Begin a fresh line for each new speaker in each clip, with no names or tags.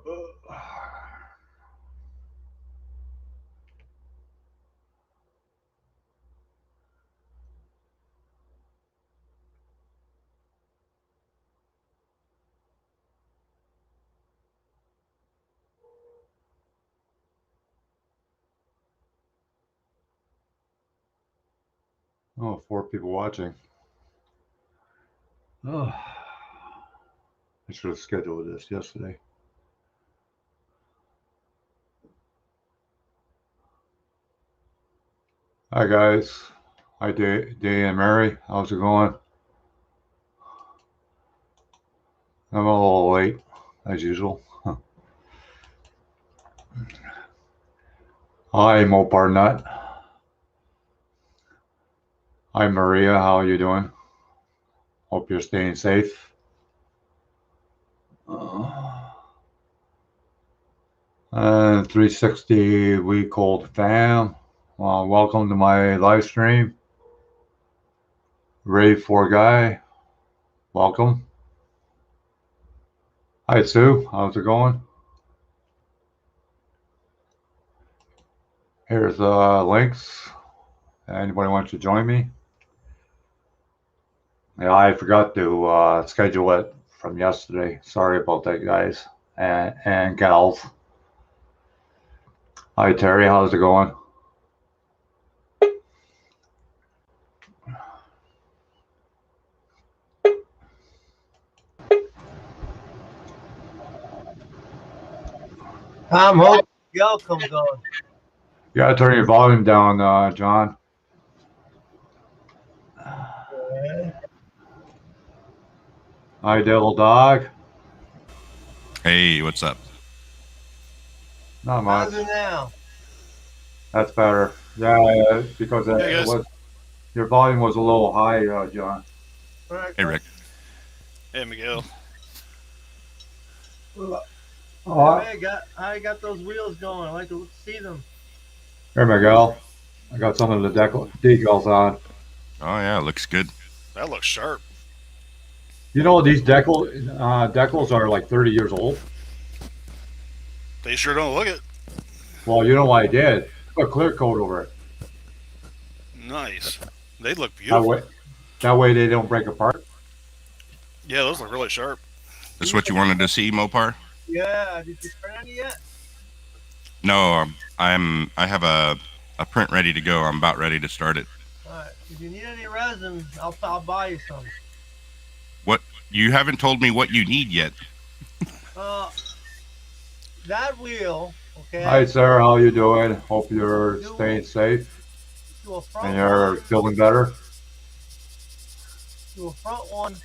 Oh, 4 people watching. Oh, I should have scheduled this yesterday. Hi guys. Hi Day and Mary. How's it going? I'm a little late, as usual. Hi Mopar Nut. Hi Maria. How are you doing? Hope you're staying safe. And 360 week old fam. Welcome to my live stream. Ray 4 guy. Welcome. Hi Sue. How's it going? Here's links. Anybody wants to join me? Yeah, I forgot to schedule it from yesterday. Sorry about that, guys and gals. Hi Terry, how's it going?
I'm hoping Miguel comes on.
You gotta turn your volume down, John.
Okay.
Hi Devil Dog.
Hey, what's up?
Not much.
How's it now?
That's better. Yeah, because it was your volume was a little high, John.
Right,
Hey, Rick.
Hey, Miguel.
I got those wheels going. I like to see them.
Here, Miguel. I got some of the decals on.
Oh yeah, looks good.
That looks sharp.
You know these decals are like 30 years old.
They sure don't look it.
Well, you know what I did? Put a clear coat over it.
Nice. They look beautiful.
That way they don't break apart.
Yeah, those look really sharp.
That's what you wanted to see, Mopar?
Yeah. Did you print any yet?
No, I have a print ready to go. I'm about ready to start it.
All right. If you need any resin, I'll buy you some.
What? You haven't told me what you need yet.
That wheel. Okay.
Hi, Sarah. How you doing? Hope you're staying safe and you're feeling better.
Do a front one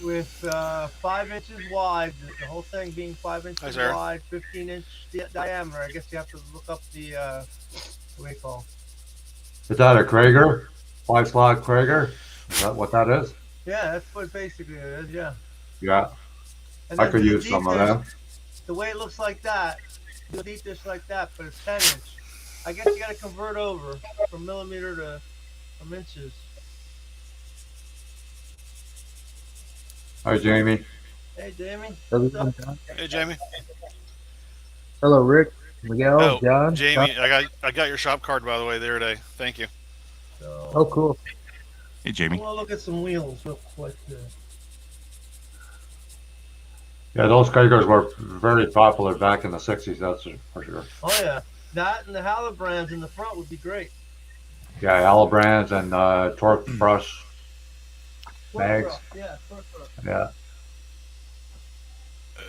with 5 inches wide. The whole thing being 5 inches wide, 15-inch diameter. I guess you have to look up the what do you call?
Is that a Krager? 5-slot Krager? Is that what that is?
Yeah, that's what basically it is. Yeah.
Yeah.
And
I could use some of them.
The way it looks like that, the deep dish like that, but it's 10-inch. I guess you got to convert over from millimeter to from inches.
Hi, Jamie.
Hey, Jamie.
Hey, Jamie.
Hello, Rick, Miguel, John.
Jamie, I got your shop card, by the way, the other day. Thank you.
So,
oh, cool.
Hey, Jamie.
We'll look at some wheels real quick.
Yeah, those Kragers were very popular back in the 60s, that's for sure.
Oh, yeah. That and the Halibrands in the front would be great.
Yeah, Halibrands and torque brush bags.
Yeah, torque brush.
Yeah.
I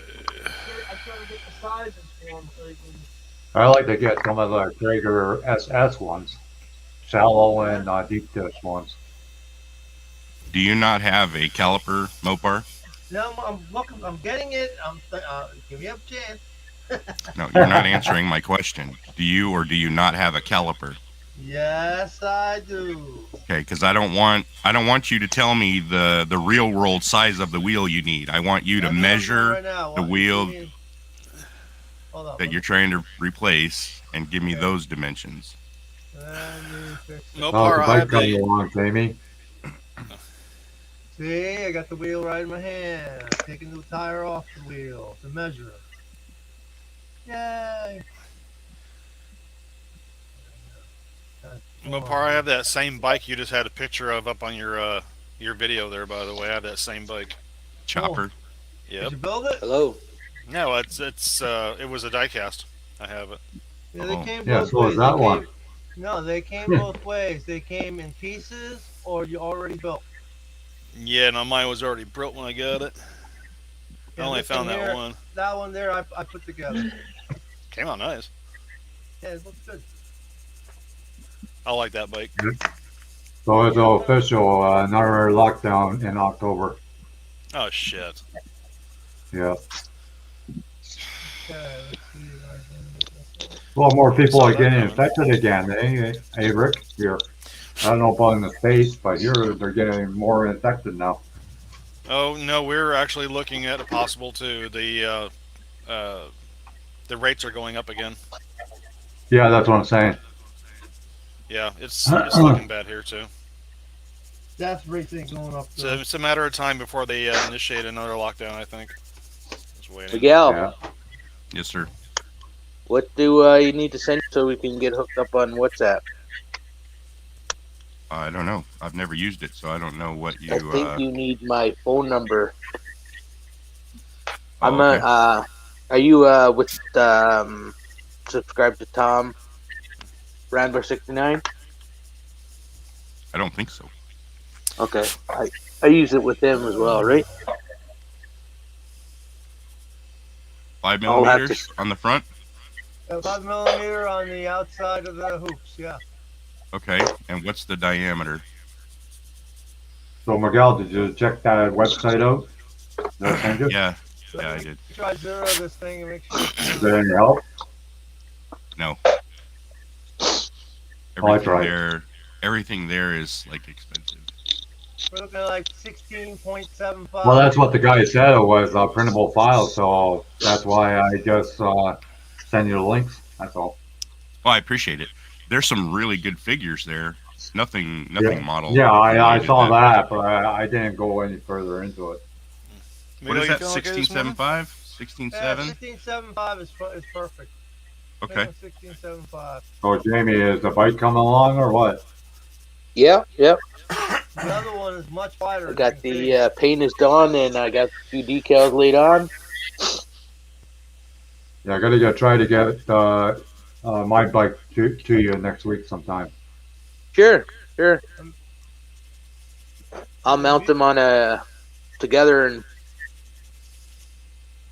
try to get the sizes for them so you can...
I like to get some of the Krager SS ones, shallow and deep dish ones.
Do you not have a caliper, Mopar?
No, I'm looking. I'm getting it. Give me a chance.
No, you're not answering my question. Do you or do you not have a caliper?
Yes, I do.
Okay, because I don't want you to tell me the real world size of the wheel you need. I want you to measure the wheel that you're trying to replace and give me those dimensions.
Mopar,
I have coming along, Jamie.
See, I got the wheel right in my hand. Taking the tire off the wheel to measure it. Yay!
Mopar, I have that same bike you just had a picture of up on your video there. By the way, I have that same bike.
Chopper.
Did
Yep.
you build it?
Hello.
No, it was a diecast. I have it.
Yeah, they came
Yeah,
both
so
ways.
is that one.
No, they came both ways. They came in pieces, or you already built.
Yeah, no, mine was already built when I got it. I
Yeah,
only
this
found
one
that
here-
one.
That one there, I put together.
Came out nice.
Yeah, it looks good.
I like that bike.
So it's official. Another lockdown in October.
Oh shit.
Yeah.
Okay, let's see.
Well, more people
Saw
are
that
getting
coming.
infected again, eh? Hey, Rick, here. I don't know about in the States, but here they're getting more infected now.
Oh no, we're actually looking at a possible too. The rates are going up again.
Yeah, that's what I'm saying.
Yeah, it's looking bad here too.
Death rates ain't going up.
So it's a matter of time before they initiate another lockdown, I think. Just waiting.
Miguel,
Yeah.
Yes, sir.
what do you need to send so we can get hooked up on WhatsApp?
I don't know. I've never used it, so I don't know what you.
I think you need my phone number.
Oh,
I'm
okay.
Are you with subscribe to Tom Randler 69?
I don't think so.
Okay, I use it with them as well, right?
5
I'll have
millimeters on the front.
5mm on the outside of the hoops. Yeah.
Okay. And what's the diameter?
So, Miguel, did you check that website out? Did I send you?
Yeah. Yeah, I did.
Try zero this thing and make sure.
Is there any help?
No.
I tried.
Everything there is like expensive.
We're looking at like 16.75.
Well, that's what the guy said. It was a printable file, so that's why I just send you the links. That's all.
Well, I appreciate it. There's some really good figures there. Nothing model.
Yeah, I
related
saw that, but I didn't go any further into it.
What is that? 16.75? 16.7?
16.75 is perfect.
Okay.
16.75.
So, Jamie, is the bike coming along or what?
Yeah.
The other one is much wider.
I got the paint is done, and I got a few decals laid on.
Yeah, I gotta try to get my bike to you next week sometime.
Sure. I'll mount them on together and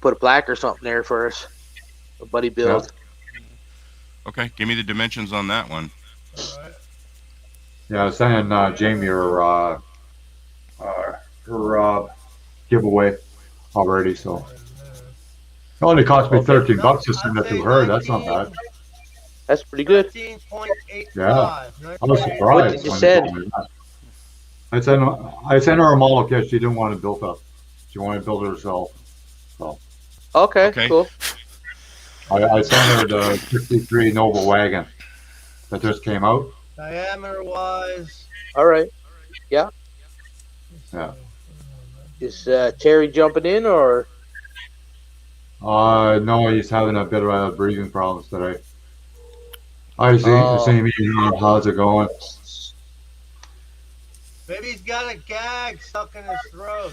put a plaque or something there for us. A buddy build.
Okay. Give me the dimensions on that one.
All right.
Yeah, I was sending Jamie her giveaway already, so it only cost me $13 to send it to her. That's not bad.
That's pretty good.
13.85.
Yeah. I was surprised.
What did you
when
send?
told me that. I sent her a model kit. She didn't want it built up. She wanted to build it herself. So
Okay, cool.
I sent her the 63 Nova Wagon that just came out.
Diameter wise.
All right.
Yeah.
Is Terry jumping in or?
No, he's having a bit of breathing problems today. Hi, see, how's it going?
Maybe he's got a gag stuck in his throat.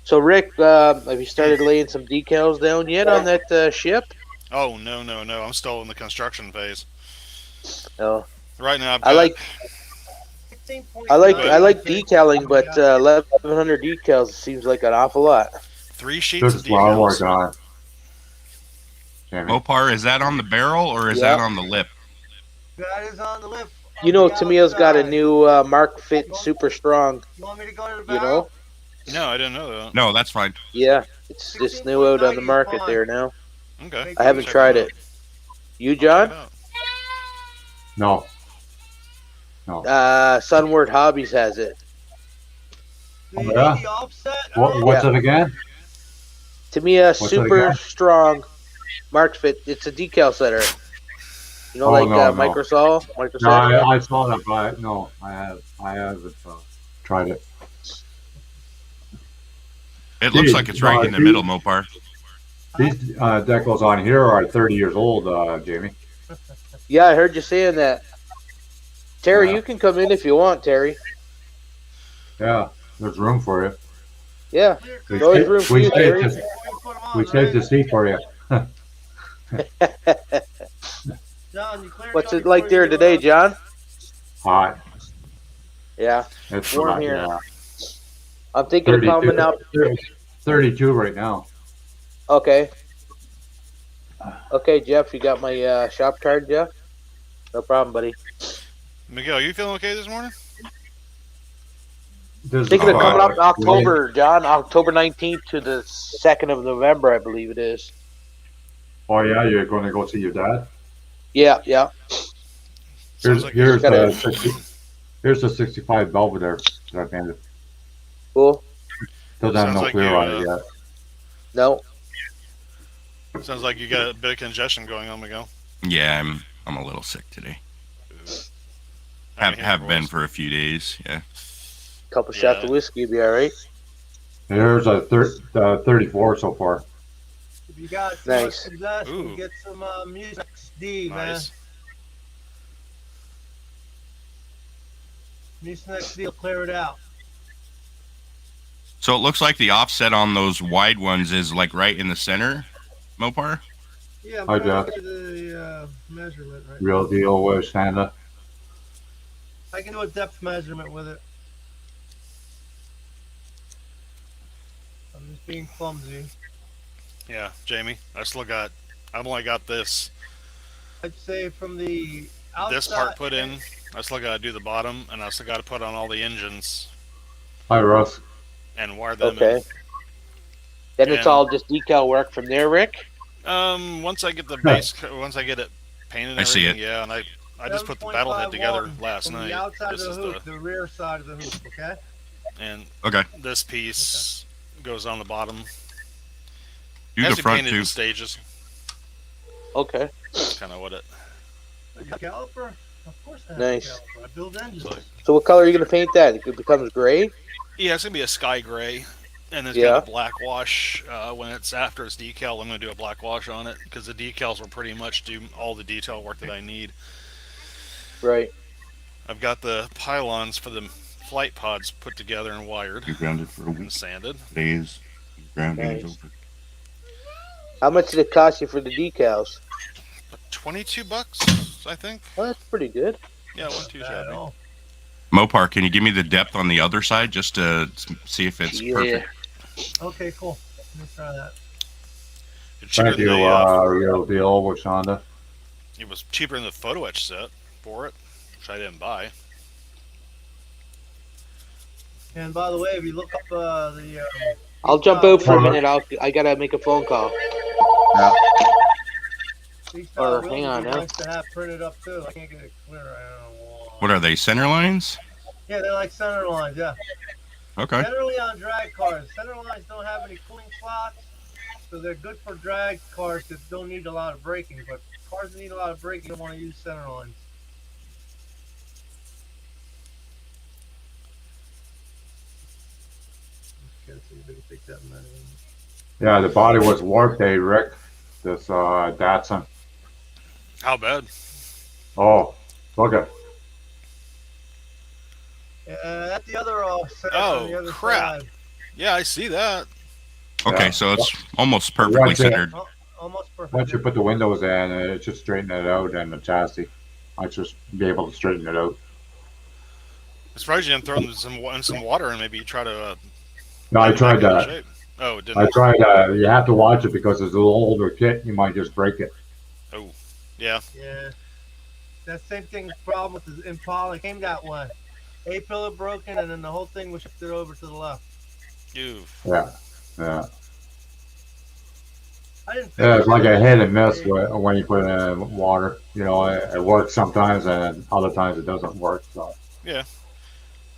So Rick, have you started laying some decals down yet on that ship?
Oh no! I'm still in the construction phase.
No.
Right now,
I like
16.9.
decaling, but 1,100 decals seems like an awful lot.
3 sheets
This
of
is what I work
decals.
on. Jamie.
Mopar, is that on the barrel or is that on the lip?
That is on the lip.
You know,
on the
Tamiya's got a
outside.
new Mark Fit Super Strong.
You want me to go to the
You
barrel?
know?
No, I didn't know that.
No, that's fine.
Yeah, it's new out on the market there now.
Okay.
I haven't
Check
tried
out.
it. You,
Check
John?
it out.
No.
Sunward Hobbies has it.
Do you
Yeah.
need the offset?
What's it again?
Tamiya
What's that
Super
again?
Strong Mark Fit. It's a decal setter. You know,
Oh,
like
no.
Microsoft.
No, I saw that, but no, I haven't tried it.
It looks like it's right in the middle, Mopar.
These decals on here are 30 years old, Jamie.
Yeah, I heard you saying that. Terry,
Yeah.
you can come in if you want, Terry.
Yeah, there's room for you.
Yeah,
We
there's always room for you, Terry.
We saved the seat for you.
John, you cleared
What's
up
it like
before
there
you,
today, John?
Hot.
Yeah,
It's
warm
hot,
here.
yeah.
I'm thinking of coming up.
32 right now.
Okay. Okay, Jeff, you got my shop card, Jeff? No problem, buddy.
Miguel, you feeling okay this morning?
Thinking of coming up in
October,
October, John. October 19th to the 2nd of November, I believe it is.
Oh, yeah, you're going to go see your dad?
Yeah, yeah.
Here's,
Like
here's, the, here's the 65 Belvedere that I painted.
Cool.
Doesn't have
Sounds
no
like
clear
you,
on it yet.
No.
Sounds like you got a bit of congestion going on, Miguel.
Yeah, I'm a little sick today. Have been for a few days. Yeah.
Couple shots of whiskey, you'll be all right.
Here's a 34 so far.
If you got
Nice.
we'll get some music XD, man. Music XD will clear it out.
So it looks like the offset on those wide ones is like right in the center, Mopar?
Yeah, I'm
Hi,
trying
Jeff.
to do the measurement right
Real
now.
deal with Santa.
I can do a depth measurement with it. I'm just being clumsy.
Yeah, Jamie, I've only got this
I'd say from the outside.
this part put in. I still got to do the bottom, and I still got to put on all the engines
Hi, Russ.
and wire them
Okay. Then it's all just decal work from there, Rick?
in. Once I get the base, once I get it painted and
I see
everything, yeah, and I just put the battle head together
7.51
last
from
night.
The outside
This
of
is
the hoop, the rear side of the hoop, okay?
and
Okay.
this piece goes on the bottom.
Do
Has
the
to be
front
painted
too.
in stages.
Okay.
That's kind of what it.
A caliper? Of course I have
Nice.
a caliper. I build engines.
So what color are you going to paint that? It becomes gray?
Yeah, it's gonna be a sky gray, and it's
Yeah.
got a black wash. When it's after it's decal, I'm gonna do a black wash on it because the decals will pretty much do all the detail work that I need.
Right.
I've got the pylons for the flight pods put together and wired
You grounded for a
and
week.
sanded.
Today's grounding is
Nice.
over.
How much did it cost you for the decals?
$22, I think.
Well, that's pretty good.
Yeah, it wasn't too
Bad at
shabby.
all.
Mopar, can you give me the depth on the other side just to see if it's
Yeah.
perfect?
Okay, cool. Let me try that.
It's cheaper
Thank
than
you,
the,
Real deal with Shonda.
it was cheaper than the photo etch set for it, which I didn't buy.
And by the way, if you look up the...
I'll jump out for a minute. I got to make a phone call.
Yeah.
Or hang on now.
Nice to have printed up too. I can't get it clear. I don't know.
What are they, center lines?
Yeah, they're like center lines. Yeah.
Okay.
Generally on drag cars, center lines don't have any cooling slots, so they're good for drag cars that don't need a lot of braking. But cars that need a lot of braking don't want to use center lines. Okay, so you can take that in.
Yeah, the body was warped, Rick. This Datsun.
How bad?
Oh, look at.
That's the other offset.
Oh,
on the other
crap.
side.
Yeah, I see that.
Okay,
Yeah.
so it's almost perfectly
Right there.
centered.
Almost perfect.
Once you put the windows in, it should straighten it out, and the chassis. I just be able to straighten it out.
I'm surprised you didn't throw in some water and maybe try to.
No, I
get it
tried
back into
that.
shape. Oh, it didn't.
I tried. You have to watch it because it's a little older kit. You might just break it.
Oh, yeah.
Yeah. That same thing problem with the Impala came that way. A-pillar broken, and then the whole thing was shifted over to the left.
You.
Yeah, yeah.
I didn't.
Yeah, it's like a hit and miss when you put it in water. You know, it works sometimes, and other times it doesn't work. So.
Yeah.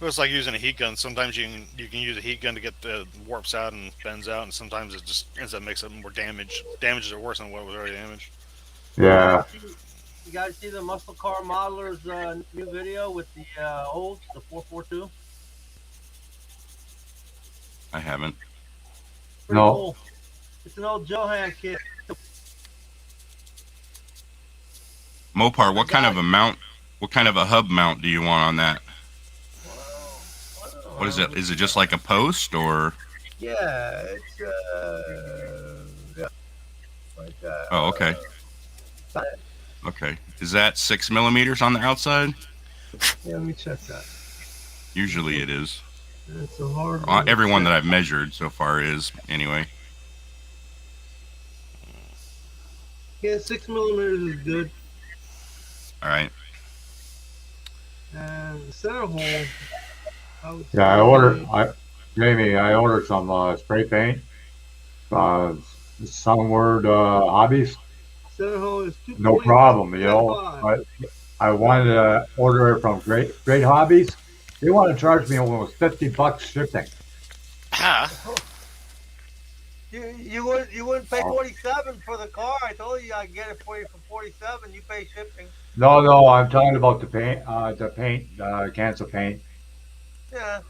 It's like using a heat gun. Sometimes you can use a heat gun to get the warps out and bends out, and sometimes it just ends up making more damage. Damages are worse than what was already damaged.
Yeah.
You guys see the muscle car modeler's new video with the old, the 442?
I haven't.
Pretty
No.
cool. It's an old Johan kit.
Mopar, what kind of a mount? What kind of a hub mount do you want on that? What is it? Is it just like a post or?
Yeah, it's yeah, like that.
Oh, okay. Okay. Is that 6 millimeters on the outside?
Yeah, let me check that.
Usually it is.
It's a hard one.
Everyone that I've measured so far is, anyway.
Yeah, 6 millimeters is good.
All right.
And the center hole.
Yeah, Jamie, I ordered some spray paint. Sunward Hobbies.
Center hole is
No problem, you know. I wanted to order it from Great Hobbies. They want to charge me almost $50 shipping.
Huh?
You wouldn't pay 47 for the car. I told you I'd get it for you for 47. You pay shipping.
No, I'm talking about the paint, cans of paint.
Yeah.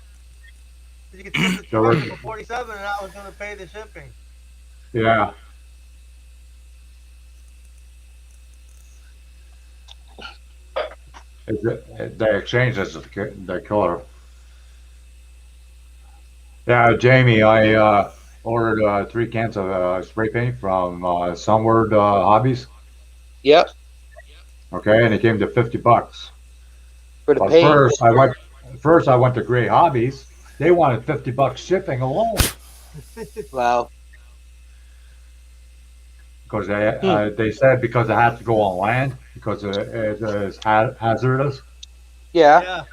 You could ship it to me for 47, and I was going to pay the shipping.
Yeah. They exchange as the killer. Yeah, Jamie, I ordered 3 cans of spray paint from Sunward Hobbies.
Yep.
Okay, and it came to $50
for the
but
paint.
First, I went to Great Hobbies. They wanted $50 shipping alone.
Wow.
Because they said because it had to go on land because it is hazardous.
Yeah.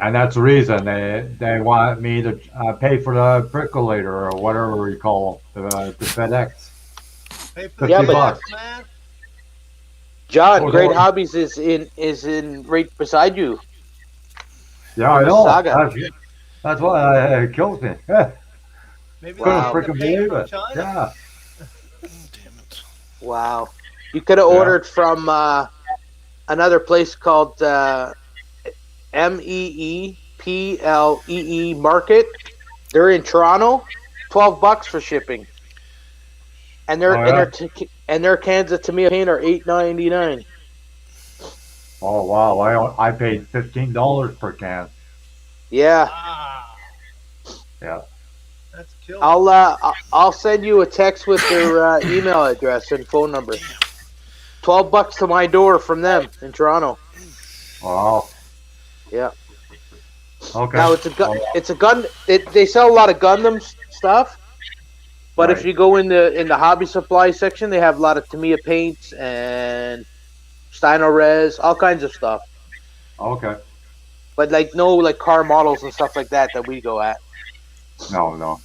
And that's the reason they want me to pay for the percolator or whatever you call the FedEx.
Pay for the FedEx, man.
John, Great Hobbies is in right beside you.
Yeah, I know. That's why it kills me.
Maybe
couldn't freaking believe it. Yeah.
Damn it.
Wow. You could have ordered from another place called MEEPLEE Market. They're in Toronto. $12 for shipping. And their cans of Tamiya paint are $8.99.
Oh wow! I paid $15 per can.
Yeah.
Yeah.
That's killer.
I'll send you a text with their email address and phone number. $12 to my door from them in Toronto.
Wow.
Yeah.
Okay.
Now it's a gun. They sell a lot of Gundam stuff, but if you go in the hobby supply section, they have a lot of Tamiya paints and Steino Res, all kinds of stuff.
Okay.
But no car models and stuff like that we go at.
No.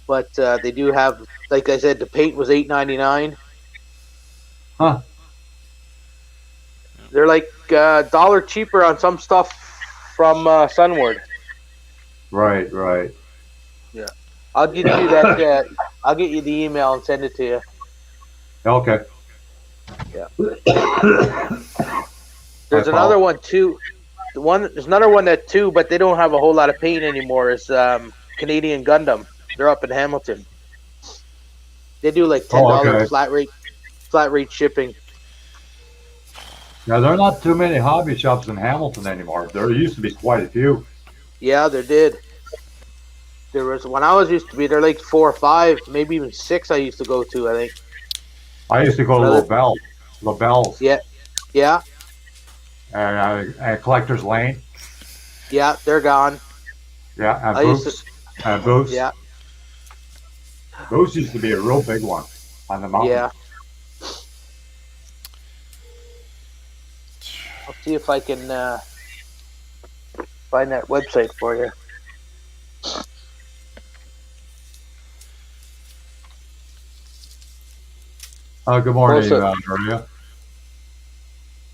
But they do have, like I said, the paint was $8.99.
Huh.
They're like $1 cheaper on some stuff from Sunward.
Right.
Yeah. I'll get you that. I'll get you the email and send it to you.
Okay.
Yeah. There's another one too. There's another one that too, but they don't have a whole lot of paint anymore. Is Canadian Gundam. They're up in Hamilton. They do like $10 flat rate shipping.
Yeah, there are not too many hobby shops in Hamilton anymore. There used to be quite a few.
Yeah, there did. There was when I used to be there like 4 or 5, maybe even 6. I used to go to. I think.
I used to go to LaBelle's.
Yeah.
And Collector's Lane.
Yeah, they're gone.
Yeah, and Booths.
Yeah.
Booths used to be a real big one on the mountain.
Yeah. I'll see if I can find that website for you.
Good morning, Maria.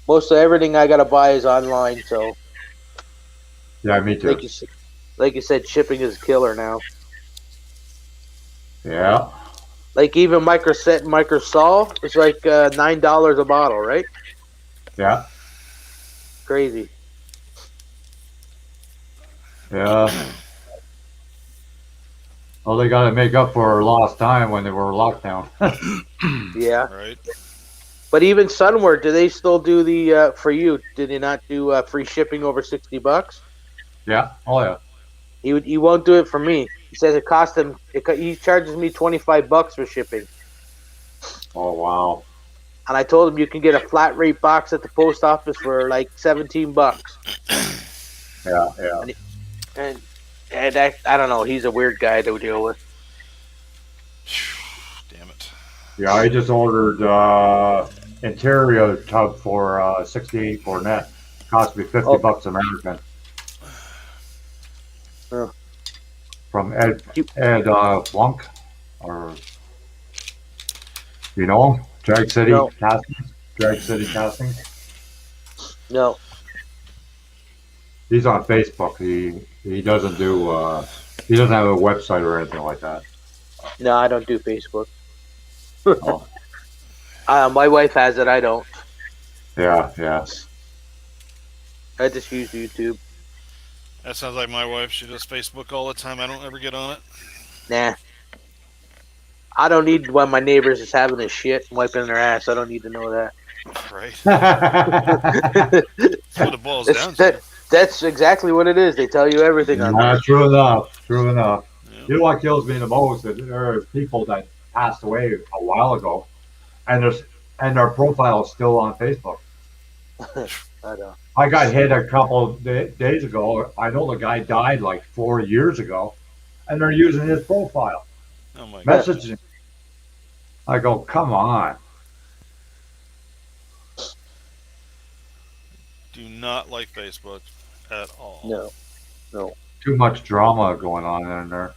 Most of everything I gotta buy is online, so.
Yeah, me too.
Like you said, shipping is a killer now.
Yeah.
Like even Microset and Microsol, it's like $9 a bottle, right?
Yeah.
Crazy.
Yeah. Oh, they got to make up for lost time when they were locked down.
Yeah.
Right.
But even Sunward, do they still do the for you? Did they not do free shipping over $60?
Yeah. Oh yeah.
He won't do it for me. He says it cost him. He charges me $25 for shipping.
Oh wow.
And I told him you can get a flat rate box at the post office for like $17.
Yeah. Yeah.
And I don't know. He's a weird guy to deal with.
Damn it.
Yeah. I just ordered interior tub for 68 for net. Cost me $50 American.
Oh.
From Ed Flunk, or you know him? Drag City
No.
Castings. Drag City Castings.
No.
He's on Facebook. He doesn't do he doesn't have a website or anything like that.
No, I don't do Facebook.
Oh.
My wife has it. I don't.
Yeah. Yeah.
I just use YouTube.
That sounds like my wife. She does Facebook all the time. I don't ever get on it.
Nah. I don't need when my neighbors is having a shit and wiping their ass. I don't need to know that.
Right. That's what it boils down to.
That's exactly what it is. They tell you everything on there.
True enough. True enough.
Yeah.
You know what kills me the most is there are people that passed away a while ago, and their profile is still on Facebook.
I know.
I got hit a couple days ago. I know the guy died like 4 years ago, and they're using his profile,
Oh my god.
messaging. I go, come on.
Do not like Facebook at all.
No.
Too much drama going on in there.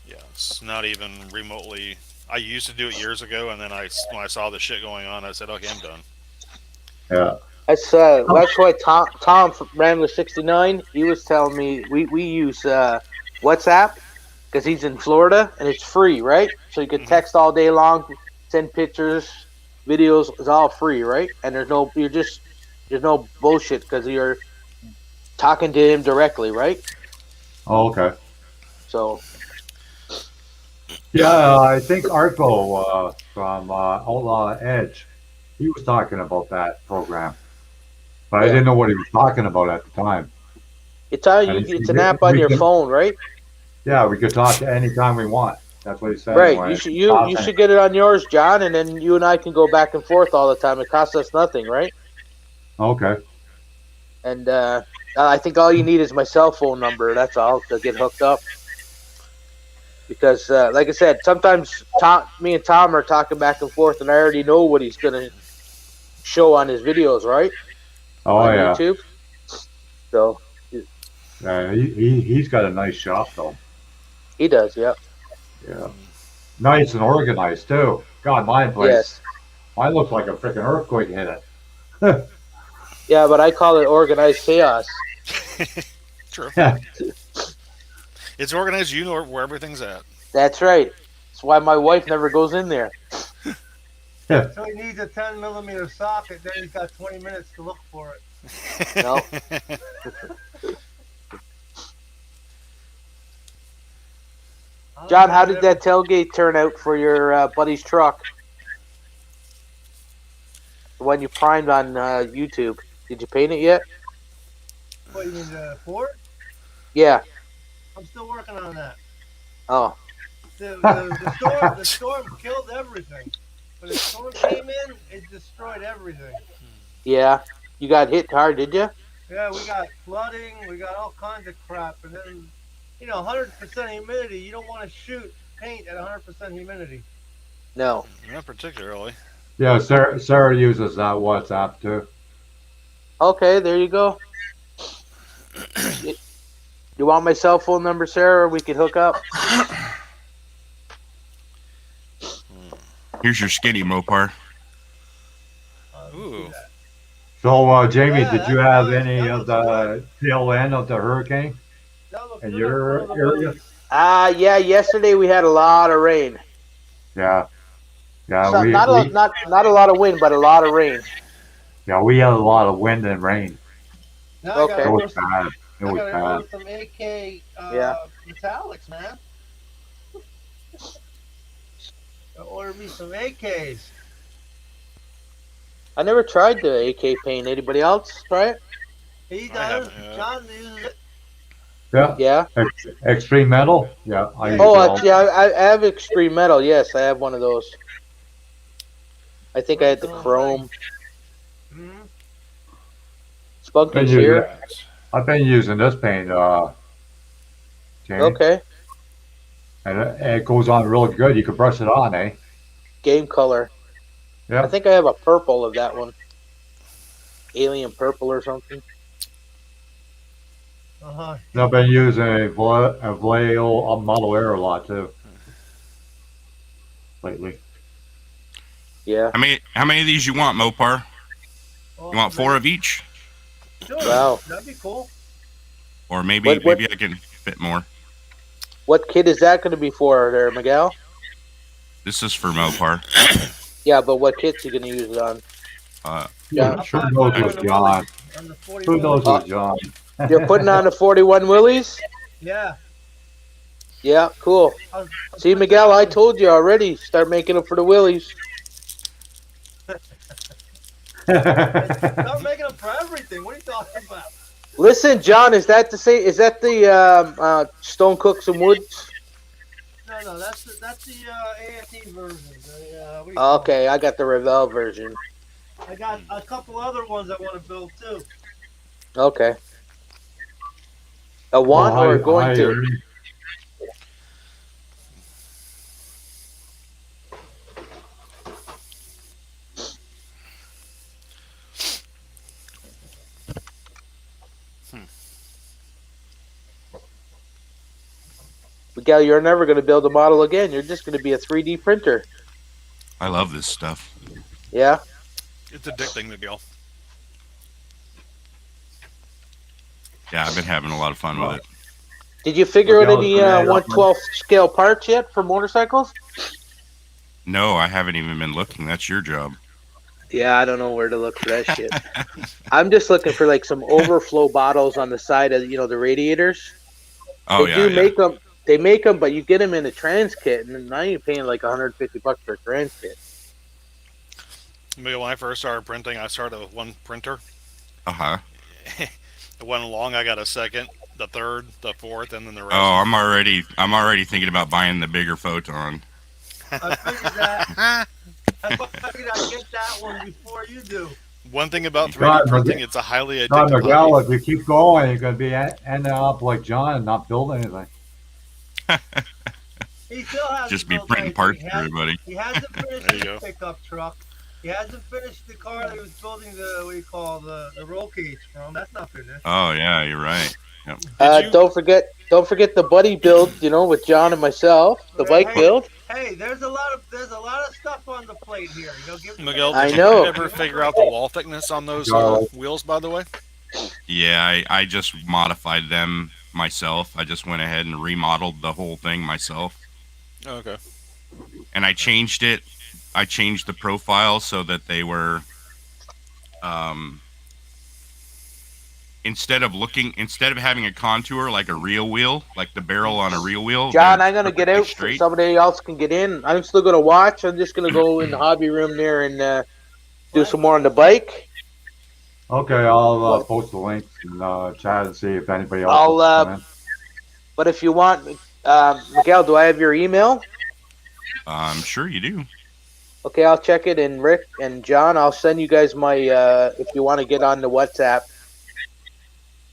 Yeah, it's not even remotely. I used to do it years ago, and then when I saw the shit going on, I said, "Okay, I'm done."
Yeah.
That's why Tom from Rambler 69, he was telling me we use WhatsApp because he's in Florida and it's free, right? So you can text all day long, send pictures, videos. It's all free, right? And there's no bullshit because you're talking to him directly, right?
Oh, okay.
So
Yeah, I think Arco from Outlaw Edge, he was talking about that program, but I didn't know what he was talking about at the time.
it's an app on your phone, right?
Yeah, we could talk to any time we want. That's what he said.
Right.
Anyway.
You should get it on yours, John, and then you and I can go back and forth all the time. It costs us nothing, right?
Okay.
And I think all you need is my cell phone number. That's all to get hooked up. Because, like I said, sometimes me and Tom are talking back and forth, and I already know what he's gonna show on his videos, right?
Oh
on
yeah.
YouTube. So
he's got a nice shop though.
he does, yeah.
Yeah. Nice and organized too. God, my place.
Yes.
Mine looks like a freaking earthquake hit it.
Yeah, but I call it organized chaos.
True.
Yeah.
It's organized. You know where everything's at.
That's right. That's why my wife never goes in there.
So he needs a 10mm socket. Then he's got 20 minutes to look for it.
No. John, how did that tailgate turn out for your buddy's truck? The one you primed on YouTube. Did you paint it yet?
What, you mean the Ford?
Yeah.
I'm still working on that.
Oh.
The storm killed everything. When the storm came in, it destroyed everything.
Yeah. You got hit hard, did you?
Yeah, we got flooding, we got all kinds of crap, and then, 100% humidity. You don't want to shoot paint at 100% humidity.
No.
Not particularly.
Yeah, Sarah uses that WhatsApp too.
Okay, there you go. You want my cell phone number, Sarah, or we could hook up?
Here's your skinny Mopar.
Ooh.
So, Jamie,
Yeah,
did you
that's
have
nice.
any
That
of
looks
the tail end of the hurricane
That looks
in
good
your
for the
area?
boys.
Yeah, yesterday we had a lot of rain.
Yeah. Yeah,
So,
we
not a lot of wind, but a lot of rain.
we had a lot of wind and rain.
Now
Okay.
It
I
was
gotta
bad. It
I
was
gotta
bad.
order some AK
Yeah.
metallics, man. Order me some AKs.
I never tried the AK paint. Anybody else try it?
He
I
does.
haven't yet.
John uses it.
Yeah.
Yeah.
Extreme metal. Yeah, I use
Oh,
it all.
yeah. I have extreme metal. Yes, I have one of those. I think I had the chrome.
Mm-hmm.
Spunky's here.
I've been using this paint, Jamie,
Okay.
and it goes on real good. You can brush it on, eh?
Game color.
Yeah.
I think I have a purple of that one. Alien purple or something.
Uh-huh.
I've been using a Vallejo Model Air a lot too lately.
Yeah.
How many of these you want, Mopar?
Oh,
You want 4 of each?
Sure.
Wow.
That'd be cool.
Or maybe
What-
I can fit more.
What kit is that going to be for there, Miguel?
This is for Mopar.
Yeah, but what kit's you going to use it on? Yeah.
Who knows with John?
On the 40
Who knows
Willis.
with John?
You're putting on the 41 Willies?
Yeah.
Yeah, cool.
I'll
See,
put
Miguel,
that
I
on-
told you already. Start making them for the Willies.
Start making them for everything. What are you talking about?
Listen, John, is that the same? Is that the Stone Cooks and Woods?
No, that's the AFT version. What do you call
Okay, I got the Revell version.
it? I got a couple other ones I want to build too.
Okay. A want or going to? Miguel, you're never going to build a model again. You're just going to be a 3D printer.
I love this stuff.
Yeah?
It's addicting, Miguel.
Yeah, I've been having a lot of fun with it.
Did you figure out
Miguel's
any
grenade
1/12 scale parts yet for motorcycles?
No, I haven't even been looking. That's your job.
Yeah, I don't know where to look for that shit. I'm just looking for like some overflow bottles on the side of the radiators.
Oh,
They
yeah,
do
yeah.
make them. They make them, but you get them in a trans kit, and now you're paying like $150 for a trans kit.
Miguel, when I first started printing, I started with one printer.
Uh-huh.
It went along. I got a second, the third, the fourth, and then the rest.
Oh, I'm already thinking about buying the bigger photon.
I figured that. I figured I'd get that one before you do.
One thing about 3D
God,
printing, it's a highly
John
addictive
Miguel,
hobby.
if you keep going, you're going to be ending up like John and not build anything.
He still hasn't
Just be
built
printing
anything.
parts
He
for
hasn't-
everybody.
He hasn't finished
There you
his
go.
pickup truck. He hasn't finished the car that he was building the roll cage from. That's not finished.
Oh, yeah, you're right.
you-
Don't forget the buddy build. With John and myself, the bike build.
Hey, there's a lot of stuff on the plate here. Give
Miguel,
I
did
know.
you ever figure out the wall thickness on those wheels, by the way?
Yeah, I just modified them myself. I just went ahead and remodeled the whole thing myself.
Okay.
And I changed it. I changed the profile so that they were, instead of having a contour like a real wheel, like the barrel on a real wheel.
John,
they're
I'm gonna get
perfectly
out. So
straight.
somebody else can get in. I'm still gonna watch. I'm just gonna go in the hobby room there and do some more on the bike.
Okay, I'll post the links in chat and see if anybody else.
I'll,
wants to come in.
But if you want, Miguel, do I have your email?
I'm sure you do.
Okay, I'll check it. And Rick and John, I'll send you guys my. If you want to get on the WhatsApp,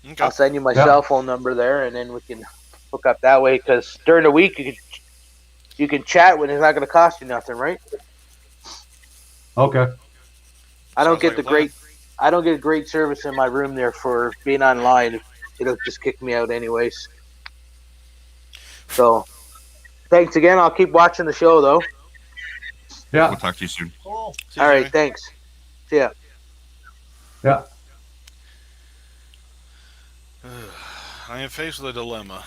Okay.
I'll send you my
Yeah.
cell phone number there, and then we can hook up that way. Because during the week you can chat when it's not going to cost you nothing, right?
Okay.
I don't
Sounds
get
like
the
a plan.
great. I don't get great service in my room there for being online. It'll just kick me out anyways. So, thanks again. I'll keep watching the show though.
Yeah.
We'll talk to you soon.
Cool.
See you,
All right,
Jimmy.
thanks. See ya.
Yeah.
I am faced with a dilemma.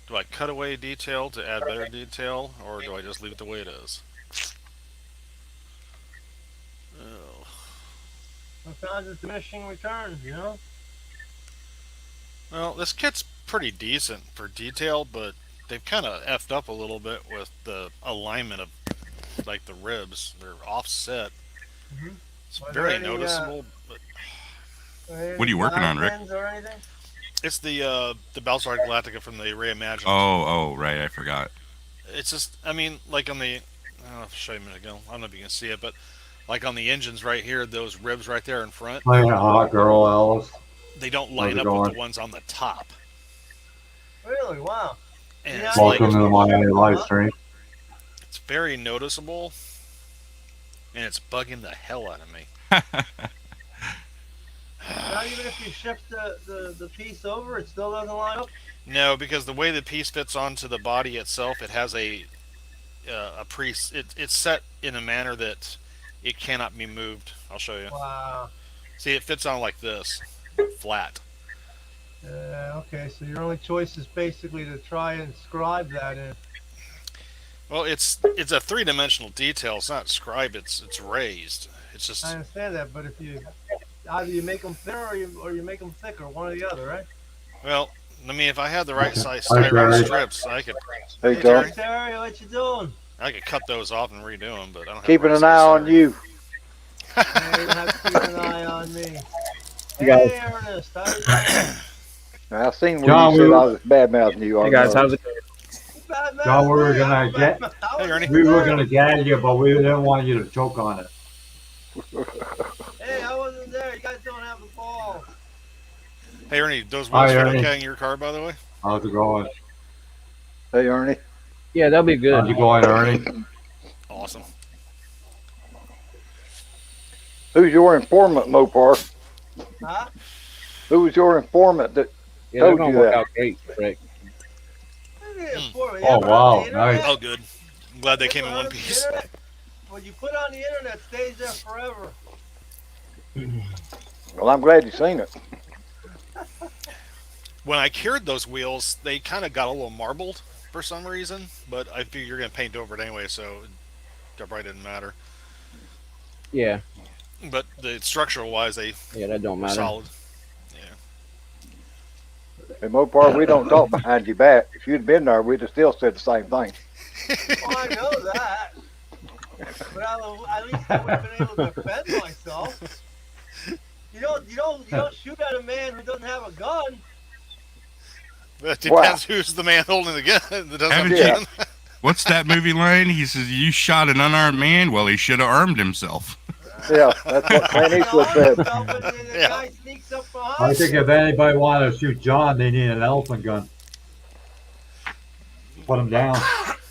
Do I cut away detail to add better detail, or do I just leave it the way it is? Oh.
Sometimes it's diminishing returns,
Well, this kit's pretty decent for detail, but they've kind of effed up a little bit with the alignment of like the ribs. They're offset.
Mm-hmm.
It's
Are there
very
any,
noticeable. But
What are you working on, Rick?
Or anything?
it's the Battlestar Galactica from the Reimagined.
Oh, right. I forgot.
It's just, I mean, like on the, I'll show you a minute ago. I don't know if you can see it, but like on the engines right here, those ribs right there in front,
Playing a hot girl, Alice.
they don't
How's
line
it
up with the
going?
ones on the top.
Really? Wow.
And
Yeah,
it's
I
like,
Welcome to my
Huh?
live stream.
it's very noticeable, and it's bugging the hell out of me.
Not even if you shift the piece over, it still doesn't line up.
No, because the way the piece fits onto the body itself, it has it's set in a manner that it cannot be moved. I'll show you.
Wow.
See, it fits on like this, flat.
Okay, so your only choice is basically to try and scribe that in.
Well, it's a three-dimensional detail. It's not scribe. It's raised. It's just
I understand that, but if you either you make them thinner or you make them thicker, one or the other, right?
well. I mean, if I had the right size
Hi,
styrene
Terry.
strips, I could
Hey,
Hey,
John.
Terry.
Terry, what you doing?
cut those off and redo them, but I don't have
Keeping
the
an
right
eye
size
on
styrene.
you.
Hey, you have to keep an eye on me.
You guys-
Hey, Ernest, how you doing?
I seen where
John,
you said
we-
I was bad mouthing you.
Hey guys, how's it?
Bad man,
John, we were
me,
gonna
I'm
get-
bad- I
Hey,
wasn't
Ernie.
even
We were
there.
gonna gag you, but we didn't want you to choke on it.
Hey, I wasn't there. You guys don't have the ball.
Hey, Ernie, those
Hi,
wheels fit
Ernie.
okay in your car, by the way?
How's it going?
Hey, Ernie.
Yeah, that'll be good.
How's it going, Ernie?
Awesome.
Who's your informant, Mopar?
Huh?
Who was your informant that
Yeah, they're
told
gonna
you
work
that?
out great, Rick.
What do you mean, for me?
Oh,
You put it on
wow,
the internet?
nice.
Oh, good. I'm glad they
You
came in
put it
one
on the
piece.
internet? What you put on the internet stays there forever.
Well, I'm glad you seen it.
When I cured those wheels, they kind of got a little marbled for some reason, but I figured you're going to paint over it anyway, so that probably didn't matter.
Yeah,
But the structural wise, they
yeah, that don't
were
matter.
solid.
Hey, Mopar, we don't talk behind your back. If you'd been there, we'd have still said the same thing.
Well, I know that. But at least I would have been able to defend myself. You don't shoot at a man who doesn't have a gun.
But it depends who's the man holding the gun that doesn't have
Haven't
a
you-
gun.
What's that movie line? He says, "You shot an unarmed man." Well, he should have armed himself.
Yeah, that's what Clint Eastwood said.
The guy sneaks up behind
I think if anybody wanted to shoot John, they need an elephant gun. Put him down.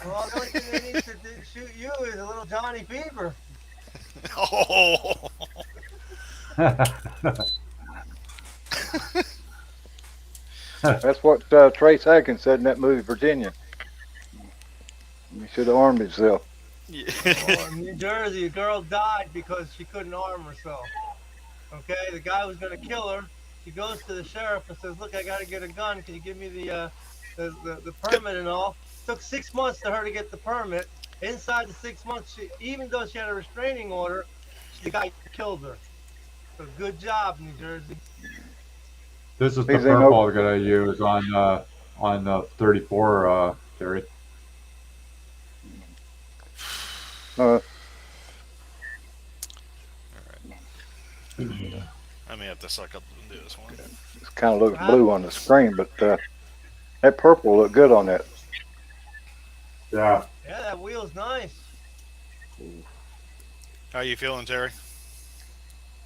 Well, the only thing they need to shoot you is a little Johnny Fever.
Oh,
That's what Trace Adkins said in that movie, Virginia. He should have armed himself.
Well, in New Jersey, a girl died because she couldn't arm herself. Okay, the guy was going to kill her. She goes to the sheriff and says, "Look, I got to get a gun. Can you give me the permit and all?" Took 6 months to her to get the permit. Inside the 6 months, even though she had a restraining order, the guy killed her. So good job, New Jersey.
This is the
He's in
purple I'm gonna use on the 34, Terry.
I may have to suck up and do this one.
It kind of looks blue on the screen, but that purple looked good on that.
Yeah.
Yeah, that wheel's nice.
How you feeling, Terry?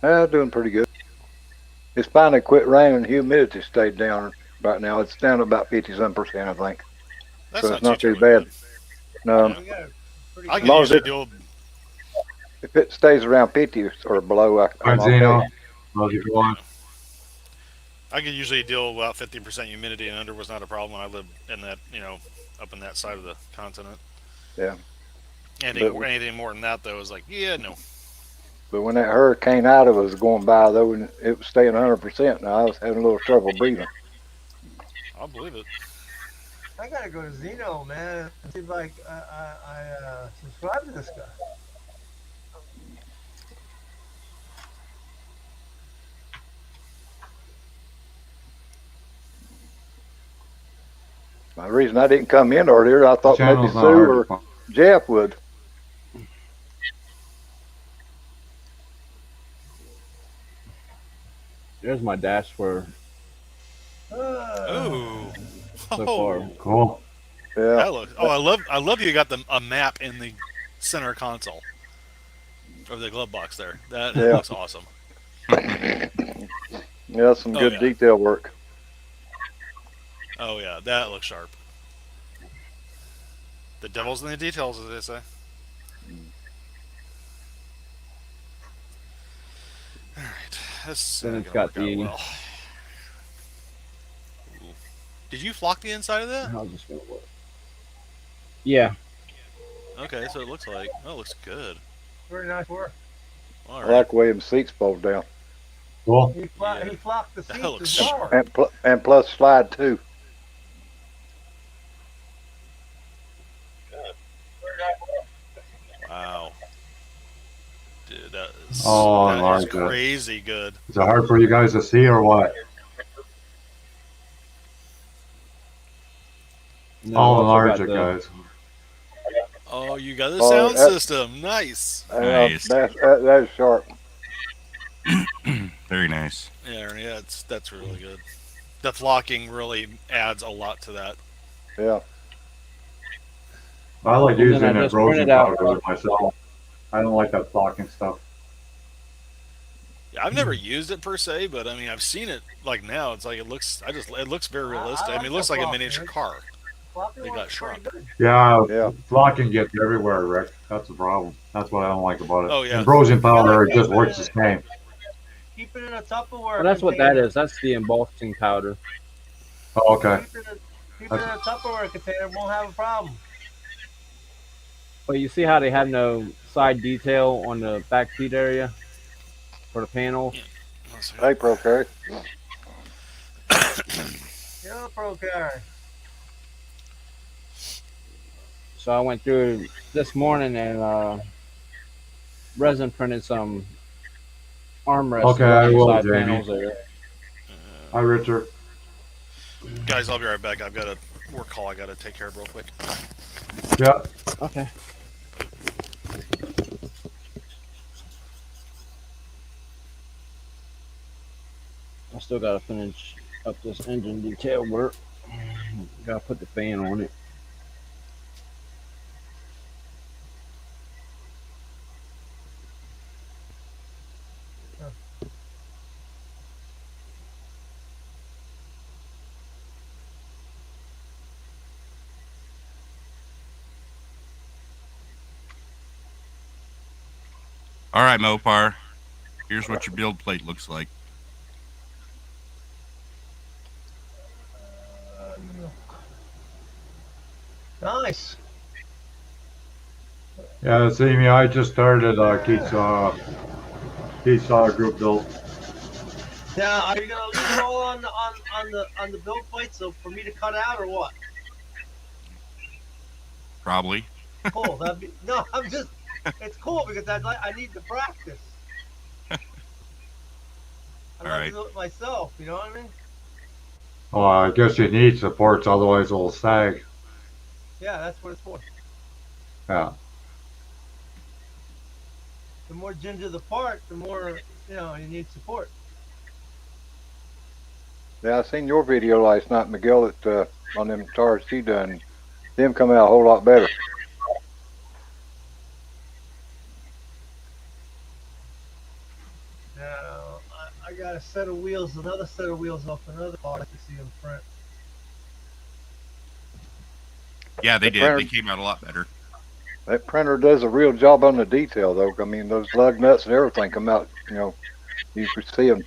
Doing pretty good. It's finally quit raining. Humidity stayed down right now. It's down to about 57%, I think.
That's
So it's not too
terribly
bad. No,
We got a pretty
I
good-
can
long as
usually
it-
deal.
if it stays around 50 or below, I'm
Zeno.
okay.
How's it going?
I can usually deal with about 50% humidity and under was not a problem when I lived in that, up in that side of the continent.
Yeah.
Anything more than that though is like, yeah, no.
But when that Hurricane Ida was going by, though, and it was staying 100%, and I was having a little trouble breathing.
I'll believe it.
I gotta go to Zeno, man, and see if I subscribe to this guy.
The reason I didn't come in earlier, I thought maybe
Channel's
Sue
not hard to
or
find.
Jeff would.
There's my dash for
Oh,
so far.
Cool.
Yeah,
that looks. Oh, I love you got a map in the center console of the glove box there. That
Yeah.
looks awesome.
yeah, some good
yeah.
detail work.
Oh yeah, that looks sharp. The devil's in the details, as they say. All right, this
Then
is
it's
gonna
got
work out
the-
well. Ooh. Did you flock the inside of that?
How's this gonna work? Yeah.
Okay, so it looks like. Oh, it looks good.
Very nice work.
All
I
right.
like the way them seats fold down,
Cool.
He flocked the
That
seats
looks
as
sharp.
well.
and plus slide too.
Wow. Dude, that is,
Oh, I
that
like
is
that.
crazy good.
Is it hard for you guys to see or what?
No,
I'll
also
enlarge
got
it,
the-
guys.
Oh, you got the
Oh,
sound
that-
system. Nice.
Nice.
That is sharp.
Very nice.
Yeah, Ernie, that's really good. The flocking really adds a lot to that.
Yeah,
I like
And then
using
I
that
just
frozen
printed out-
powder with myself. I don't like that flocking stuff.
Yeah, I've never used it per se, but I mean, I've seen it. Like now, it's like it looks. It looks very realistic. I mean, it looks like a miniature car.
Flocking
They got
works pretty
shrunk.
good.
Yeah,
Yeah.
flocking gets everywhere, Rick. That's the problem. That's what I don't like about it.
Oh, yeah.
And frozen powder, it just works the same.
Keep it in a Tupperware.
Well, that's what that
container.
is. That's the embossing powder.
Oh, okay.
Keep it in a Tupperware container. Won't have a problem.
But you see how they have no side detail on the back seat area for the panel?
hey, Pro Carry.
Yeah, Pro Carry.
So I went through this morning and resin printed some armrests
Okay, I
on the
will,
side
Jamie.
panels there.
Hi, Richard.
Guys, I'll be right back. I've got a work call I got to take care of real quick.
Yeah.
Okay. I still gotta finish up this engine detail work. Gotta put the fan on it.
All right, Mopar. Here's what your build plate looks like.
Nice.
Yeah, see me. I just started Keith's group build.
Now, are you gonna leave it all on the build plate so for me to cut out or what?
Probably.
Cool. That'd be no. I'm just. It's cool because I need to practice. I
All
like
right.
to do it myself. You know what I mean?
Oh, I guess you need supports, otherwise it'll sag.
Yeah, that's what it's for.
Yeah.
The more ginger the part, the more you need support.
Yeah, I seen your video last night, Mcgillis, on them tires she done. Them come out a whole lot better.
Now, I got a set of wheels, another set of wheels off another part. I can see them print.
Yeah, they
The
did.
printer-
They came out a lot better.
That printer does a real job on the detail, though. I mean, those lug nuts and everything come out, you could see them.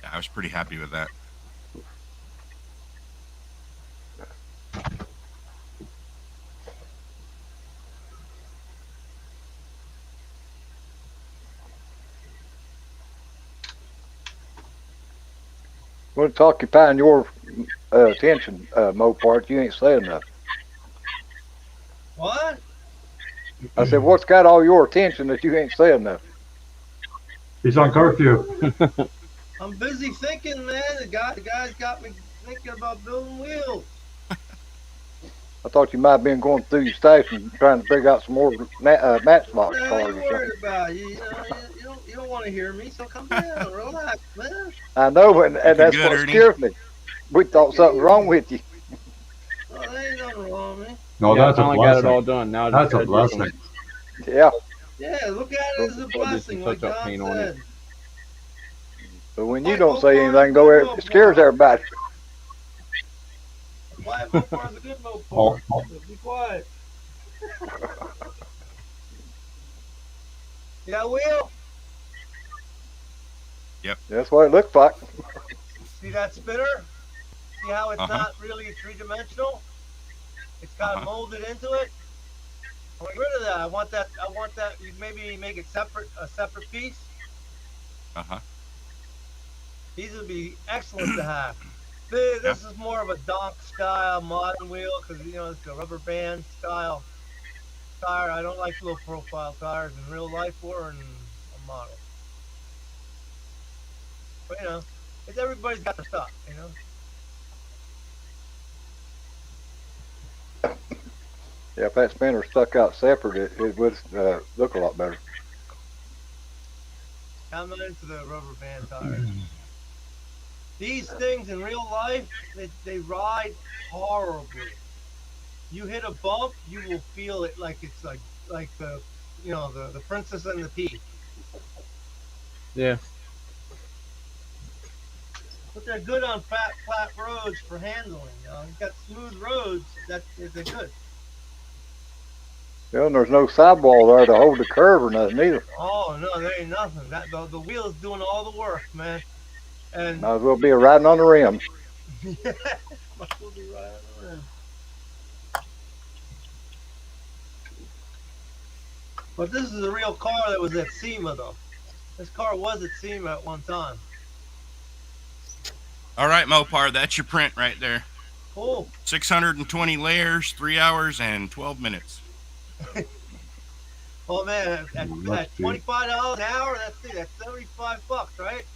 Yeah, I was pretty happy with that.
What's occupying your attention, Mopar? You ain't saying enough.
What?
I said, what's got all your attention that you ain't saying enough?
He's on curfew.
I'm busy thinking, man. The guy's got me thinking about building wheels.
I thought you might have been going through your stash and trying to figure out some more Matchbox
Man,
cars
what
or
are you worried
something.
about? You don't want to hear me, so come down, relax, man.
I know, and
Looking
that's
good,
what
Ernie.
scares me. We thought something wrong with you.
Oh, there ain't nothing wrong with me.
No,
Yeah, I
that's a
finally got it
blessing.
all done. Now I just
That's a
gotta do some
blessing.
Yeah.
Yeah, look at it as a
do some
blessing, like
touch-up
John
paint on it.
said.
But when you
Like
don't say
Mopar's
anything,
a
though,
good
it scares
Mopar.
everybody.
Why Mopar's a good Mopar?
Oh,
Be quiet. Yeah, Will.
That's what it looks like.
See that spinner? See how it's
Uh-huh.
not really three-dimensional? It's got
Uh-huh.
molded into it. I want to get rid of that. I want that. You maybe make it a separate piece.
Uh-huh.
These would be excellent to have. This is more of a donk style modern wheel because it's a rubber band style tire. I don't like low profile tires in real life or in a model. But it's everybody's got their stuff.
Yeah, if that spinner stuck out separate, it would look a lot better.
I'm not into the rubber band tires. These things in real life, they ride horribly. You hit a bump, you will feel it like it's like the the Princess and the Pea.
Yeah.
But they're good on flat roads for handling. You've got smooth roads, they're good.
Yeah, and there's no sidewall there to hold the curve or nothing either.
Oh no, there ain't nothing. The wheel's doing all the work, man. And
Might as well be riding on the rim.
yeah, might as well be right on the rim. But this is a real car that was at SEMA, though. This car was at SEMA at one time.
All right, Mopar, that's your print right there.
Cool.
620 layers, 3 hours and 12 minutes.
Oh man, at $25 an hour, that's $75, right?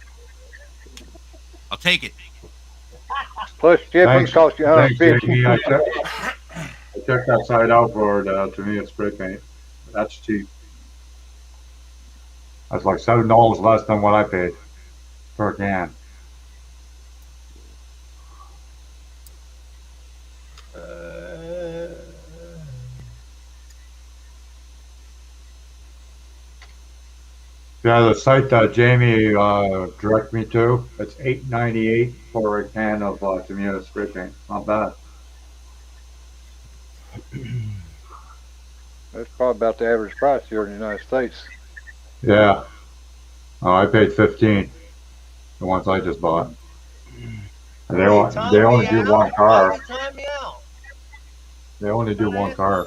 I'll take it.
Plus shipping
thanks,
costs you
thanks,
$150.
Jamie. I checked that side out for it. To me, it's spray paint. That's cheap. That's like $7 less than what I paid per can. Yeah, the site that Jamie directed me to, it's $8.98 for a can of Tamiya spray paint. Not bad.
That's probably about the average price here in the United States.
Yeah. Oh, I paid 15. The ones I just bought. And they only do one car. They only do one car.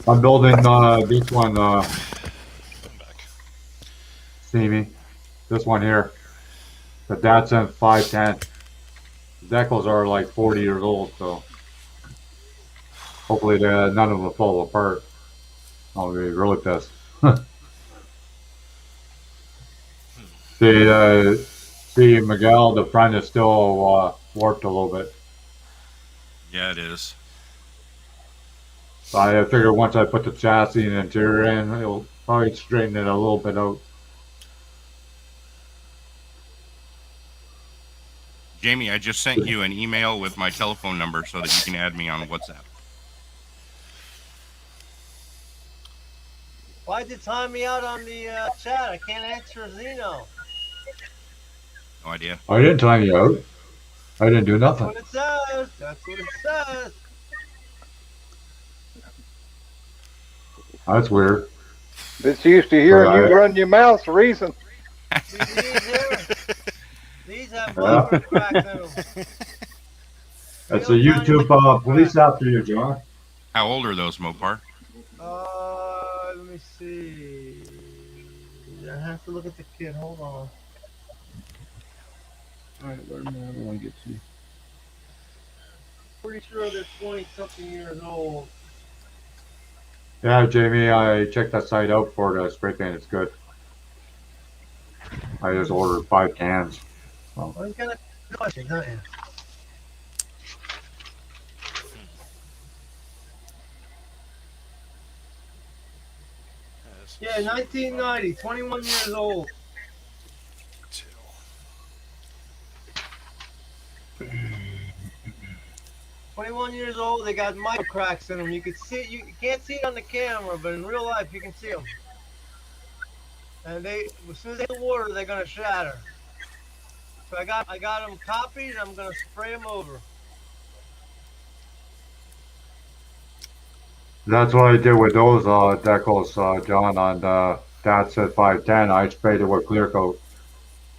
I'm building this one, see me. This one here. The Datsun 510. The decals are like 40 years old, so hopefully none of them will fall apart. I'll be really pissed. See, Miguel, the front is still warped a little bit.
Yeah, it is.
So I figure once I put the chassis and interior in, it'll probably straighten it a little bit out.
Jamie, I just sent you an email with my telephone number so that you can add me on WhatsApp.
Why'd you time me out on the chat? I can't answer Zeno.
No idea.
I didn't time you out. I didn't do
That's
nothing.
what it says. That's what it says.
That's weird.
It's used to hearing you run your mouth for reason.
These have bumper cracks in them.
That's a YouTube police after you, John.
How old are those, Mopar?
Let me see. I have to look at the kit. Hold on.
Alright, where am I going to get to?
Pretty sure they're 20-something years old.
Yeah, Jamie, I checked that site out for the spray paint. It's good. I just ordered 5 cans.
Well, he's got a question, don't you? Yeah, 1990, 21 years old. 21 years old. They got micro cracks in them. You can see. You can't see it on the camera, but in real life, you can see them. And as soon as they hit the water, they're gonna shatter. So I got them copied. I'm gonna spray them over.
That's what I did with those decals, John. On that said 510, I sprayed it with clear coat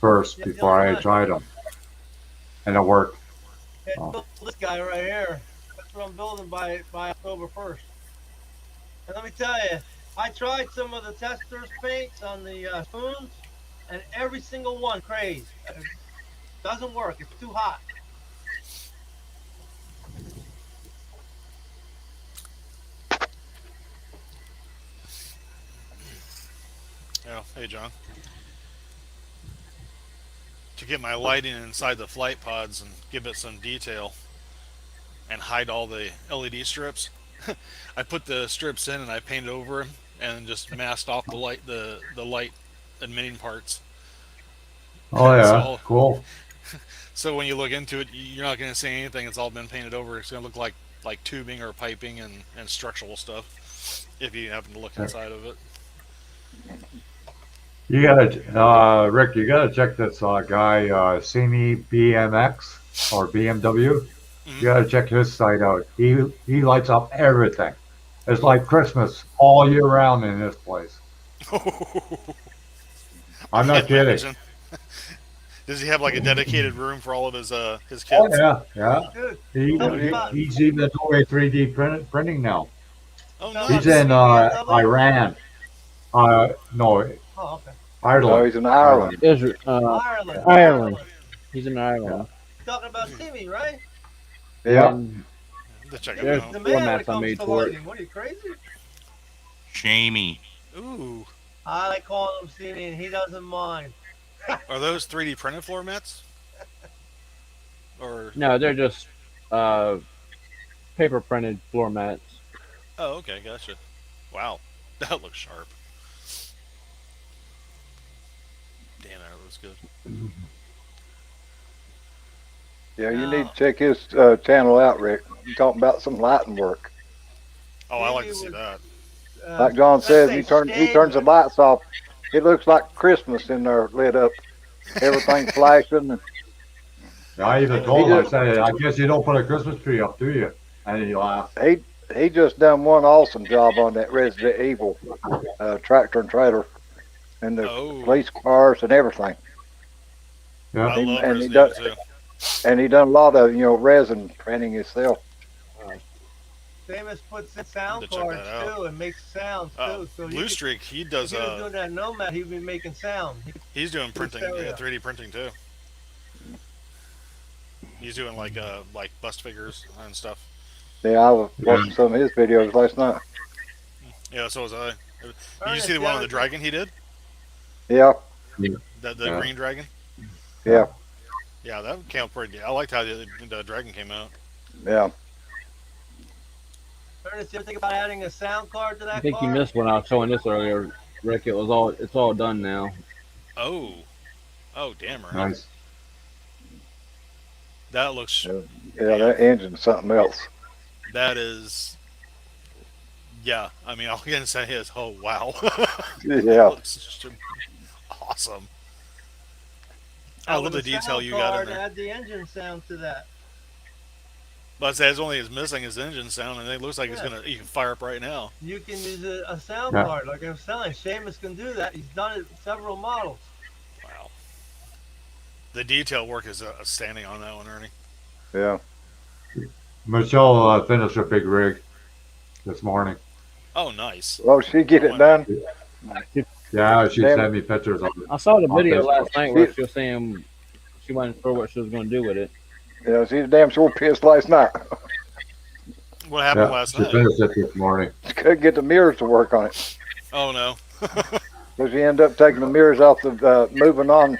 first
Yeah,
before I tried them, and it worked.
Yeah, this guy right here. That's what I'm building by October 1st. And let me tell you, I tried some of the testers paints on the spoons, and every single one crazed. It doesn't work. It's too hot.
Yeah. Hey, John. To get my lighting inside the flight pods and give it some detail and hide all the LED strips, I put the strips in and I painted over them and just masked off the light emitting parts.
Oh yeah,
So,
cool.
so when you look into it, you're not going to see anything. It's all been painted over. It's going to look like tubing or piping and structural stuff if you happen to look inside of it.
You gotta, Rick. You gotta check this guy, Simi BMX or BMW.
Mm-hmm.
You gotta check his site out. He lights up everything. It's like Christmas all year round in this place. I'm not kidding.
Does he have like a dedicated room for all of his kids?
Oh yeah.
Dude,
He's even doing 3D printing now.
Oh no.
He's in Iran. No,
oh, okay.
Ireland.
No, he's in Ireland.
Ireland.
Ireland. He's in Ireland.
You're talking about Timmy, right?
Yeah.
Check it
There's
out.
The man when
formats
it
I
comes
made
to
for it.
lighting. What are you, crazy?
Shamey.
Ooh.
I like calling him Timmy, and he doesn't mind.
Are those 3D printed floor mats? Or
No, they're just paper printed floor mats.
oh, okay, gotcha. Wow, that looks sharp. Damn, that looks good.
Yeah, you need to check his channel out, Rick. He's talking about some lighting work.
Oh, I like to see that.
Like John says, he turns the lights off. It looks like Christmas in there, lit up. Everything flashing.
I even told him, I said, I guess you don't put a Christmas tree up, do you? And he laughed.
He just done one awesome job on that Resident Evil tractor and trailer, and the police cars and everything.
Yeah.
I love
and
Resident Evil too.
And he done a lot of resin printing himself.
Famous puts in sound cards too and makes sounds too. So
Blue Streak, he does.
If he was doing that Nomad, he'd be making sound.
He's doing printing, 3D printing too. He's doing like bust figures and stuff.
Yeah, I was watching some of his videos last night.
Yeah, so was I. Did you see the one on the dragon he did?
Yeah.
The green dragon.
Yeah.
Yeah, that came out pretty good. I liked how the dragon came out.
Yeah.
Ernest, you ever think about adding a sound card to that
I think
car?
you missed when I was showing this earlier, Rick. It's all done now.
Oh, damn right.
Nice.
That looks.
Yeah, that engine's something else.
That is. Yeah, I mean, all I can say is, oh wow.
Yeah.
That looks just awesome. I love the detail you got in there.
Add the engine sound to that.
But I say it's only is missing his engine sound, and it looks like you can fire up right now.
You can use a sound card, like I was telling. Seamus can do that. He's done it with several models.
Wow. The detail work is outstanding on that one, Ernie.
Yeah.
Michelle finished a big rig this morning.
Oh, nice.
Oh, she get it done?
Yeah, she sent me pictures of it.
I saw the video last night where she was saying she wasn't sure what she was going to do with it.
Yeah, she's damn sure pissed last night.
What happened last night?
She finished it this morning.
She couldn't get the mirrors to work on it.
Oh, no.
So she ended up taking the mirrors off the moving on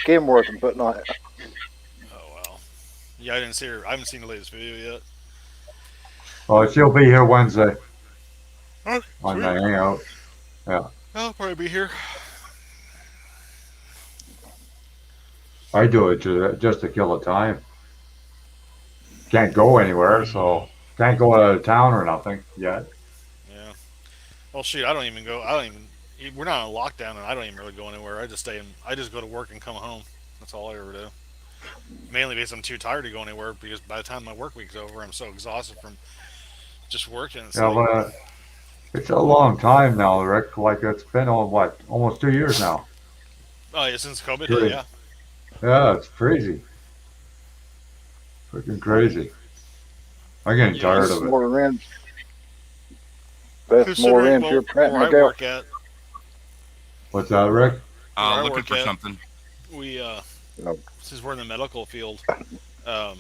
Kenworth and putting on it.
Yeah, I didn't see her. I haven't seen the latest video yet.
Oh, she'll be here Wednesday
Oh,
on the
sweet.
Hangout. Yeah.
I'll probably be here.
I do it just to kill the time. Can't go anywhere, so can't go out of town or nothing yet.
Yeah. Well, shoot, I don't even go. I don't even. We're not on lockdown, and I don't even really go anywhere. I just stay in. I just go to work and come home. That's all I ever do. Mainly because I'm too tired to go anywhere. Because by the time my work week's over, I'm so exhausted from just working. It's
Yeah,
like,
but it's a long time now, Rick. Like it's been almost 2 years now.
oh yeah, since COVID hit,
Crazy.
yeah.
Yeah, it's crazy. Freaking crazy. I'm getting tired of it.
More ends. Best more
Considering
ends you're
where
printing
I
to go.
work at,
What's that, Rick?
where I
Looking
work
for
at,
something.
we
No.
since we're in the medical field, um,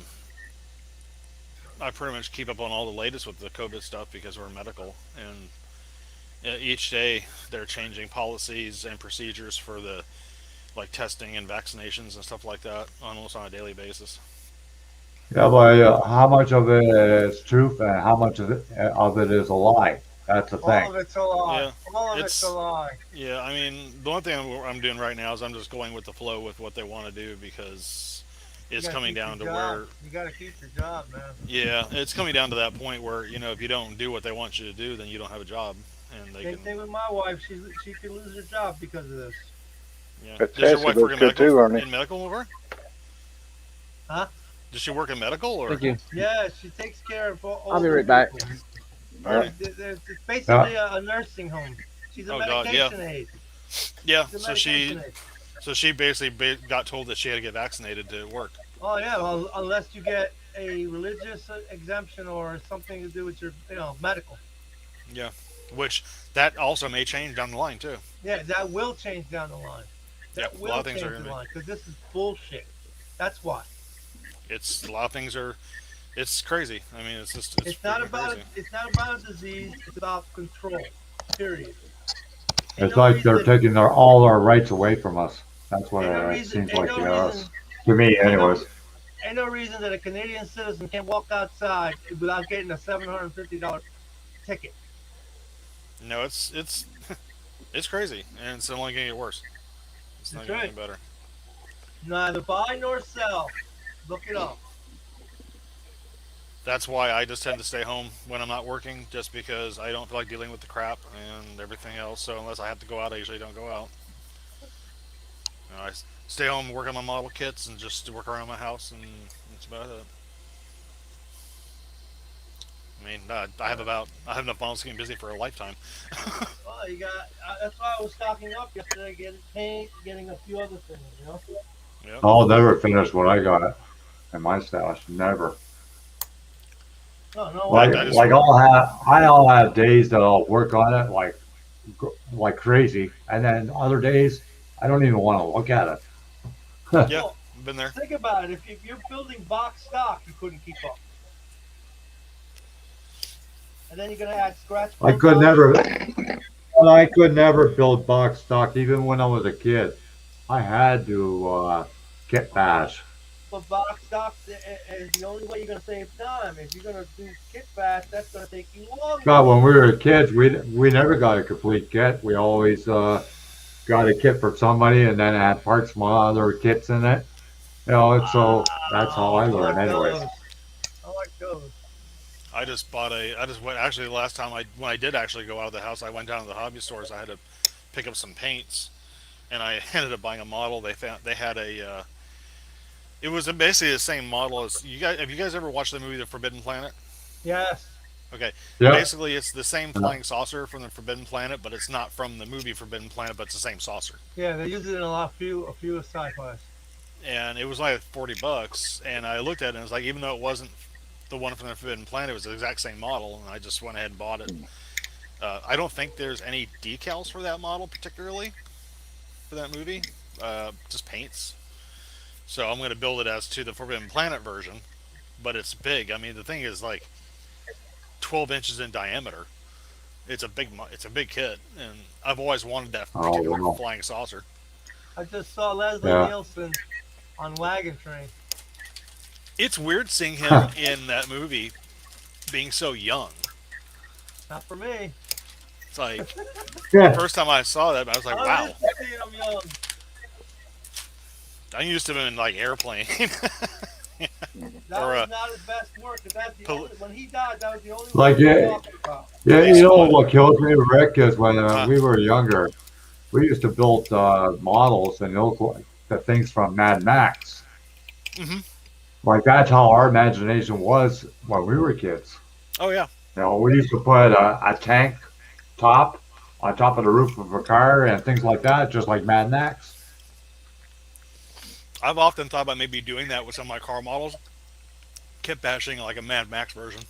I pretty much keep up on all the latest with the COVID stuff because we're medical, and each day they're changing policies and procedures for the like testing and vaccinations and stuff like that almost on a daily basis.
Yeah, but how much of it is truth and how much of it is a lie? That's the
All
thing.
of it's a lie.
Yeah,
All of
it's-
it's a lie.
Yeah, I mean, the one thing I'm doing right now is I'm just going with the flow with what they want to do because
You
it's
gotta
coming
keep
down to
your
where,
job. You gotta keep your job, man.
yeah, it's coming down to that point where if you don't do what they want you to do, then you don't have a job, and they
Same
can.
thing with my wife. She could lose her job because of this.
Yeah.
But
Does your
Tessie
wife
looks
work in
good
medical?
too, aren't he?
In medical over?
Huh?
Does she work in medical or?
Thank you.
Yeah, she takes care of older
I'll be right back.
people.
Alright.
It's basically a nursing home. She's a
Oh, God, yeah.
medication aide.
Yeah.
She's a
So she,
medication aide.
so she basically got told that she had to get vaccinated to work.
Oh yeah, well, unless you get a religious exemption or something to do with your, medical.
Yeah. Which that also may change down the line too.
Yeah, that will change down the line. That
Yep, a
will
lot of things
change
are
the
gonna be-
line because this is bullshit. That's why.
It's a lot of things are. It's crazy. I mean, it's just. It's
Not
freaking
about
crazy.
it's not about a disease. It's about control. Period. Ain't
It's
no
like they're
reason-
taking all our rights away from us. That's what
ain't no
it
reason-
seems
ain't
like
no
to us.
reason-
To me,
ain't no-
anyways.
Ain't no reason that a Canadian citizen can't walk outside without getting a $750 ticket.
No, it's it's crazy, and it's only gonna get worse. It's not
That's
gonna
right.
get any better.
Neither buy nor sell. Look it up.
That's why I just tend to stay home when I'm not working, just because I don't feel like dealing with the crap and everything else. So unless I have to go out, I usually don't go out. I stay home, work on my model kits, and just work around my house, and that's about it. I mean, I have enough models to keep me busy for a lifetime.
Well, you got. That's why I was stocking up yesterday, getting paint, getting a few other things.
Yep.
I'll never finish what I got in my stash. Never.
No,
Like,
I just-
like I'll have days that I'll work on it like crazy, and then other days I don't even want to look at it.
Yeah, been there.
Think about it. If you're building box stock, you couldn't keep up. And then you're gonna add scratch.
I could never build box stock even when I was a kid. I had to kit bash.
But box stock is the only way you're gonna save time. If you're gonna do kit bash, that's gonna take you longer.
God, when we were kids, we never got a complete kit. We always got a kit from somebody, and then it had parts from other kits in it. So that's how I learned, anyways.
I like those.
I just went, actually, the last time when I did actually go out of the house, I went down to the hobby stores. I had to pick up some paints, and I ended up buying a model. They had it was basically the same model as you guys. Have you guys ever watched the movie The Forbidden Planet?
Yes.
Okay.
Yeah.
Basically, it's the same flying saucer from the Forbidden Planet, but it's not from the movie Forbidden Planet, but it's the same saucer.
Yeah, they use it in a few sci-fis.
And it was like $40, and I looked at it and it was like, even though it wasn't the one from the Forbidden Planet, it was the exact same model, and I just went ahead and bought it. I don't think there's any decals for that model particularly for that movie, just paints. So I'm going to build it as to the Forbidden Planet version, but it's big. I mean, the thing is like 12 inches in diameter. It's a big kit, and I've always wanted that particular
wow.
flying saucer.
I just saw Leslie
Yeah.
Nielsen on Wagon Train.
It's weird seeing him in that movie being so young.
Not for me.
It's like the
Yeah.
first time I saw that, I was like,
I
wow.
used to see him young.
I'm used to him in like Airplane.
That
Or,
was not his best work. 'Cause that's the only, when he died, that was the only
Like,
one we were
yeah,
talking about.
yeah.
Police
You know
Squad.
what kills me, Rick, is when
Huh.
we were younger, we used to build models and those like the things from Mad Max.
Hmm.
Like that's how our imagination was when we were kids.
Oh yeah.
You know, we used to put a tank top on top of the roof of a car and things like that, just like Mad Max.
I've often thought about maybe doing that with some of my car models. Kept bashing like a Mad Max version.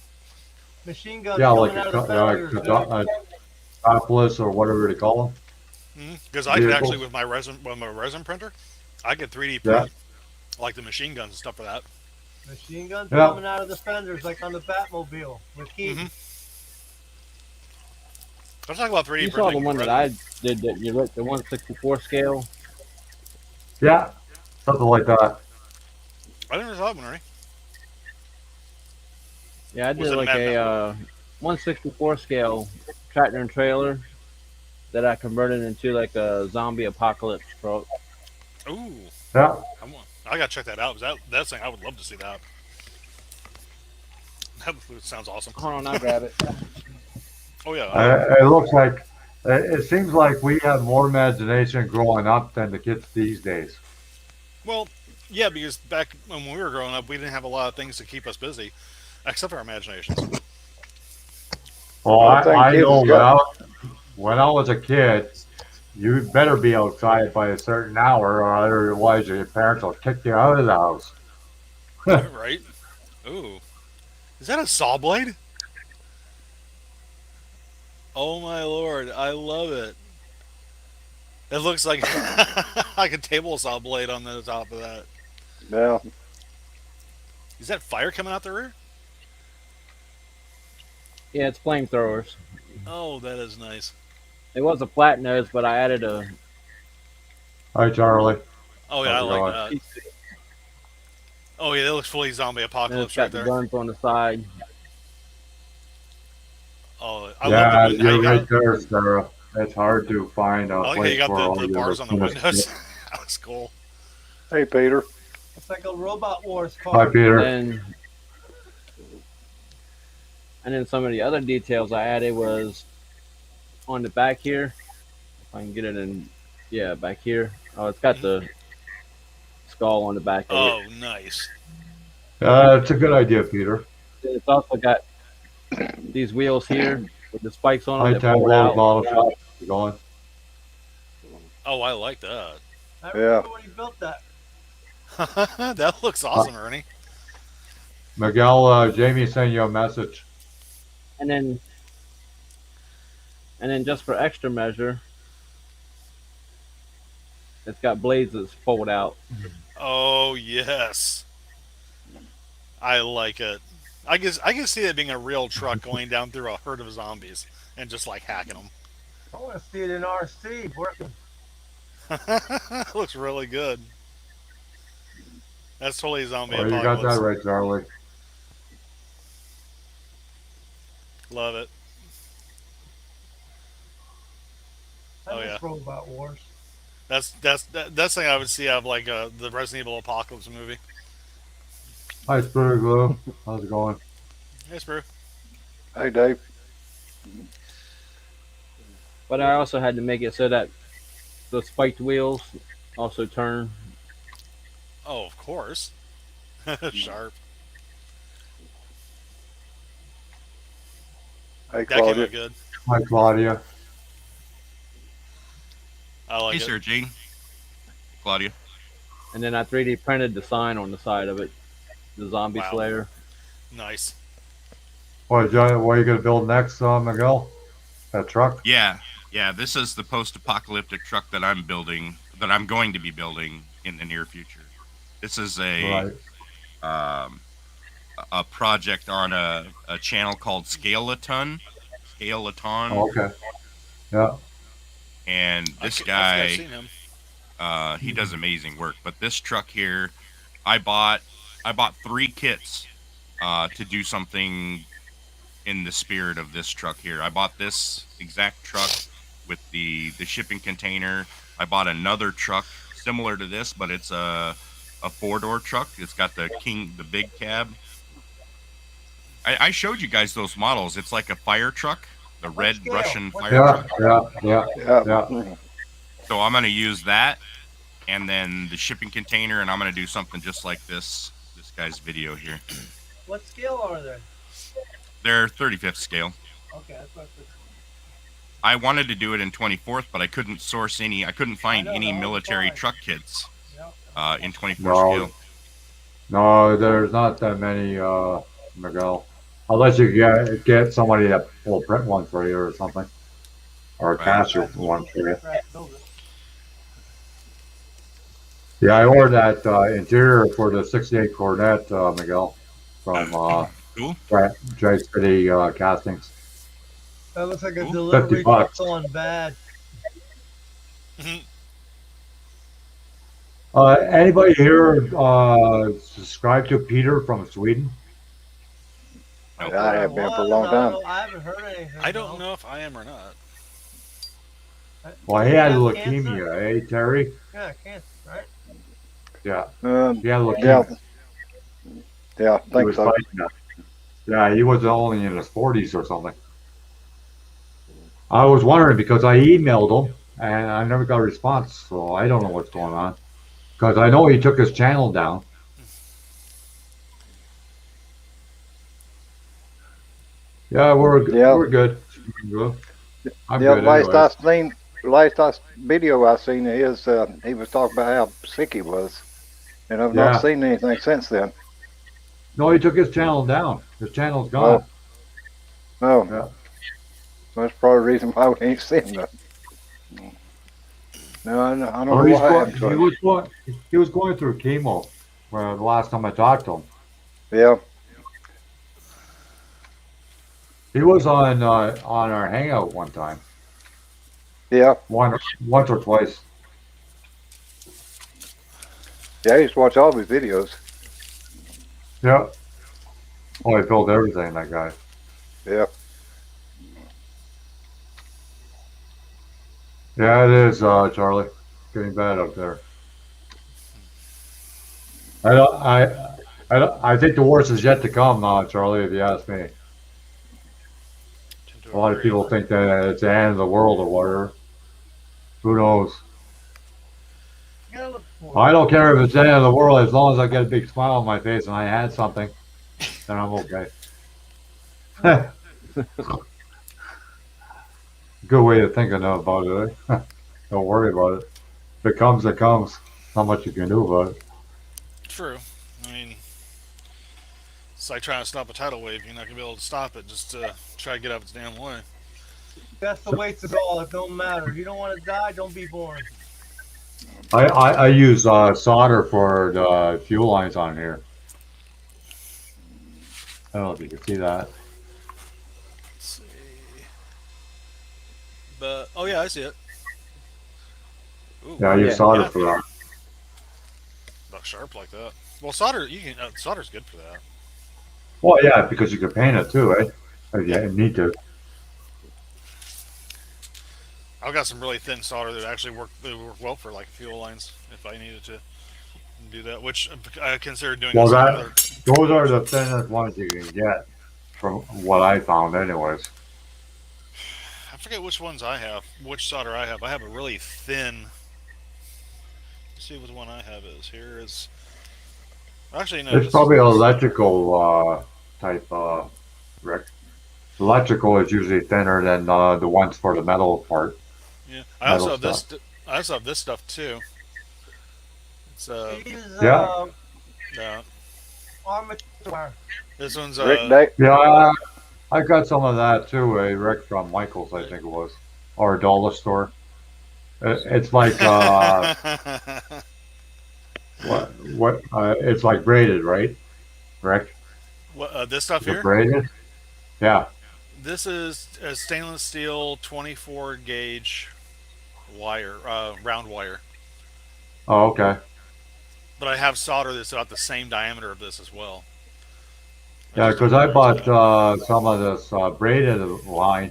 Machine guns
Yeah, like
coming out of the fenders.
a topless or whatever they call
Because
them
I could actually
vehicles.
with my resin printer, I could 3D
Yeah,
print like the machine guns and stuff for that.
Machine guns
yeah.
coming out of the fenders, like on the Batmobile with heat.
Hmm. Let's talk about 3D
You saw the
printing
one that
resin.
I did that you wrote the 164 scale.
Yeah, something like that.
I never saw that one already.
Yeah, I
Was
did
it a
like
Mad Max?
a 164 scale tractor and trailer that I converted into like a zombie apocalypse truck.
Ooh,
Yeah,
I gotta check that out. 'Cause that's thing I would love to see that. That sounds awesome.
Hold on, I'll grab it.
Oh yeah.
it looks like it seems like we had more imagination growing up than the kids these days.
Well, yeah, because back when we were growing up, we didn't have a lot of things to keep us busy, except for our imaginations.
Well,
One thing
I
kids
know
has got.
when I was a kid, you better be outside by a certain hour, or otherwise your parents will kick you out of the house.
Right? Ooh, is that a saw blade? Oh my lord, I love it. It looks like like a table saw blade on the top of that.
Yeah,
Is that fire coming out the rear?
Yeah, it's flamethrowers.
Oh, that is nice.
It was a flat nose, but I added a
Hi, Charlie.
Oh yeah, I
How's it
like
going?
that. Oh yeah, that looks fully zombie
and it's
apocalypse right
got the
there.
guns on the side.
Oh, I love the
Yeah,
window. How
you're
you
right
got?
there, Sarah. It's hard to find a
I like how you
place
got
for all
the
your
bars on the
finished
windows.
kit.
That was cool.
hey Peter.
It's like a Robot Wars
Hi,
car.
And
Peter.
then some of the other details I added was on the back here. If I can get it in, yeah, back here. Oh, it's got
Mhm.
the skull on the back of it.
Oh, nice.
It's a good idea, Peter.
It's also got these wheels here with the spikes on
Hi,
them that fold
Tango
out.
Bottle Shop. You going?
Oh, I like that.
I remember when he built that.
That looks awesome, Ernie.
Miguel, Jamie sent you a message.
And then just for extra measure, it's got blades that fold out.
Oh yes, I like it. I can see it being a real truck going down through a herd of zombies and just like hacking them.
I want to see it in RC working.
Looks really good. That's totally zombie
Oh, you got that
apocalypse.
right, Charlie.
Love it.
I
Oh,
miss
yeah.
Robot Wars.
That's thing I would see out of like the Resident Evil Apocalypse movie.
Hi, Spirit Glue. How's it going?
Hey, Sprue.
Hey Dave.
But I also had to make it so that the spiked wheels also turn.
Oh, of course. Sharp.
Hey
That came
Claudia.
out good.
Hi, Claudia.
I like
Hey,
it.
Sarah Jane. Claudia.
And then I 3D printed the sign on the side of it, the zombie
Wow.
slayer.
Nice.
What are you going to build next, Miguel? That truck?
Yeah, yeah. This is the post-apocalyptic truck that I'm building, that I'm going to be building in the near future. This is
Right.
a project on a channel called Scale-a-Ton.
Oh, okay. Yeah.
And
I
this
think
guy,
I've seen him.
he does amazing work. But this truck here, I bought I bought 3 kits to do something in the spirit of this truck here. I bought this exact truck with the shipping container. I bought another truck similar to this, but it's a 4-door truck. It's got the big cab. I showed you guys those models. It's like a fire truck, the red Russian fire truck.
Yeah.
So I'm gonna use that, and then the shipping container, and I'm gonna do something just like this guy's video here.
What scale are they?
They're 35th scale.
Okay, that's what
I wanted to do it in 24th, but I couldn't source any. I couldn't find any military truck kits in 24 scale.
No, there's not that many, Miguel. Unless you get somebody that will print one for you or something, or a caster one for you. Yeah, I ordered that interior for the '68 Corvette, Miguel, from J City Castings.
That looks like a delivery truck on bad.
Anybody here subscribe to Peter from Sweden?
I have been for a long time.
I haven't heard anything.
I don't know if I am or not.
Well, he had leukemia, eh, Terry?
Yeah, cancer, right?
Yeah. He had leukemia.
Yeah, I think so.
Yeah, he was only in his 40s or something. I was wondering because I emailed him and I never got a response, so I don't know what's going on. Because I know he took his channel down. Yeah, we're good. I'm good
last video I seen is he was talking about how sick he was, and I've not seen anything since then.
No, he took his channel down. His channel's gone.
Oh. Yeah. That's probably the reason why we ain't seen nothing. No, I don't know what happened to him.
He was going through chemo the last time I talked to him.
Yeah.
He was on our Hangout one time.
Yeah.
Once or twice.
Yeah, I used to watch all of his videos.
Yeah. Oh, he built everything, that guy.
Yeah.
Yeah, it is, Charlie. Getting bad up there. I think the worst is yet to come, Charlie, if you ask me. A lot of people think that it's the end of the world or whatever. Who knows? I don't care if it's the end of the world as long as I get a big smile on my face and I had something, then I'm okay. Good way of thinking about it. Eh? Don't worry about it. If it comes, it comes. Not much you can do about it.
True. I mean, it's like trying to stop a tidal wave. You're not going to be able to stop it. Just try to get out of its damn way.
That's the way to go. It don't matter. If you don't want to die, don't be born.
I use solder for the fuel lines on here. I don't know if you can see that.
Let's see. But oh yeah, I see it. Ooh,
Yeah, I use solder for that.
Not sharp like that. Well, solder solder's good for that.
Well, yeah, because you can paint it too, eh? Yeah, you need to.
I've got some really thin solder that actually work well for like fuel lines if I needed to do that, which I consider doing.
Well, those are the thinnest ones you can get, from what I found, anyways.
I forget which ones I have, which solder I have. I have a really thin. Let's see what one I have is. Here is. Actually, no.
It's probably an electrical type, Rick. Electrical is usually thinner than the ones for the metal part.
Yeah, I also have this. I also have this stuff too. It's
yeah.
Armature.
This one's
yeah. I got some of that too, Rick, from Michael's, I think it was, or a dollar store. It's like what? It's like braided, right, Rick?
What this stuff here?
Braided. Yeah.
This is a stainless steel 24 gauge wire, round wire.
Oh, okay.
But I have solder that's about the same diameter of this as well.
Yeah, because I bought some of this braided line,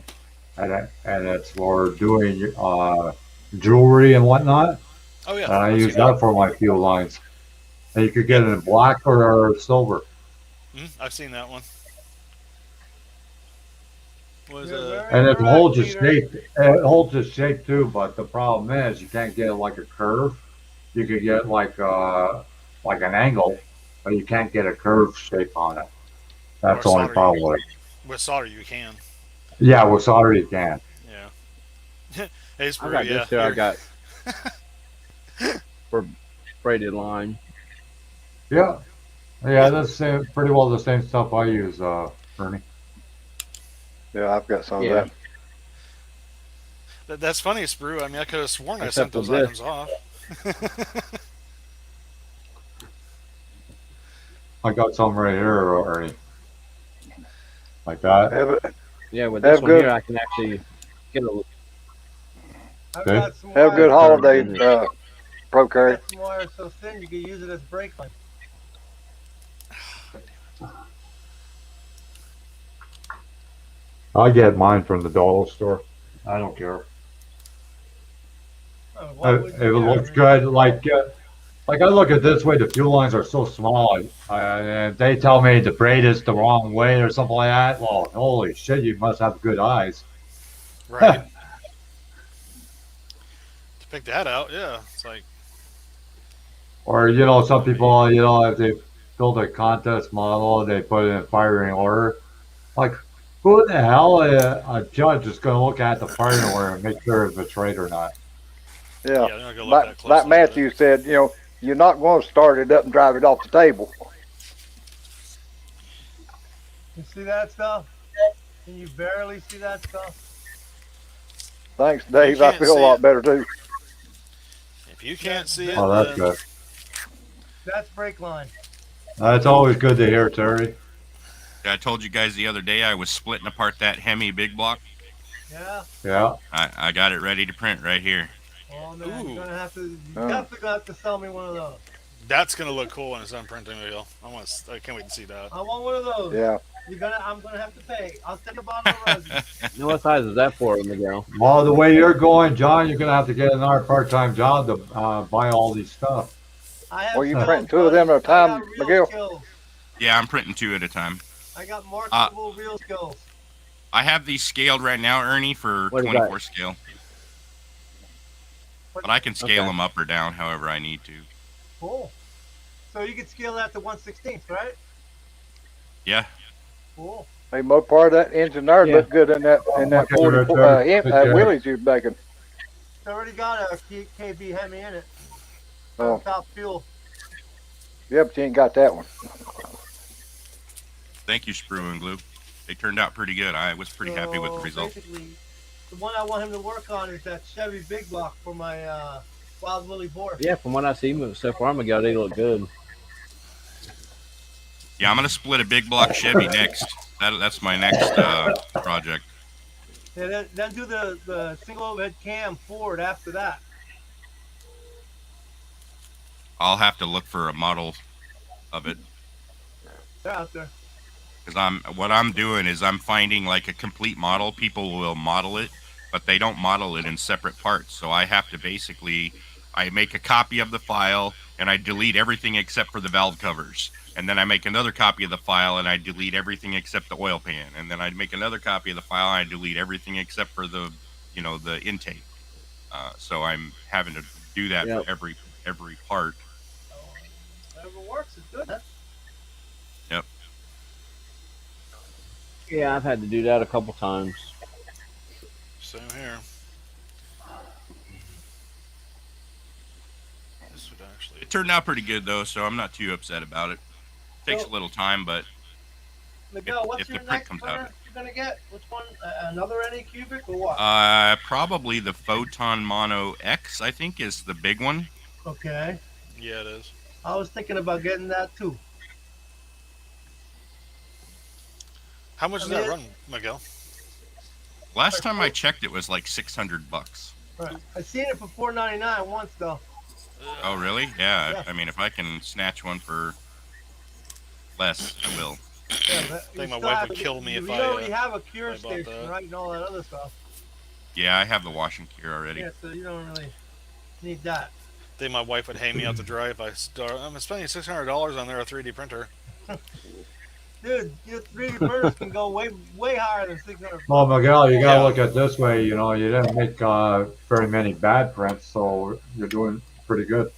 and it's for doing jewelry and whatnot.
Oh yeah,
And I
I've
use
seen that.
that for my fuel lines. And you could get
Yep.
it in black or silver.
I've seen that one. Was
You're very
And it
correct,
holds its
Peter.
shape. It holds its shape too, but the problem is you can't get it like a curve. You could get like an angle, but you can't get a curved shape on it. That's
or
the only
solder you
problem with it.
with solder you can.
Yeah, with solder you can.
Yeah. Hey,
I got
yeah.
this here. I got for braided line.
Yeah, yeah, that's pretty well the same stuff I use, Ernie.
Yeah, I've got some
Yeah.
of
That's funny, Sprue. I mean, I could have sworn I
Except
sent
for
those
this.
items off.
I got some right here, Ernie. Like that.
that.
Yeah, with
Have
this one
good-
here, I can actually get a.
I've
Okay.
got some
Have a good
wire.
holiday, Pro Carry.
I've got some wire so thin you can use it as brake line.
I get mine from the dollar store. I don't care.
Oh, why would
If it
you
looks
care?
good, like I look at this way, the fuel lines are so small. And they tell me the braid is the wrong way or something like that. Well, holy shit, you must have good eyes.
Right. To pick that out, yeah. It's like,
Or some people, if they build a contest model, they put it in firing order. Like, who the hell a judge is going to look at the firing order and make sure if it's right or not?
Yeah.
they're not gonna look that
Like,
closely.
like Matthew said, you're not going to start it up and drive it off the table.
You see that stuff? Can you barely see that stuff?
Thanks, Dave. I
can't
feel a
see
lot
it.
better too.
If you can't see it,
Oh, that's
then
good.
That's brake line.
That's always good to hear, Terry.
I told you guys the other day I was splitting apart that Hemi big block.
Yeah.
Yeah.
I got it ready to print right here.
Oh man,
Ooh.
you're gonna have to. You
Oh.
definitely gonna have to sell me one of those.
that's gonna look cool when it's done printing wheel. I can't wait to see that.
I want one of those.
Yeah.
I'm gonna have to pay. I'll take a bottle of resin.
You know what size is that for, Miguel?
Well, the way you're going, John, you're going to have to get another part-time job to buy all these stuff.
I have
Well, you
skills,
print two of them at a
buddy. I
time,
got real
Miguel?
skills.
Yeah, I'm printing 2 at a time.
I got marketable real skills.
I have these scaled right now, Ernie, for
What is
24
that?
scale. But I can scale
Okay.
them up or down however I need to.
Cool. So you can scale that to 1/16, right?
Yeah.
Cool.
Hey, more part of that engine there
Yeah.
looked good in that
Okay,
40
right there. Good job.
wheelies you was making.
It's already got a KB Hemi in it.
Oh.
Top fuel.
Yeah, but you ain't got that one.
Thank you, Sprue and Glue. They turned out pretty good. I was pretty happy with the
So,
result.
Basically, the one I want him to work on is that Chevy Big Block for my Wild Willie Boar.
Yeah, from what I see so far, Miguel, they look good.
Yeah, I'm gonna split a big block Chevy next. That's my next project.
Yeah, then do the single overhead cam Ford after that.
I'll have to look for a model of it.
They're out there.
Because what I'm doing is I'm finding like a complete model. People will model it, but they don't model it in separate parts. So I have to I make a copy of the file and I delete everything except for the valve covers. And then I make another copy of the file and I delete everything except the oil pan. And then I make another copy of the file and I delete everything except for the intake. So I'm having to do that
Yep.
for every part.
Whatever works is good. Huh?
Yep.
Yeah, I've had to do that a couple times.
Same here. This would actually.
It turned out pretty good though, so I'm not too upset about it. Takes a little time, but
Miguel,
If
what's
the
your
print
next
comes
printer
out.
you're gonna get? Which one? Another NA Cubic or what?
probably the Photon Mono X, I think, is the big one.
Okay.
Yeah, it is.
I was thinking about getting that too.
How much does that run, Miguel?
Last time I checked, it was like $600.
Right. I seen it for $4.99 once though.
Oh, really? Yeah. I mean, if I can snatch one for less, I will.
Yeah,
I think my wife would kill me if
you
I.
already have a cure
if I bought
station,
that.
right, and all that other stuff.
Yeah, I have the wash and cure already.
Yeah, so you don't really need that.
I think my wife would hang me out to dry if I start. I'm spending $600 on their 3D printer.
Dude, your 3D printers can go way higher than 600.
Well, Miguel, you gotta
Yeah.
look at it this way. You know, you didn't make very many bad prints, so you're doing pretty good.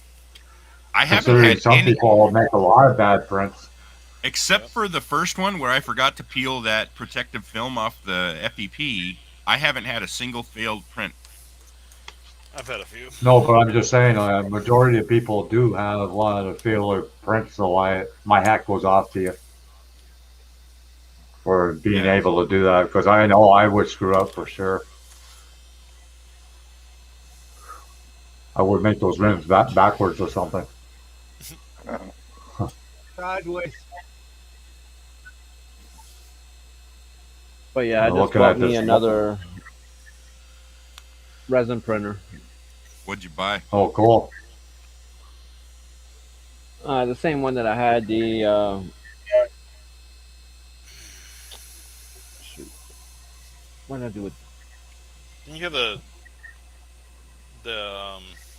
I haven't
Considering
had
some
any,
people make a lot of bad prints.
except for the first one where I forgot to peel that protective film off the FEP. I haven't had a single failed print.
I've had a few.
No, but I'm just saying, a majority of people do have a lot of failure prints, so my hat goes off to you for being
Yeah.
able to do that, because I know I would screw up for sure. I would make those rims backwards or something.
Sideways.
But yeah, I
I'm
just
looking
bought
at
me
this
another resin printer.
What'd you buy?
Oh, cool.
The same one that I had. Shoot, what did I do with
Didn't you have the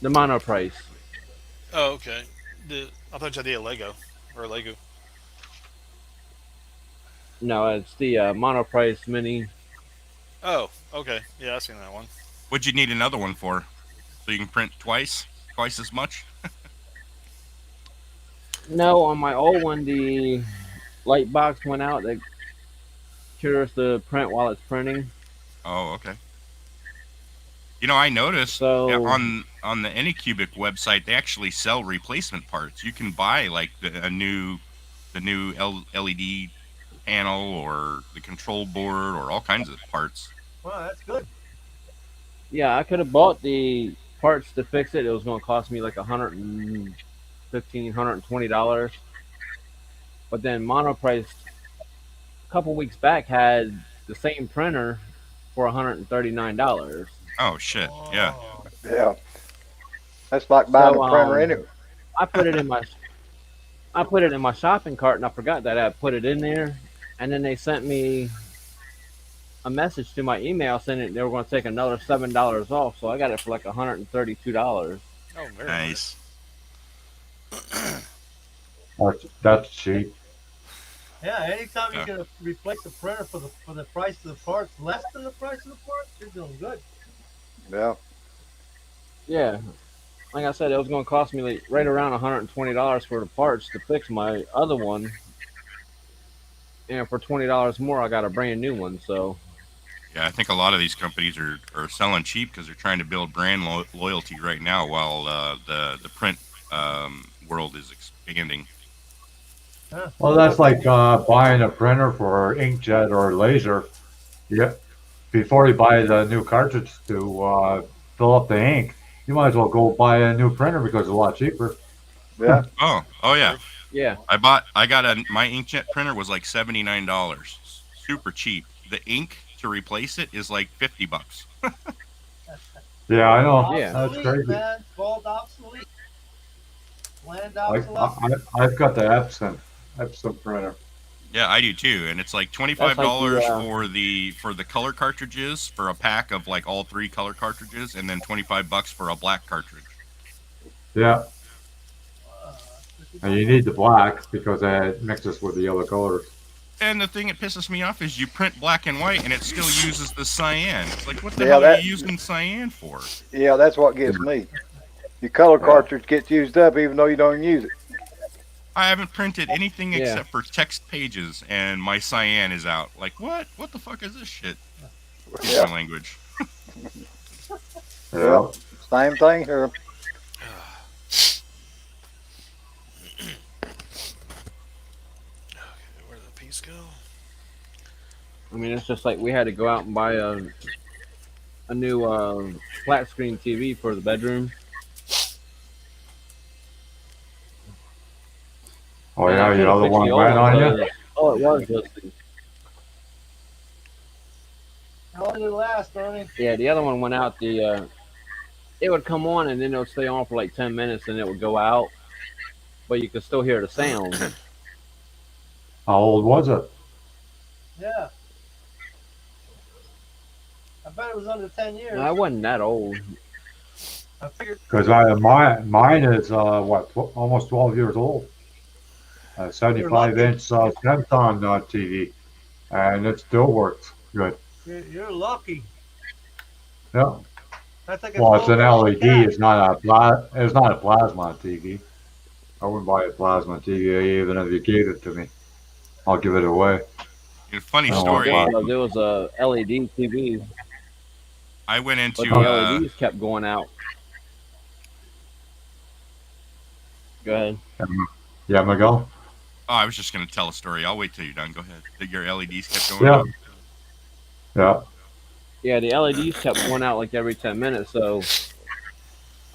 the Monoprice?
Oh, okay. I thought you had the Lego or Lego.
No, it's the Monoprice Mini.
Oh, okay. Yeah, I've seen that one.
What'd you need another one for? So you can print twice as much?
No, on my old one, the light box went out. That cures the print while it's printing.
Oh, okay. You know, I noticed
So
on the Anycubic website, they actually sell replacement parts. You can buy like the new LED panel or the control board or all kinds of parts.
Wow, that's good.
yeah, I could have bought the parts to fix it. It was going to cost me like $115, $120. But then Monoprice a couple weeks back had the same printer for $139.
Oh shit! Yeah.
Oh,
Yeah. That's like buying
So,
a printer anyway.
I put it in my shopping cart, and I forgot that I put it in there. And then they sent me a message to my email saying that they were going to take another $7 off. So I got it for like $132.
Oh, very
Nice.
That's cheap.
yeah. Anytime you
Yeah.
can replace the printer for the price of the parts, less than the price of the parts, you're doing good.
Yeah.
Yeah, like I said, it was going to cost me like right around $120 for the parts to fix my other one. And for $20 more, I got a brand new one. So
Yeah, I think a lot of these companies are selling cheap because they're trying to build brand loyalty right now, while the print world is expanding.
Yeah.
Well, that's like buying a printer for inkjet or laser. Yeah. Before you buy the new cartridge to fill up the ink, you might as well go buy a new printer because it's a lot cheaper.
Yeah.
Oh yeah.
yeah,
My inkjet printer was like $79, super cheap. The ink to replace it is like $50.
Yeah, I know.
Yeah.
That's
Obsolete,
crazy.
man. Called obsolete. Land
I,
obsolete.
I've got the Epson printer.
Yeah, I do too, and it's like $25
That's like
for the color cartridges for a pack of like all 3 color cartridges, and then $25 for a black cartridge.
Yeah, and you need the black because it mixes with the other colors.
And the thing that pisses me off is you print black and white, and it still uses the cyan. It's like, what the
Yeah,
hell are
that-
you using cyan for?
Yeah, that's what gets me. Your color cartridge gets used up even though you don't even use it.
I haven't printed anything
Yeah.
except for text pages, and my cyan is out. Like, what? What the fuck is this shit? Excuse
Yeah.
my language.
Yeah.
Same thing here.
Where'd the piece go?
I mean, it's just like we had to go out and buy a new flat screen TV for the bedroom.
Oh
And I
yeah,
could've
your other
fixed
one
the old
went on you.
because all it was the
How long did it last, Ernie?
yeah, the other one went out. it would come on and then it would stay on for like 10 minutes and it would go out, but you could still hear the sound.
How old was it?
Yeah. I bet it was under 10 years.
No, I wasn't that old.
I figured.
Because mine is almost 12 years old. 75-inch Samsung TV, and it still works good.
You're lucky.
Yeah.
That's like
Well, it's an LED. It's not a plasma TV. I wouldn't buy a plasma TV even if you gave it to me. I'll give it away.
A funny story.
There was a LED TV.
I went into.
But the LEDs kept going out. Go ahead.
Yeah, Miguel?
Oh, I was just going to tell a story. I'll wait till you're done. Go ahead. Your LEDs kept going out.
Yeah.
Yeah, the LEDs kept going out like every 10 minutes, so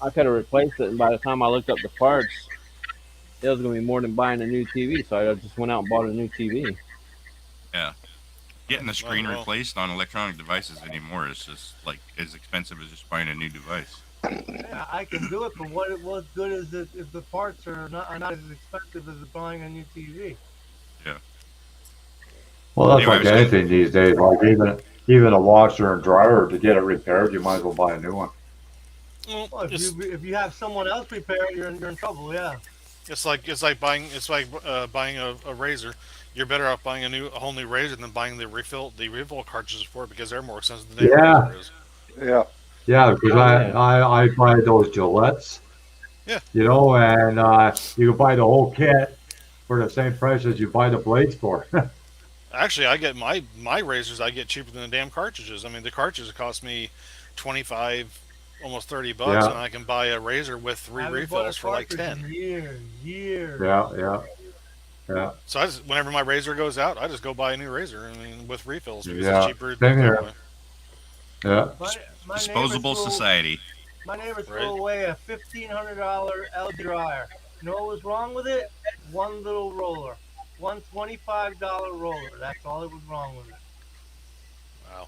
I could have replaced it, and by the time I looked up the parts, it was going to be more than buying a new TV, so I just went out and bought a new TV.
Yeah. Getting the screen replaced on electronic devices anymore is just like as expensive as just buying a new device.
Yeah, I can do it, but what's good is if the parts are not as expensive as buying a new TV.
Yeah.
Well, that's like anything these days. Like even a washer and dryer, to get it repaired, you might as well buy a new one.
Well, if you have someone else repair it, you're in trouble. Yeah.
It's like buying a razor. You're better off buying a whole new razor than buying the refill cartridges for it because they're more expensive than the razor is.
Yeah.
Yeah, because I buy those Gillettes.
Yeah.
You know, and you can buy the whole kit for the same price as you buy the blades for.
Actually, I get my razors. I get cheaper than the damn cartridges. I mean, the cartridges cost me $25, almost $30, and I can buy a razor with 3 refills for like 10.
Years.
Yeah.
So whenever my razor goes out, I just go buy a new razor. I mean, with refills because it's cheaper.
Same here. Yeah.
My
disposable society.
My neighbor threw away a $1,500 LED dryer. You know what was wrong with it? One little roller. One $25 roller. That's all that was wrong with it.
Wow.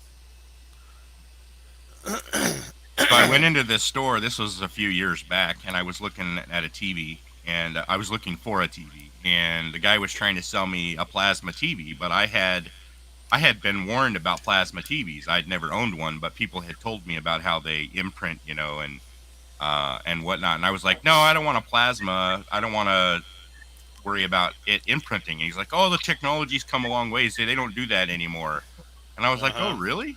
So I went into this store. This was a few years back, and I was looking at a TV, and I was looking for a TV, and the guy was trying to sell me a plasma TV, but I had been warned about plasma TVs. I'd never owned one, but people had told me about how they imprint, you know, and whatnot. And I was like, no, I don't want a plasma. I don't want to worry about it imprinting. And he's like, oh, the technology's come a long ways. They don't do that anymore. And I was like, oh, really?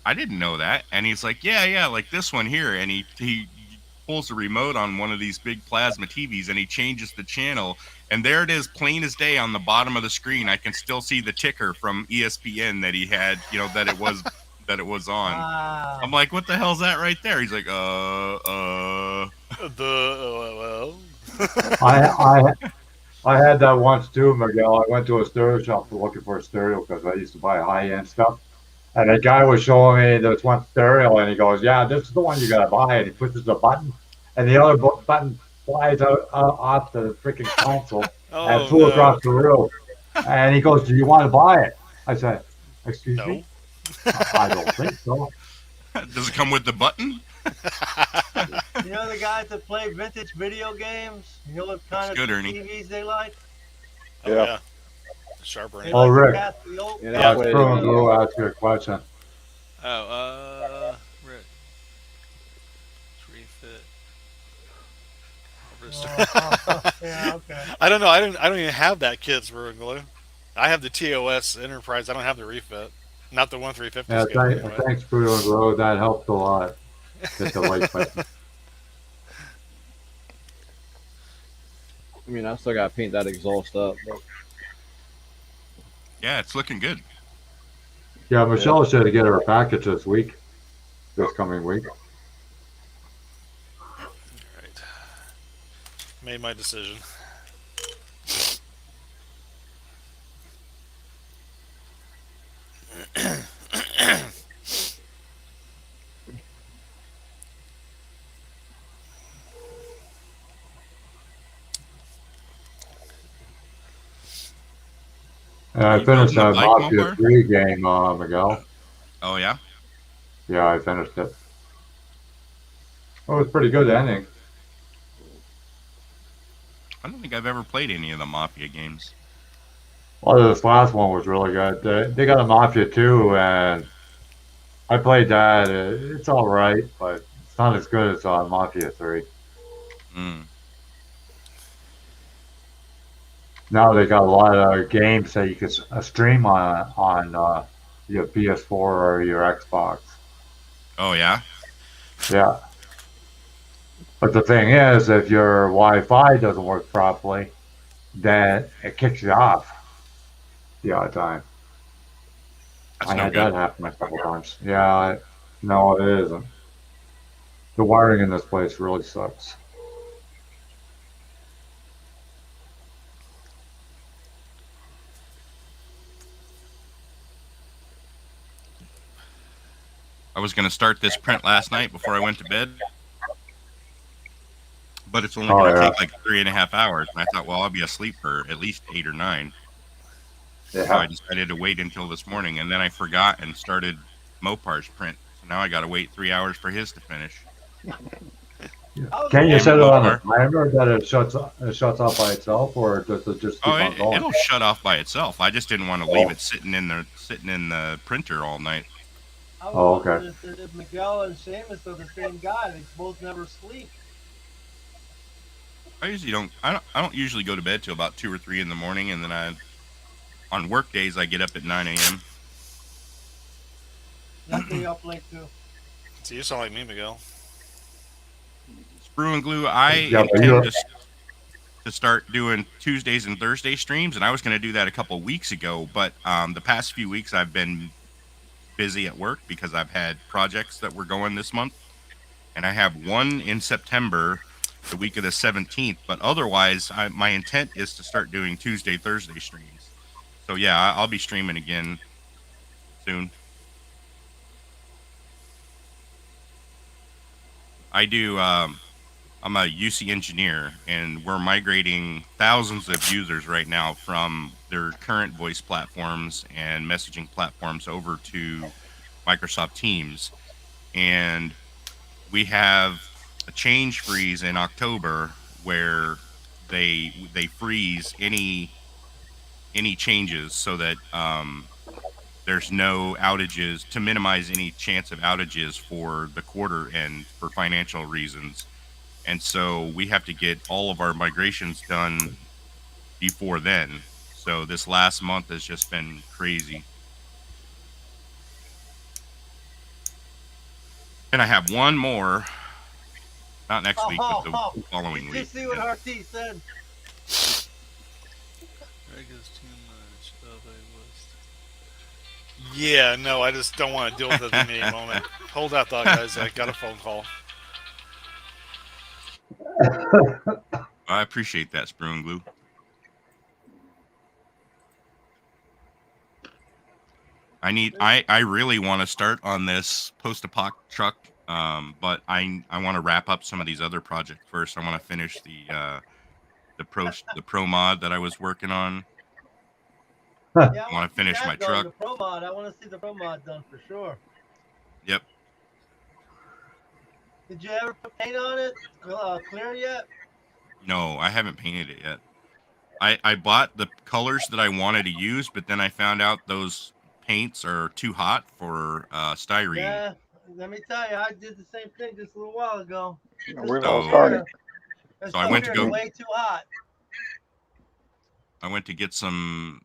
I didn't know that. And he's like, yeah, like this one here. And he pulls the remote on one of these big plasma TVs and he changes the channel. And there it is, plain as day on the bottom of the screen. I can still see the ticker from ESPN that he had, you know, that it was on.
Wow.
I'm like, what the hell's that right there? He's like,
well.
I had that once too, Miguel. I went to a stereo shop looking for a stereo because I used to buy high-end stuff. And the guy was showing me this one stereo, and he goes, yeah, this is the one you got to buy. And he pushes the button, and the other button flies out off the freaking console and flew across the room. And he goes, do you want to buy it? I said, excuse me? I don't think so.
Does it come with the button?
You know the guys that play vintage video games? You know what kind of TVs they like?
Yeah.
Sharper.
Oh, Rick.
Yeah,
We'll ask you a question.
Rick. Refit.
Yeah, okay.
I don't know. I don't even have that kit, Glue. I have the TOS Enterprise. I don't have the refit. Not the 1350.
Yeah, thanks, Bruno and Glow. That helped a lot. Get the light button.
I mean, I still got to paint that exhaust up. But...
Yeah, it's looking good.
Yeah, Michelle said to get her a package this coming week.
All right. Made my decision.
I finished that Mafia 3 game, Miguel.
Oh, yeah?
Yeah, I finished it. It was pretty good ending.
I don't think I've ever played any of the Mafia games.
Well, this last one was really good. They got a Mafia 2, and I played that. It's all right, but it's not as good as Mafia 3.
Mm.
Now they got a lot of games that you can stream on your PS4 or your Xbox.
Oh yeah.
Yeah. But the thing is, if your Wi-Fi doesn't work properly, then it kicks you off the odd time.
That's
I
no
had
good.
that happen a couple times. Yeah, no, it isn't. The wiring in this place really sucks.
I was going to start this print last night before I went to bed, but it's only going to take like 3.5 hours. And I thought, well, I'll be asleep for at least 8 or 9.
Yeah.
So I decided to wait until this morning, and then I forgot and started Mopar's print. So now I got to wait 3 hours for his to finish.
Can you set it on a timer that it shuts off by itself, or does it just keep on going?
It'll shut off by itself. I just didn't want to leave it sitting in the printer all night.
Oh, okay.
If Miguel and Seamus are the same guy, they both never sleep.
I usually don't. I don't usually go to bed till about 2 or 3 in the morning, and then on work days I get up at 9 a.m.
I stay up late too.
So you sound like me, Miguel.
Sprue and Glue, I intend to start doing Tuesdays and Thursday streams, and I was going to do that a couple of weeks ago, but the past few weeks I've been busy at work because I've had projects that were going this month, and I have one in September, the week of the 17th, but otherwise my intent is to start doing Tuesday, Thursday streams. So yeah, I'll be streaming again soon. I do, I'm a UC engineer, and we're migrating thousands of users right now from their current voice platforms and messaging platforms over to Microsoft Teams. And we have a change freeze in October where they freeze any changes so that there's no outages, to minimize any chance of outages for the quarter and for financial reasons. And so we have to get all of our migrations done before then. So this last month has just been crazy. And I have one more, not next week, but the following week.
Did you see what RT said?
Yeah, no, I just don't want to deal with it at any moment. Hold that thought, guys. I got a phone call.
I appreciate that, Sprue and Glue. I really want to start on this post-apoc truck, but I want to wrap up some of these other projects first. I want to finish the pro mod that I was working on.
Yeah,
I want to finish my truck.
The pro mod. I want to see the pro mod done for sure.
Yep.
Did you ever put paint on it? Clear yet?
No, I haven't painted it yet. I bought the colors that I wanted to use, but then I found out those paints are too hot for styrene.
Yeah, let me tell you, I did the same thing just a little while ago.
We've all started.
So I went to go.
Way too hot.
I went to get some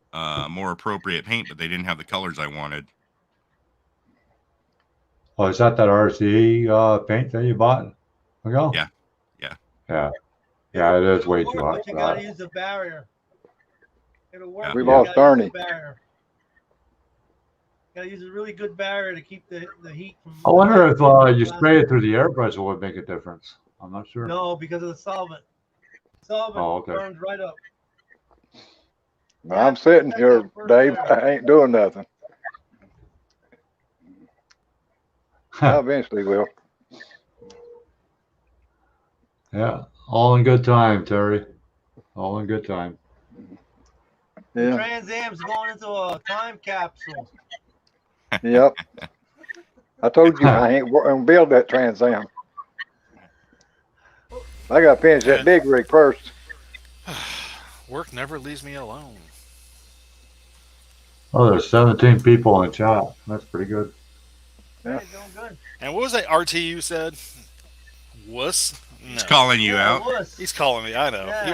more appropriate paint, but they didn't have the colors I wanted.
Oh, is that RCE paint that you bought? Ago?
Yeah.
Yeah, it is way too hot.
But you gotta use a barrier. It'll work.
We lost Ernie.
Gotta use a really good barrier to keep the heat from.
I wonder if you spray it through the airbrush would make a difference. I'm not sure.
No, because of the solvent. Solvent burns right up.
I'm sitting here, Dave. I ain't doing nothing. I eventually will.
Yeah, all in good time, Terry. All in good time.
Yeah. Trans Am's going into a time capsule.
Yep. I told you I ain't going to build that Trans Am. I got to finish that big rig first.
Work never leaves me alone.
Oh, there's 17 people in chat. That's pretty good.
Yeah, doing good.
And what was that RTU said? Wuss? No.
He's calling you out.
Wuss.
He's calling me. I know.
Yeah.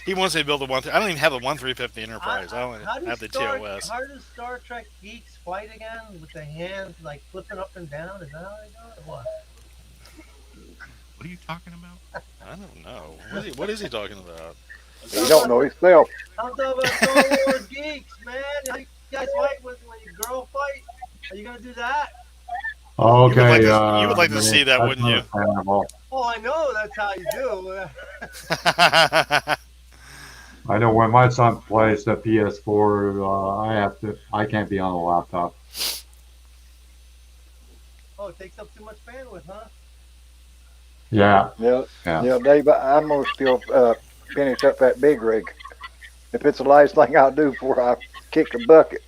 He wants me to build a 1. I don't even have a 1350 Enterprise. I only have the TOS.
How do Star Trek geeks fight again with the hands like flipping up and down? Is that how they do it? Or what?
What are you talking about?
I don't know. What is he talking about?
He don't know himself.
I'm talking about Star Wars geeks, man. How you guys fight when you girl fight? Are you gonna do that?
Okay.
You would like to see that, wouldn't you?
Oh, I know that's how you do.
I know when my son plays the PS4, I can't be on the laptop.
Oh, it takes up too much bandwidth, huh?
Yeah.
Yeah, Dave, I'm gonna still finish up that big rig. If it's the last thing I'll do before I kick the bucket.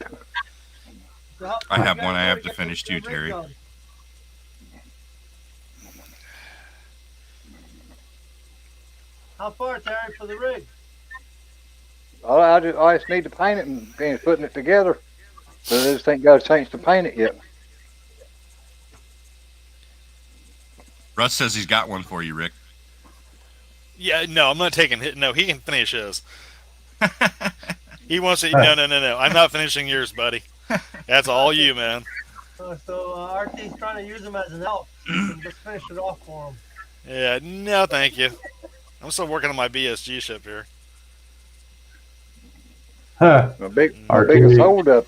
So
I have one I have to finish too, Terry.
How far, Terry, for the rig?
I just need to paint it and finish putting it together. So I just ain't got a chance to paint it yet.
Russ says he's got one for you, Rick.
Yeah, no, I'm not taking it. No, he can finish his. He wants it. No. I'm not finishing yours, buddy. That's all you, man.
So RT's trying to use him as an elf. So you can just finish it off for him.
Yeah, no, thank you. I'm still working on my BSG ship here.
Huh.
My biggest holdup.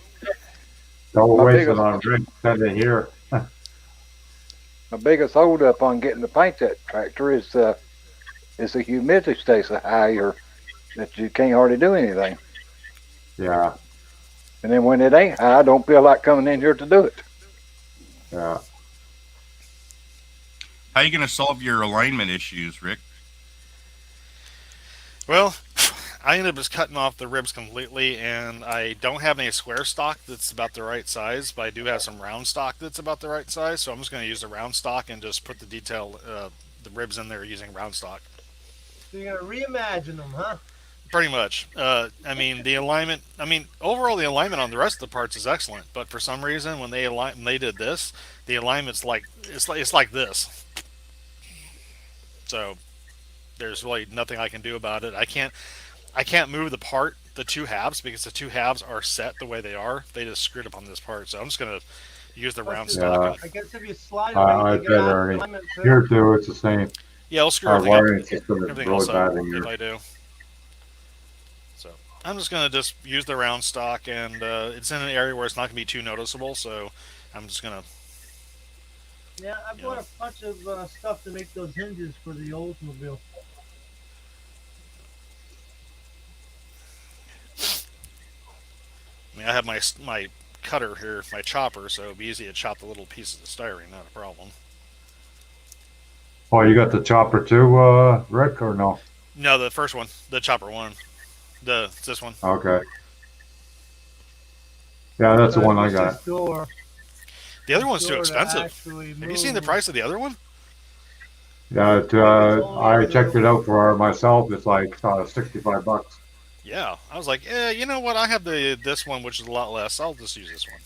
Don't waste it on Rick. Send it here.
My biggest holdup on getting to paint that tractor is the humidity stays so high that you can't hardly do anything.
Yeah.
And then when it ain't high, I don't feel like coming in here to do it.
Yeah.
How are you going to solve your alignment issues, Rick?
Well, I ended up just cutting off the ribs completely, and I don't have any square stock that's about the right size, but I do have some round stock that's about the right size, so I'm just going to use the round stock and just put the the ribs in there using round stock.
So you're going to reimagine them, huh?
Pretty much. I mean, the alignment. I mean, overall, the alignment on the rest of the parts is excellent. But for some reason, when they did this, the alignment's like it's like this. So there's really nothing I can do about it. I can't move the two halves, because the two halves are set the way they are. They just screwed up on this part. So I'm just gonna use the round stock.
I guess if you slide
I bet already. Here too, it's the same.
Yeah, I'll screw everything else up if I do. So I'm just going to use the round stock, and it's in an area where it's not going to be too noticeable, so I'm just going to...
Yeah, I bought a bunch of stuff to make those hinges for the Oldsmobile.
I mean, I have my cutter here, my chopper, so it'll be easy to chop the little pieces of styrene, not a problem.
Oh, you got the chopper too, Rick, or no?
No, the first one, the chopper one. This one.
Okay. Yeah, that's the one I got.
The other one's too expensive. Have you seen the price of the other one?
Yeah, I checked it out for myself. It's like $65.
Yeah, I was like, you know what? I have this one, which is a lot less. I'll just use this one.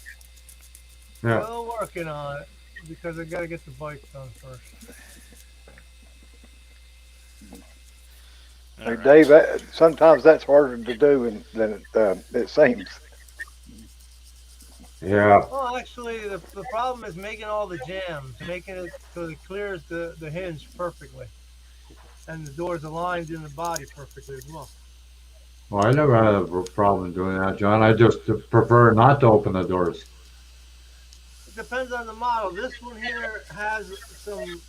Yeah.
Still working on it, because I got to get the bike done first.
Hey, Dave, sometimes that's harder to do than it seems.
Yeah.
Well, actually, the problem is making all the jams, making it so it clears the hinge perfectly, and the door's aligned in the body perfectly as well.
Well, I never had a problem doing that, John. I just prefer not to open the doors.
It depends on the model. This one here has some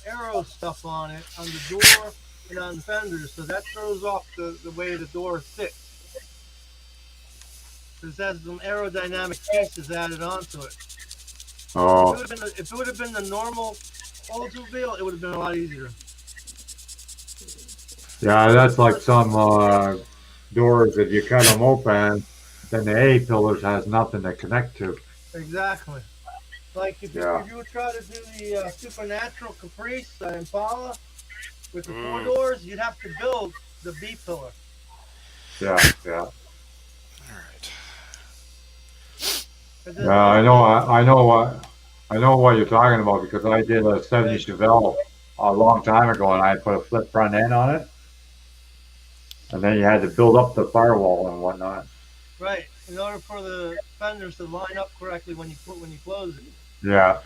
arrow stuff on it, on the door and on the fenders, so that throws off the way the door sits. This has some aerodynamic pieces added onto it.
Oh.
If it would have been the normal Oldsmobile, it would have been a lot easier.
Yeah, that's like some doors that you cut them open, then the A-pillars has nothing to connect to.
Exactly. Like if you would try to do the Supernatural Caprice Impala, With the 4 doors, you'd have to build the B pillar.
Yeah.
All right.
Yeah, I know what you're talking about because I did a 70 Chevelle a long time ago, and I put a flip front end on it, and then you had to build up the firewall and whatnot.
Right, in order for the fenders to line up correctly when you close it.
Yeah.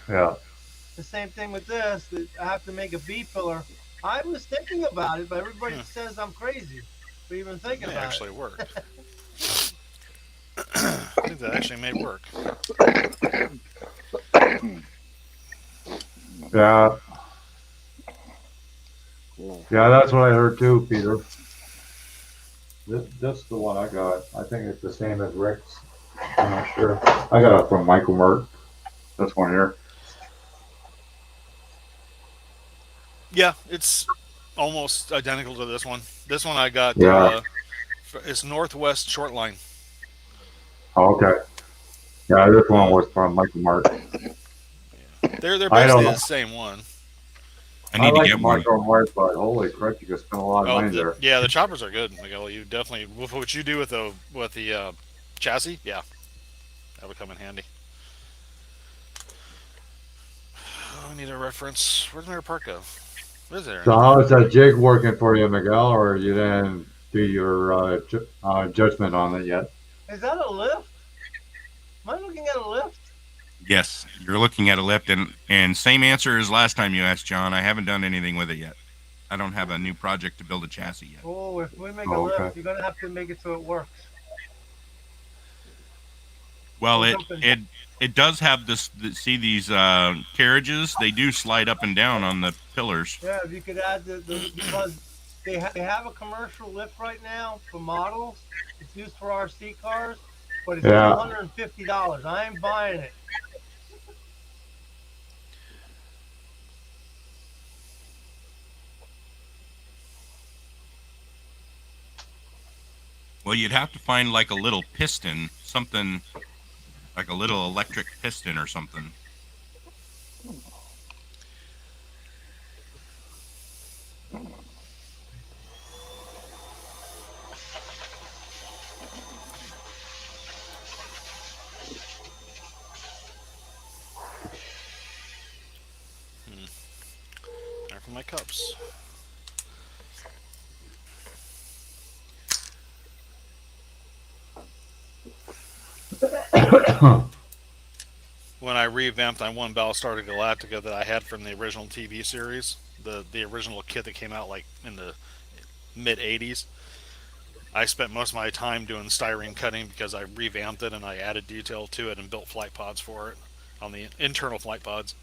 The same thing with this. I have to make a B pillar. I was thinking about it, but everybody says I'm crazy for even thinking about it.
It actually worked. I think that actually may work.
Yeah. Yeah, that's what I heard too, Peter. This is the one I got. I think it's the same as Rick's. I'm not sure. I got it from Michael Mert. This one here.
Yeah, it's almost identical to this one. This one I got.
Yeah.
It's Northwest Short Line.
Oh, okay. Yeah, this one was from Michael Mert.
They're basically the same one.
I need to get one.
Michael Mert, but holy crap, you could spend a lot of money there.
Yeah, the choppers are good, Miguel. You definitely with what you do with the chassis, yeah, that would come in handy. Oh, I need a reference. Where's my report go? What is there?
So how is that jig working for you, Miguel, or you didn't do your judgment on it yet?
Is that a lift? Am I looking at a lift?
Yes, you're looking at a lift, and same answer as last time you asked, John. I haven't done anything with it yet. I don't have a new project to build a chassis yet.
Oh, if we make a lift, you're gonna have to make it so it works.
Well, it does have this. See these carriages? They do slide up and down on the pillars.
Yeah, if you could add because they have a commercial lift right now for models. It's used for RC cars, but it's $150. I ain't buying it.
Well, you'd have to find like a little piston, something like a little electric piston or something.
Time for my cups. When I revamped on one Battlestar Galactica that I had from the original TV series, the original kit that came out like in the mid 80s, I spent most of my time doing styrene cutting because I revamped it and I added detail to it and built flight pods for it on the internal flight pods.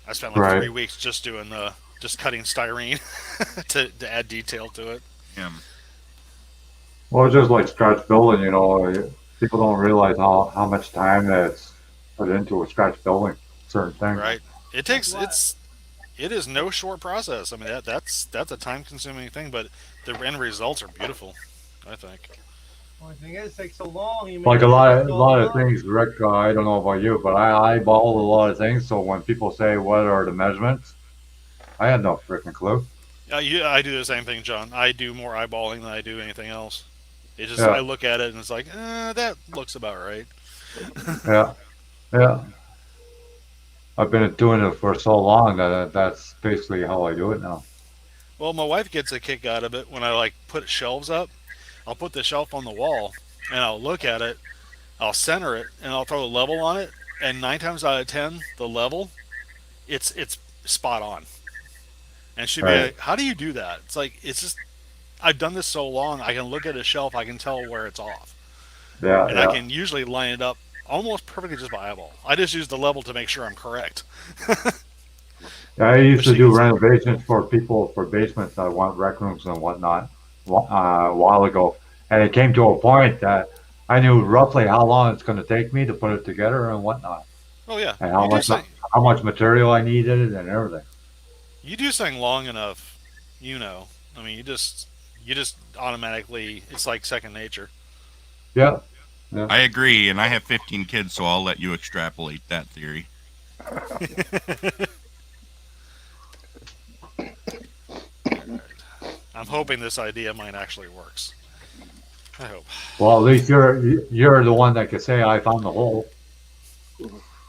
I spent like 3 weeks just doing just cutting styrene to add detail to it.
Yeah.
Well, it's just like scratch building, you know. People don't realize how much time that's put into a scratch building certain things.
Right. It is no short process. I mean that's a time consuming thing, but the end results are beautiful, I think.
Only thing is, it takes so long.
Like a lot of things, Rick. I don't know about you, but I eyeballed a lot of things. So when people say what are the measurements, I had no freaking clue.
I do the same thing, John. I do more eyeballing than I do anything else. It's just I look at it and it's like, that looks about right.
Yeah. I've been doing it for so long that that's basically how I do it now.
Well, my wife gets a kick out of it when I like put shelves up. I'll put the shelf on the wall and I'll look at it, I'll center it, and I'll throw a level on it. And 9 times out of 10, the level, it's spot on. And she'd be like, "How do you do that?" It's like it's just I've done this so long. I can look at a shelf, I can tell where it's off. And I can usually line it up almost perfectly just by eyeball. I just use the level to make sure I'm correct.
I used to do renovations for people for basements that want rec rooms and whatnot a while ago, and it came to a point that I knew roughly how long it's going to take me to put it together and whatnot.
Oh yeah,
and how much material I needed and everything.
You do something long enough, I mean, you just automatically, it's like second nature.
Yeah.
I agree, and I have 15 kids, so I'll let you extrapolate that theory.
I'm hoping this idea of mine actually works. I hope.
Well, at least you're the one that can say I found the hole.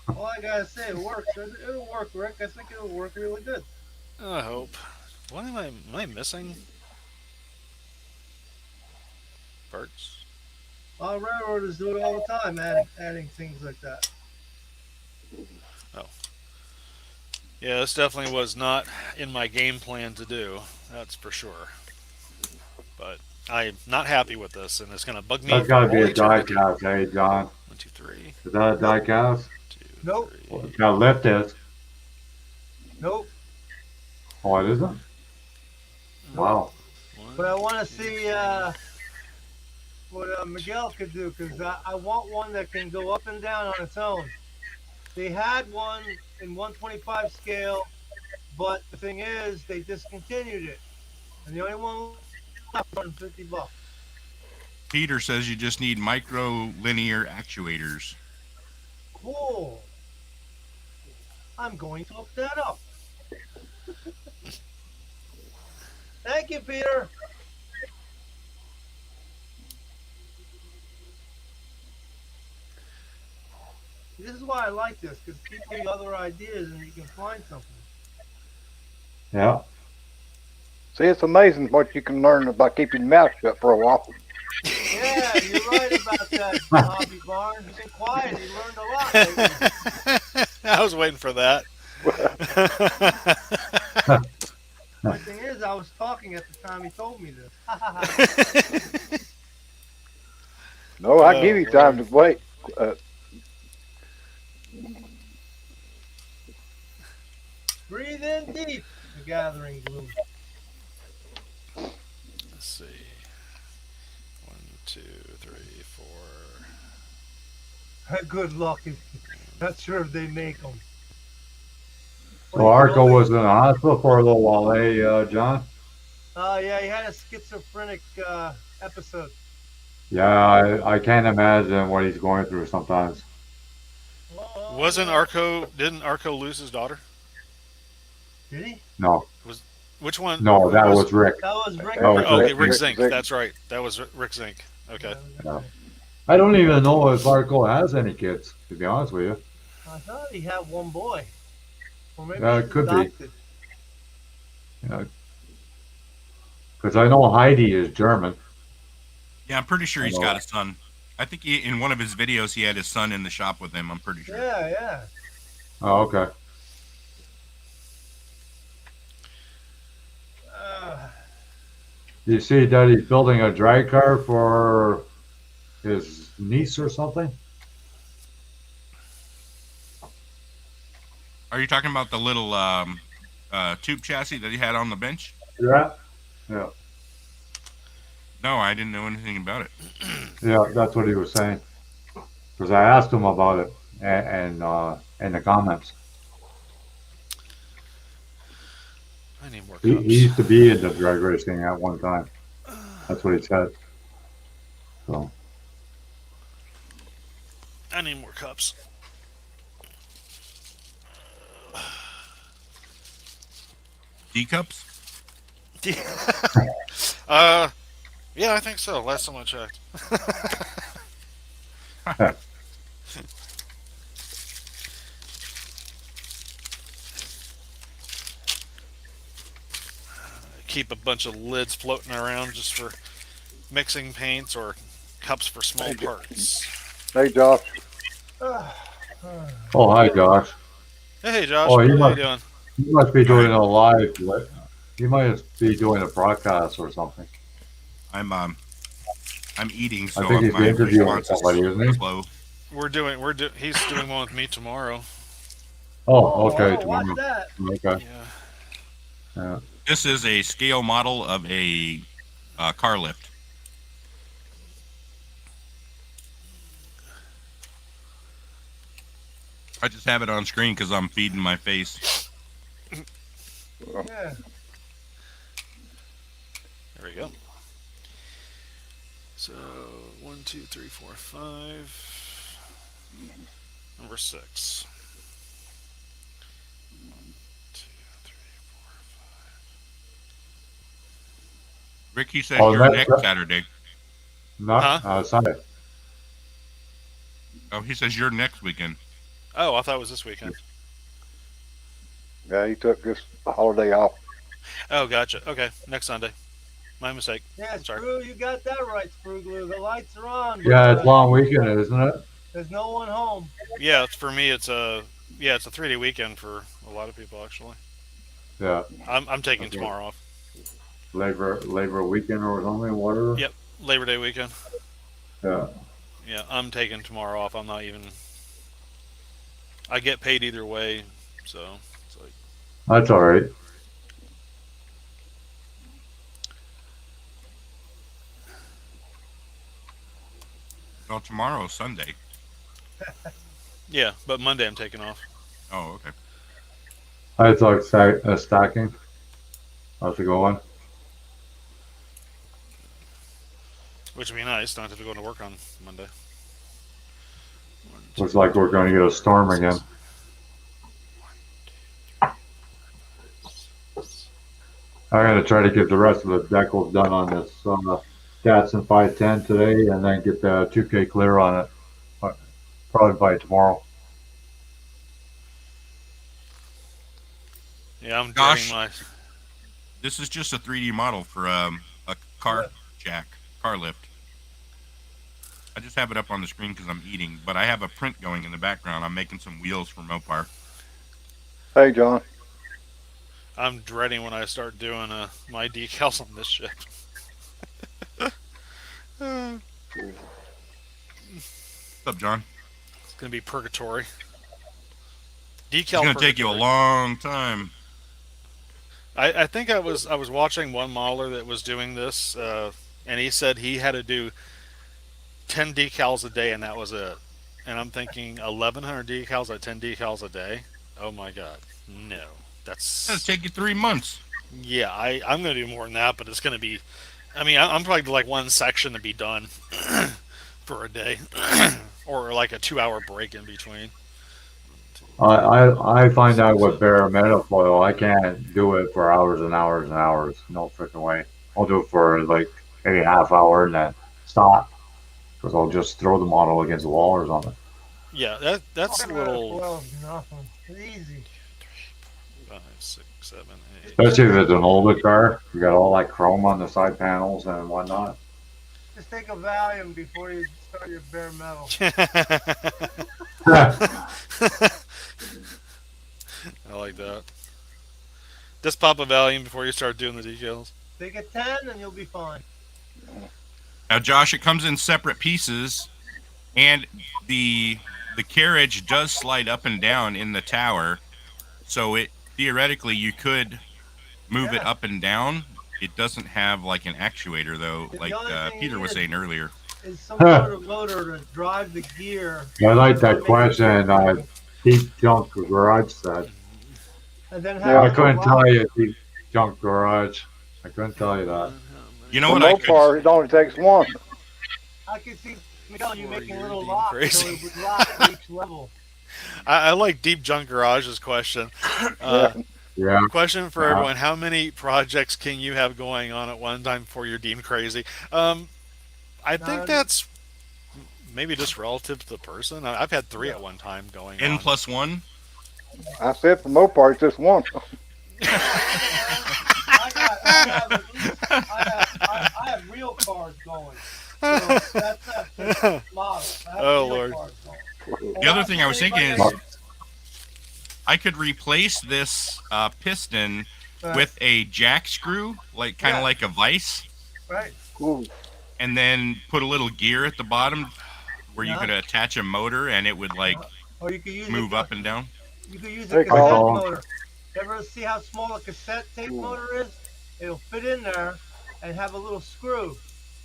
All I gotta say, it works. It'll work, Rick. I think it'll work really good.
I hope. What am I missing? Parts?
Railroaders do it all the time, adding things like that.
Oh. Yeah, this definitely was not in my game plan to do. That's for sure. But I'm not happy with this, and it's going to bug me
That's
for
got to
all
be a die
eternity.
cast, hey, John.
1, 2, 3.
Is that a die cast?
2,
Nope.
3.
Well, it's got lift is.
Nope.
Oh, it isn't? Wow.
But I want to see what Miguel could do, because I want one that can go up and down on its own. They had one in 125 scale, but the thing is, they discontinued it. And the only one left was $150.
Peter says you just need micro linear actuators.
Cool. I'm going to look that up. Thank you, Peter. This is why I like this, because it gives you other ideas and you can find something.
Yeah.
See, it's amazing what you can learn by keeping your mouth shut for a while.
Yeah, you're right about that, Bobby Barnes. You've been quiet. You learned a lot lately.
I was waiting for that.
The thing is, I was talking at the time he told me this.
No, I give you time to wait.
Breathe in deep, the gathering gloom.
Let's see. 1, 2, 3, 4.
Good luck. Not sure if they make them.
So Arco was in the hospital for a little while, hey, John?
Yeah, he had a schizophrenic episode.
Yeah, I can't imagine what he's going through sometimes.
Didn't Arco lose his daughter?
Did he?
No.
Which one?
No, that was Rick.
That was Rick.
That was
Okay,
Rick.
Rick Zink. That's right. That was Rick Zink. Okay.
Yeah. I don't even know if Arco has any kids, to be honest with you.
I thought he had one boy. Or maybe
Yeah,
he's
it could be.
adopted.
Yeah. Because I know Heidi is German.
Yeah, I'm pretty sure he's got a son. I think in one of his videos he had his son in the shop with him. I'm pretty sure.
Yeah, yeah.
Oh, okay. You see that he's building a drag car for his niece or something?
Are you talking about the little tube chassis that he had on the bench?
Yeah. Yeah.
No, I didn't know anything about it.
Yeah, that's what he was saying. Because I asked him about it and in the comments.
I need more cups.
He used to be into drag racing at one time. That's what he said. So.
I need more cups.
D cups?
Yeah, I think so. Last time I checked. Keep a bunch of lids floating around just for mixing paints or cups for small parts.
Hey, Josh.
Oh, hi, Josh.
Hey, Josh.
Oh,
what
you
are you
must,
doing?
you must be doing a live. You might be doing a broadcast or something.
I'm eating, so
I think he's
my
interviewing
response is
somebody, isn't he?
slow.
He's doing one with me tomorrow.
Oh, okay.
Watch
Tomorrow.
that.
Okay.
Yeah.
Yeah.
This is a scale model of a car lift. I just have it on screen because I'm feeding my face.
Yeah.
There we go. So 1, 2, 3, 4, 5. Number 6. 1, 2, 3, 4, 5.
Ricky says
Oh,
you're next Saturday.
Not Sunday.
Oh, he says you're next weekend.
Oh, I thought it was this weekend.
Yeah, he took this holiday off.
Oh, gotcha. Okay, next Sunday. My mistake.
Yeah,
Sorry.
Screw, you got that right, Sprugler. The lights are on.
Yeah, it's long weekend, isn't it?
There's no one home.
Yeah, for me, it's a 3-day weekend for a lot of people actually.
Yeah.
I'm taking tomorrow off.
Labor weekend or something, whatever.
Yep, Labor Day weekend.
Yeah.
Yeah, I'm taking tomorrow off. I'm not even. I get paid either way, so it's like.
That's all right.
Well, tomorrow's Sunday.
Yeah, but Monday I'm taking off.
Oh, okay.
I thought stacking. How's it going?
Which would be nice. Don't have to go to work on Monday.
Looks like we're going to get a storm again. I'm going to try to get the rest of the decals done on this Datsun 510 today, and then get the 2K clear on it. Probably by tomorrow.
Yeah, I'm
Gosh.
dreading my.
This is just a 3D model for a car lift. I just have it up on the screen because I'm eating, but I have a print going in the background. I'm making some wheels for Mopar.
Hey, John.
I'm dreading when I start doing my decals on this shit.
What's up, John?
It's gonna be purgatory.
It's gonna take you a long time.
I think I was watching one modeler that was doing this, and he said he had to do 10 decals a day, and that was it. And I'm thinking 1,100 decals at 10 decals a day. Oh my god, no,
It's gonna take you 3 months.
Yeah, I'm gonna do more than that, but it's gonna be. I mean, I'm probably like one section to be done for a day, or like a 2-hour break in between.
I find out with bare metafoil, I can't do it for hours and hours and hours. No freaking way. I'll do it for like maybe a half hour and then stop, because I'll just throw the model against the wall or something.
Yeah, that's a little.
Well, nothing. It's easy.
5, 6, 7, 8.
Especially if it's an older car, you got all that chrome on the side panels and whatnot.
Just take a Valium before you start your bare metal.
I like that. Just pop a Valium before you start doing the decals.
Take a 10 and you'll be fine.
Now, Josh, it comes in separate pieces, and the carriage does slide up and down in the tower, so it theoretically you could move it up and down. It doesn't have like an actuator though, like Peter was saying earlier.
Is some sort of motor to drive the gear.
I like that question. Deep Junk Garage said.
And then
I couldn't tell you Deep Junk Garage. I couldn't tell you that.
You know
For
what?
Mopar, it only takes one.
I could see Miguel, you making
you're
little
being
locks
crazy.
so it would lock at each level.
I like Deep Junk Garage's question.
Yeah.
Question for everyone: how many projects can you have going on at one time before you're deemed crazy? I think that's maybe just relative to the person. I've had 3 at one time going on.
N+1.
I said for Mopar, it's just one.
I have real cars going. So that's not model.
Oh, Lord.
The other thing I was thinking is I could replace this piston with a jack screw, like kind of like a vise,
Right.
Ooh.
and then put a little gear at the bottom where you could attach a motor and it would like
Or you could use
move up and down.
You could use a
Hey,
cassette
Carl.
motor. Ever see how small a cassette tape motor is? It'll fit in there and have a little screw.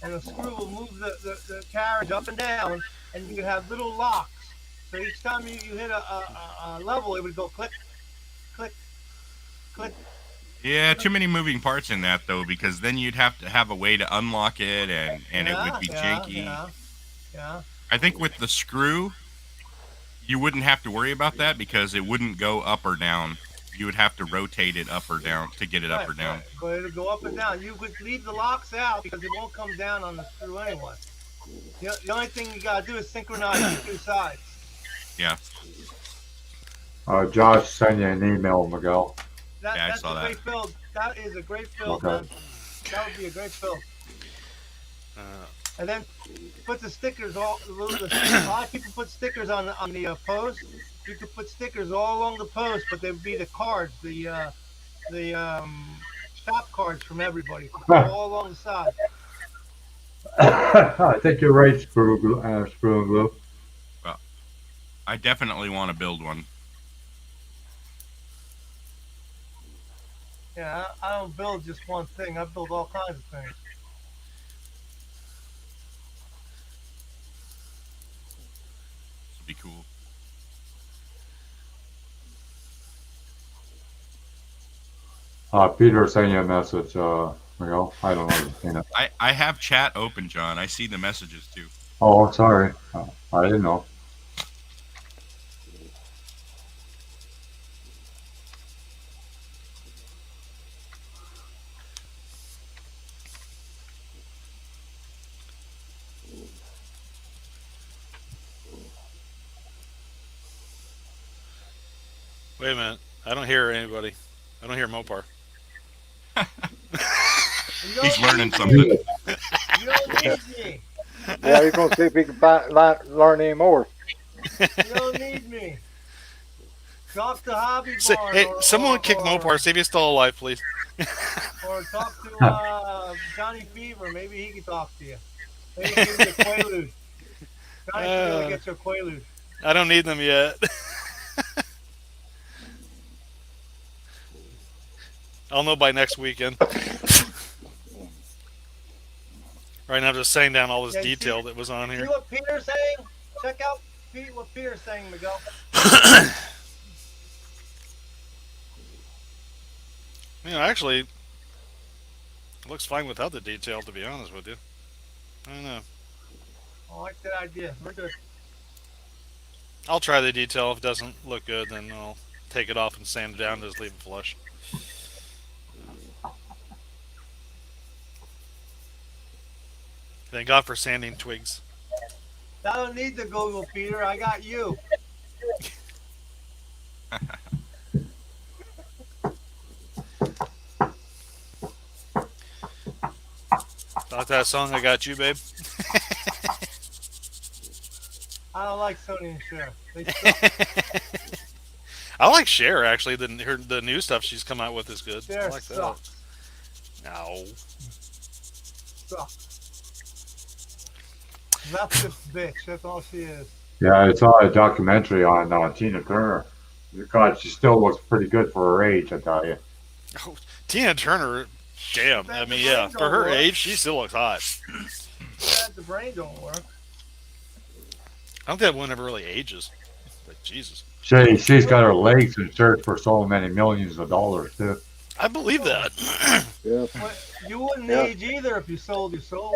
And the screw will move the carriage up and down, and you can have little locks. So each time you hit a level, it would go click, click, click.
Yeah, too many moving parts in that though, because then you'd have to have a way to unlock it, and it would be janky.
Yeah.
I think with the screw, you wouldn't have to worry about that because it wouldn't go up or down. You would have to rotate it up or down to get it up or down.
Right. But it'll go up and down. You could leave the locks out because it won't come down on the screw anyway. The only thing you gotta do is synchronize the two sides.
Yeah.
Josh sent you an email, Miguel.
I saw that.
Great build. That is a great build,
Okay.
man. That would be a great build. And then put the stickers all. A lot of people put stickers on the post. You could put stickers all along the post, but they would be the cards, the shop cards from everybody, all along the side.
I think you're right, Screw and Glue.
Well, I definitely want to build one.
Yeah, I don't build just one thing. I build all kinds of things.
This would be cool.
Peter sent you a message, Miguel. I don't know.
I have chat open, John. I see the messages too.
Oh, sorry. I didn't know.
Wait a minute. I don't hear anybody. I don't hear Mopar.
He's learning something.
You don't need me.
Yeah, he's gonna see if he can learn any more.
You don't need me. Talk to Hobby Barn.
Hey, someone kick Mopar. See if he's still alive, please.
Or talk to Johnny Fever. Maybe he can talk to you. Maybe he can give you a Quaalude. Johnny Fever gets your Quaalude.
I don't need them yet. I'll know by next weekend. Right now, I'm just saying down all this detail that was on here.
See what Peter's saying? Check out what Peter's saying, Miguel.
Actually, it looks fine without the detail, to be honest with you. I don't know.
I like that idea. We're good.
I'll try the detail. If it doesn't look good, then I'll take it off and sand it down, just leave it flush. Thank God for sanding twigs.
I don't need the Google, Peter. I got you.
Thought that song, I Got You, babe?
I don't like Sony and Cher. They suck.
I like Cher, actually. The new stuff she's come out with is good.
Cher
I like
sucks.
that. No.
Sucks. That's just bitch. That's all she is.
Yeah, I saw a documentary on Tina Turner. God, she still looks pretty good for her age, I tell you.
Oh, Tina Turner, damn. I mean, yeah, for her age, she still looks hot.
Yeah, the brain don't work.
I don't think that one ever really ages. Like, Jesus.
She's got her legs in search for so many millions of dollars, too.
I believe that.
Yeah.
Well, you wouldn't age either if you sold your soul.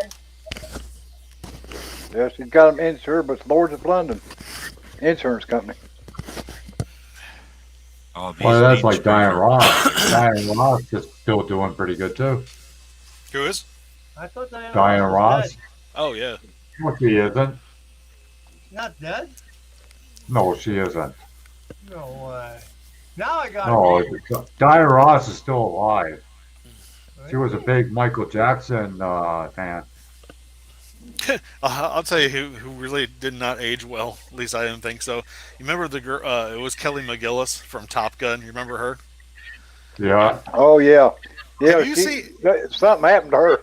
Yeah, she's got them insured, but it's Lords of London insurance company.
Oh,
Well, that's like Diane Ross. Diane Ross is still doing pretty good, too.
Who is?
I thought
Diane Ross?
Dead.
Oh, yeah.
Well, she isn't.
Not dead?
No, she isn't.
No way. Now I got
No, Diane Ross is still alive. She was a big Michael Jackson fan.
I'll tell you who really did not age well. At least I didn't think so. You remember the girl? It was Kelly McGillis from Top Gun. You remember her?
Yeah.
Oh, yeah. Yeah,
Have you seen?
Something happened to her.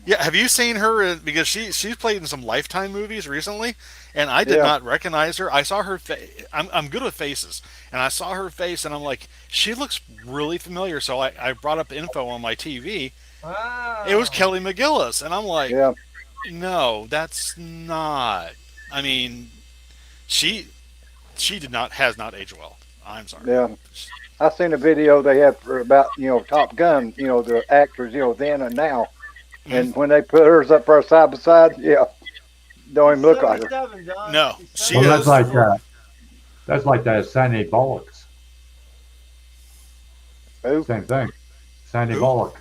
Yeah, have you seen her? Because she's played in some Lifetime movies recently, and I did not recognize her. I saw her. I'm good with faces, and I saw her face, and I'm like, she looks really familiar. So I brought up info on my TV.
Wow.
It was Kelly McGillis, and I'm like,
Yeah.
no, that's not. I mean, she has not aged well. I'm sorry.
Yeah. I seen a video they had for about, Top Gun, the actors, then and now. And when they put hers up there side by side, don't even look like her.
John.
No, she
Well,
is.
that's like that. That's like that Sandy Bullocks.
She's
Well,
She's 77, John.
that's like
She's
that.
Who?
Same thing. Sandy
Who?
Bullock.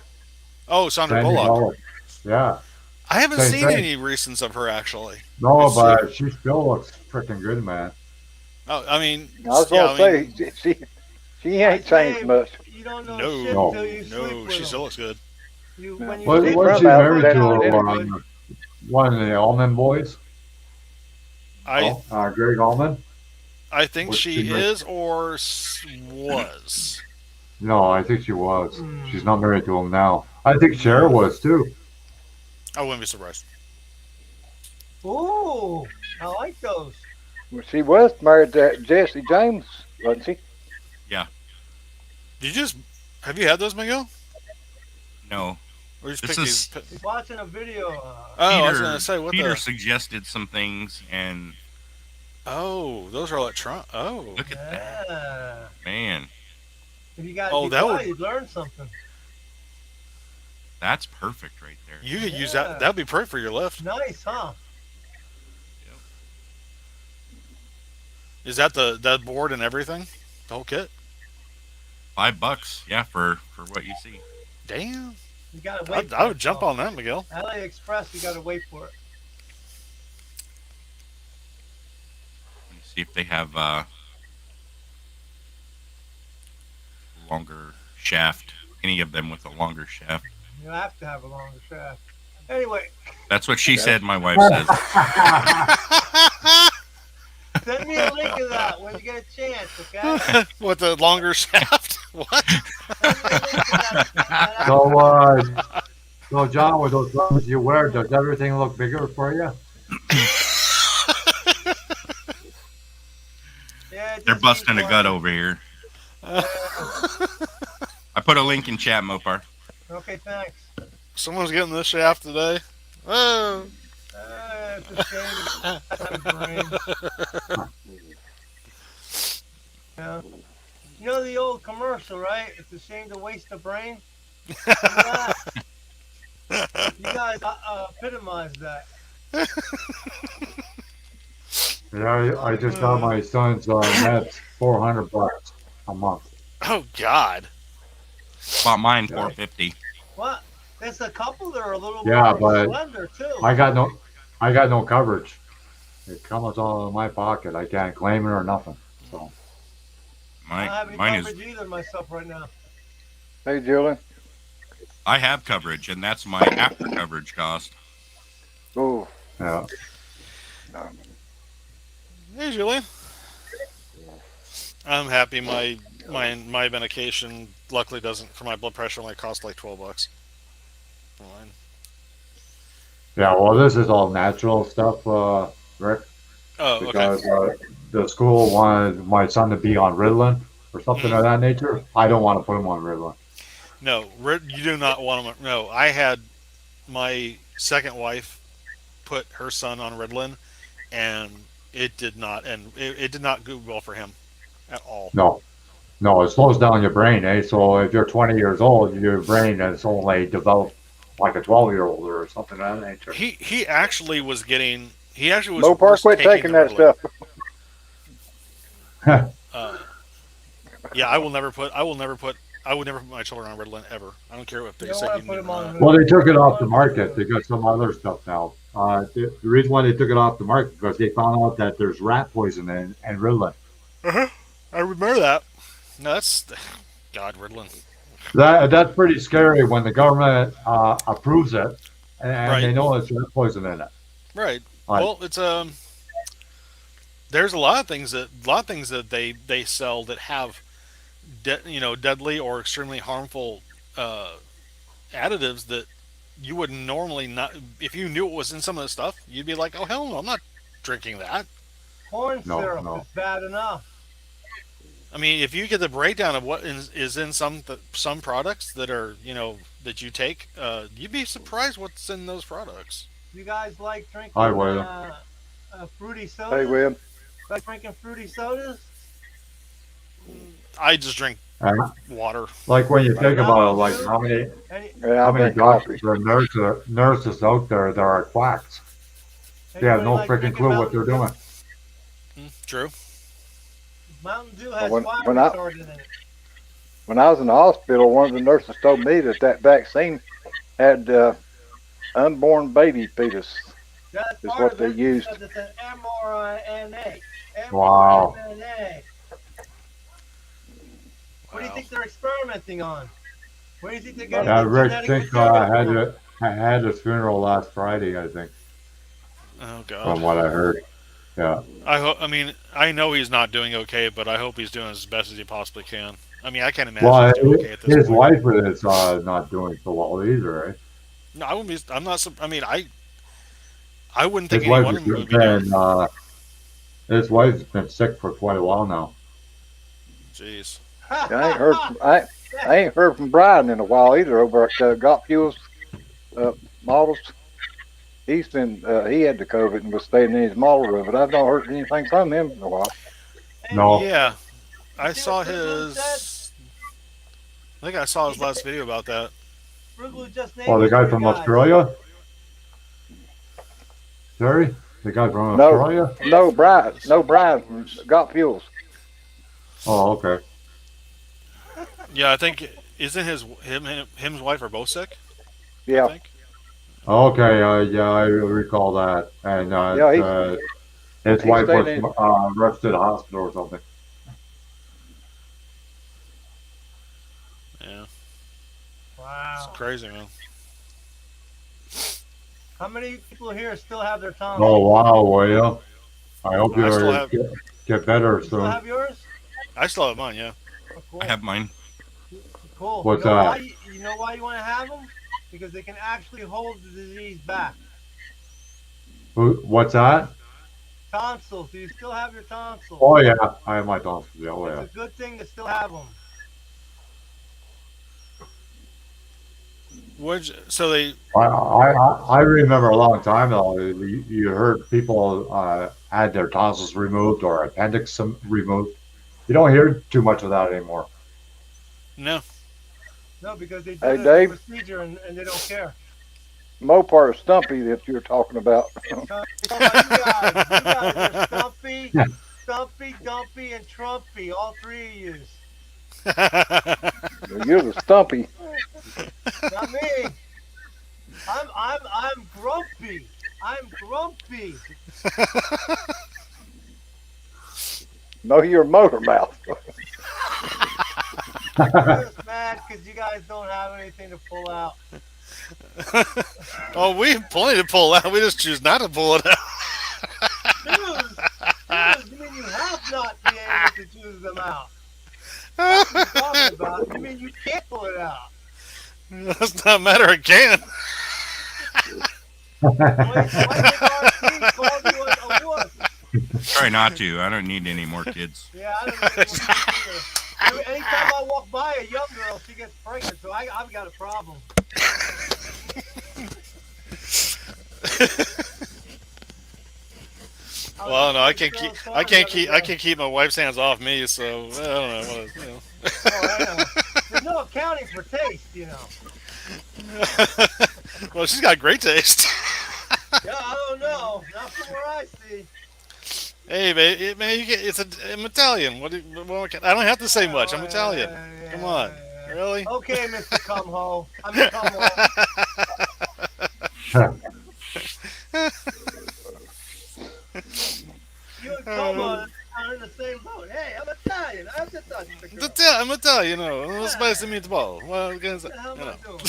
Oh, Sandra
Sandy
Bullock.
Bullock. Yeah.
I haven't
Same
seen
thing.
any recents of her actually.
No,
Let's see.
but she still looks freaking good, man.
Oh, I mean,
I was
yeah,
gonna
I mean,
say she ain't changed much.
You don't know
no,
shit
No.
until you sleep
no,
with
she
them.
still looks good.
When you
What,
sleep
wasn't
with
she
them,
married
they're
to
not any good.
one of the Allman boys?
I
Greg Allman?
think
What's
she
she married?
is or was.
No, I think she was.
Hmm.
She's not married to him now. I think Cher was too.
I wouldn't be surprised.
Ooh, I like those.
Well, she was married to Jesse James, wasn't she?
Did you just have you had those, Miguel?
No.
Or you just
This
pick
is-
these?
He's watching a video.
Oh, I was gonna say what
Peter
the.
suggested some things, and
Oh, those are electronic. Oh,
look at that,
Yeah.
man.
If you got,
Oh,
you
that would-
you'd learn something.
That's perfect right there.
you could use
Yeah.
that. That'd be perfect for your lift.
Nice, huh?
Is that that board and everything? The whole kit?
$5, yeah, for what you see.
Damn.
You gotta wait.
I would jump on that, Miguel.
AliExpress, you gotta wait for it.
Let me see if they have longer shaft. Any of them with a longer shaft.
You have to have a longer shaft. Anyway,
That's what she said. My wife says.
send me a link of that when you get a chance, okay?
With the longer shaft? What?
Send me a link to that.
So John, with those gloves you wear, does everything look bigger for you?
Yeah, it
They're
just
busting a
keeps
gut
going.
over here.
Yeah.
I put a link in chat, Mopar.
Okay, thanks.
Someone's getting this shaft today. Oh.
It's a shame. It's brain. Yeah. You know the old commercial, right? It's a shame to waste a brain. Remember that? You guys epitomize that.
Yeah, I just got my son's meds, $400 a month.
Oh God.
Bought mine $450.
What? There's a couple that are a little
Yeah,
more
but
slender too.
I got no coverage. It comes out of my pocket. I can't claim it or nothing. So
I don't have any
Mine is.
coverage either myself right now.
Hey, Julian.
I have coverage, and that's my after coverage cost.
Oh,
yeah.
Hey, Julian. I'm happy. My medication luckily doesn't for my blood pressure only cost like $12. Mine.
Yeah, well, this is all natural stuff, Rick,
Oh, okay.
because the school wanted my son to be on Ritalin or something of that nature. I don't want to put him on Ritalin.
No, you do not want them. No, I had my second wife put her son on Ritalin, and it did not, it did not go well for him at all.
No, it slows down your brain, eh? So if you're 20 years old, your brain has only developed like a 12-year-old or something of that nature.
He actually was getting. He actually was.
Mopar,
worse
quit taking
taking the
that
Ritalin.
stuff.
Yeah, I would never put my children on Ritalin ever. I don't care what they
You don't
say.
wanna
You
put
do
them on
not.
Well, they took it off the market. They got some other stuff now. The reason why they took it off the market because they found out that there's rat poison in Ritalin.
I remember that. No, that's God Ritalin.
That's pretty scary when the government approves it and
Right.
they know there's rat poison in it.
Right.
Right.
Well, it's there's a lot of things that they sell that have deadly or extremely harmful additives that you would normally not. If you knew it was in some of the stuff, you'd be like, oh hell no, I'm not drinking that.
Corn
No,
syrup
no.
is bad enough.
I mean, if you get the breakdown of what is in some products that are that you take, you'd be surprised what's in those products.
You guys like drinking
Hi, William.
fruity
Hey,
sodas?
William.
Like drinking fruity sodas?
I just drink
Uh,
water.
like when you think about it, like how many
Yeah, I drink coffee.
doctors or nurses out there that are quacks. They have no freaking clue what they're doing.
True.
Mountain Dew has
When-
fire
when I-
retardant in it.
when I was in the hospital, one of the nurses told me that vaccine had unborn baby fetus.
That's
Is
part
what
of
they
it
used.
because it's an mRNA.
Wow.
mRNA. What do you think they're experimenting on? What do you think they're getting
Yeah,
the
Rick,
genetic
think
material from?
I had his funeral last Friday, I think,
Oh
from
God.
what I heard. Yeah.
I mean, I know he's not doing okay, but I hope he's doing as best as he possibly can. I mean, I can't imagine
Well,
he's doing okay at this
his
point.
wife is not doing so well either, right?
No, I wouldn't be. I'm not. I mean, I wouldn't think
His
any
wife
one
has
of them would be doing.
his wife's been sick for quite a while now.
Jeez.
I ain't heard from Brian in a while either over at Got Fuels models. He's been he had the COVID and was staying in his model room, but I've not heard anything from him in a while.
No.
Yeah, I
see
saw
what Frugal
his. I think I saw his last video about that.
Frugal just named
Oh, the
those
guy
three
from
guys.
Australia? Sorry? The guy from
No,
Australia?
no, Brian from Got Fuels.
Oh, okay.
Yeah, I think isn't his wife are both sick? I
Yeah,
think.
Okay, yeah, I recall that. And
yeah,
his
he's
wife was
staying in.
rushed to the hospital or something.
Yeah,
Wow.
it's crazy, man.
How many people here still have their tonsils?
Oh, wow, William. I hope
I still
you
have.
get better
You still
soon.
have yours?
I still have mine. Yeah.
Oh, cool.
I have mine.
Cool.
What's
you know
that?
Why, you know why you want to have them? Because they can actually hold the disease back.
What's that?
Tonsils. Do you still have your tonsils?
Oh, yeah, I have my tonsils. Yeah, oh, yeah.
It's a good thing to still have them.
So they.
I remember a long time ago, you heard people had their tonsils removed or appendix removed. You don't hear too much of that anymore.
No.
No, because they do
Hey,
the
Dave.
procedure and they don't care.
Mopar Stumpy that you're talking about.
You guys are Stumpy, Stumpy, Dumpy, and Trumpy. All three of you.
You're the Stumpy.
Not me. I'm grumpy. I'm grumpy.
No, you're Motor Mouth.
I'm just mad because you guys don't have anything to pull out.
Oh, we have plenty to pull out. We just choose not to pull it out.
Choose? You mean you have not been able to choose them out? That's what you're talking about. You mean you can't pull it out?
That's not a matter of can.
Why did RC call you a wuss?
Try not to. I don't need any more kids.
Yeah, I don't know either. Anytime I walk by a young girl, she gets pregnant, so I've got a problem.
Well, no, I can't keep my wife's hands off me. So I don't know.
Oh, I know. There's no accounting for taste, you know.
Well, she's got great taste.
Yeah, I don't know. Not from where I see.
Hey, man, I'm Italian. I don't have to say much. I'm Italian. Come on, really?
Okay, Mr. Cumho. I'm Cumho. You and Cumho are in the same boat. Hey, I'm Italian. I'm Italian.
I'm Italian, you know. Spicy meatball. Well,
What the hell am I doing?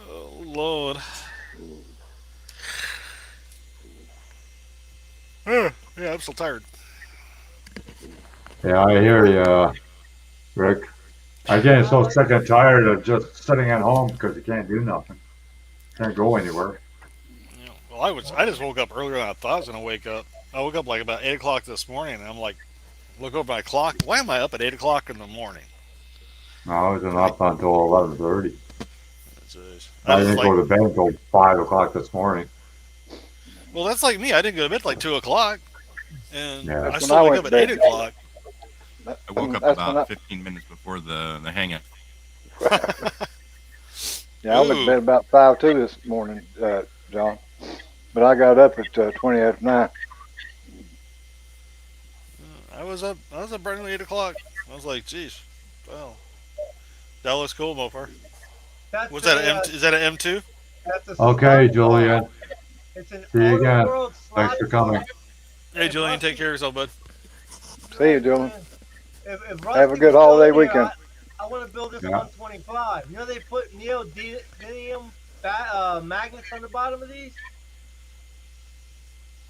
Oh, Lord. Yeah, I'm still tired.
Yeah, I hear you, Rick. I get so sick and tired of just sitting at home because you can't do nothing. Can't go anywhere.
Yeah, well, I just woke up earlier than I thought I was going to wake up. I woke up like about 8 o'clock this morning, and I'm like, look over my clock. Why am I up at 8 o'clock in the morning?
No, I wasn't up until 11:30. I didn't
like,
go to bed until 5 o'clock this morning.
well, that's like me. I didn't go to bed till like 2 o'clock, and
Yeah.
I still wake up at 8 o'clock.
I woke up about 15 minutes before the hangout.
Yeah, I went to bed about 5:02 this morning, John. But I got up at 20 after 9.
I was up. I was up bright and 8 o'clock. I was like, geez, well, that looks cool, Mopar.
That's
Was that
a
an M? Is that an M2?
that's a
Okay,
slot
Julian.
It's an
See you
Auto
again.
World
Thanks
slot
for coming.
Hey, Julian, take care of yourself, bud.
See you, Dylan.
If
Have a
Rusty
good
was
holiday
still here,
weekend.
I want to build this
Yeah.
125. You know they put neodymium magnets on the bottom of these.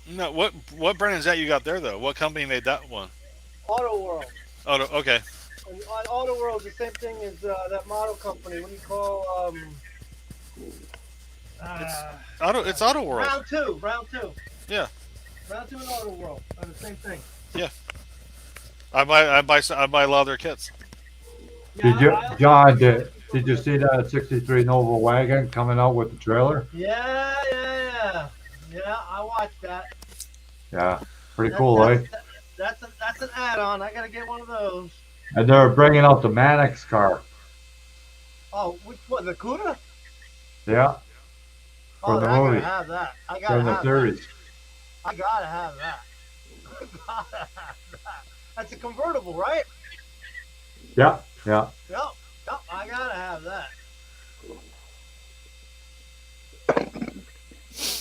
No, what brand is that you got there though? What company made that one?
Auto World.
Oh, no, okay.
And Auto World's the same thing as that model company. What do you call
It's Auto World.
Round two.
Yeah.
Round two and Auto World are the same thing.
I buy a lot of their kits.
Did you, John? Did you see that '63 Nova wagon coming out with the trailer?
Yeah. I watched that.
Yeah, pretty cool, eh?
That's an add-on. I gotta get one of those.
And they're bringing out the Mannix car.
Oh, which one? The Cuda?
Yeah,
Oh,
from the
I gotta
movie,
have that. I gotta
from the
have that.
'30s.
I gotta have that. I gotta have that. That's a convertible, right?
Yeah.
Yep. I gotta have that.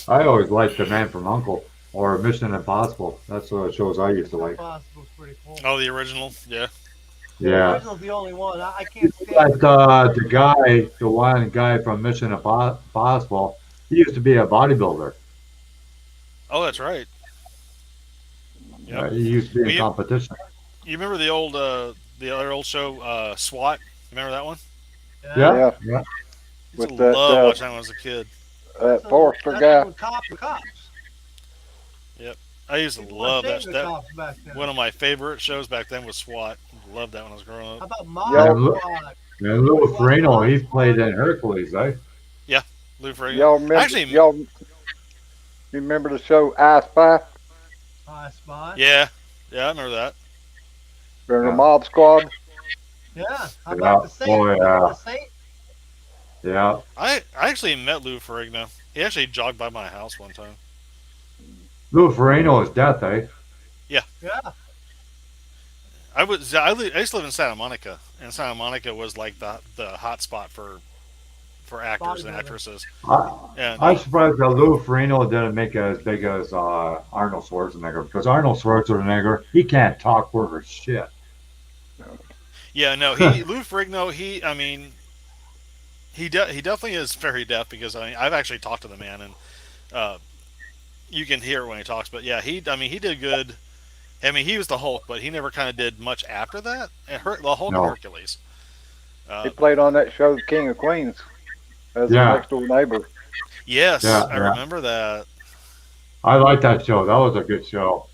I always liked The Man from U.N.C.L.E. or Mission Impossible. That's the shows I used to like.
Impossible's pretty cool.
Oh, the original. Yeah.
The
Yeah.
original's the only one. I can't stand
Like the one guy from Mission Impossible, he used to be a bodybuilder.
Oh, that's right. Yep.
He used to be in
We-
competition.
You remember the other old show, SWAT? Remember that one?
Yeah.
Yeah.
I used
With
to
that,
love watching that when I was a kid.
That
So
Forrester
that's
guy.
when cops.
I used to
People
love
were
that.
ashamed of
That
cops back then.
one of my favorite shows back then was SWAT. Loved that when I was growing
How
up.
about Mob
Yeah,
Squad?
And Lou Ferrigno, he played in Hercules, eh?
Lou Ferrigno.
Y'all remember?
Actually,
You remember the show I Spy?
I Spy.
yeah, I remember that.
Or the
Yeah.
Mob Squad?
Yeah. How about the Saint?
Oh, yeah.
The Saint?
Yeah.
I actually met Lou Ferrigno. He actually jogged by my house one time.
Lou Ferrigno is death, eh?
Yeah.
I used to live in Santa Monica, and Santa Monica was like the hot spot for actors and
Bodybuilder.
actresses. And
I'm surprised that Lou Ferrigno didn't make it as big as Arnold Schwarzenegger, because Arnold Schwarzenegger, he can't talk worth shit.
yeah, no, Lou Ferrigno, he definitely is very deaf, because I've actually talked to the man, and you can hear it when he talks. But yeah, he did good. He was the Hulk, but he never kind of did much after that. And the Hulk
No.
and Hercules.
He played on that show, The King of Queens, as
Yeah.
the next door neighbor.
Yes,
Yeah,
I
yeah.
remember that.
I liked that show. That was a good show.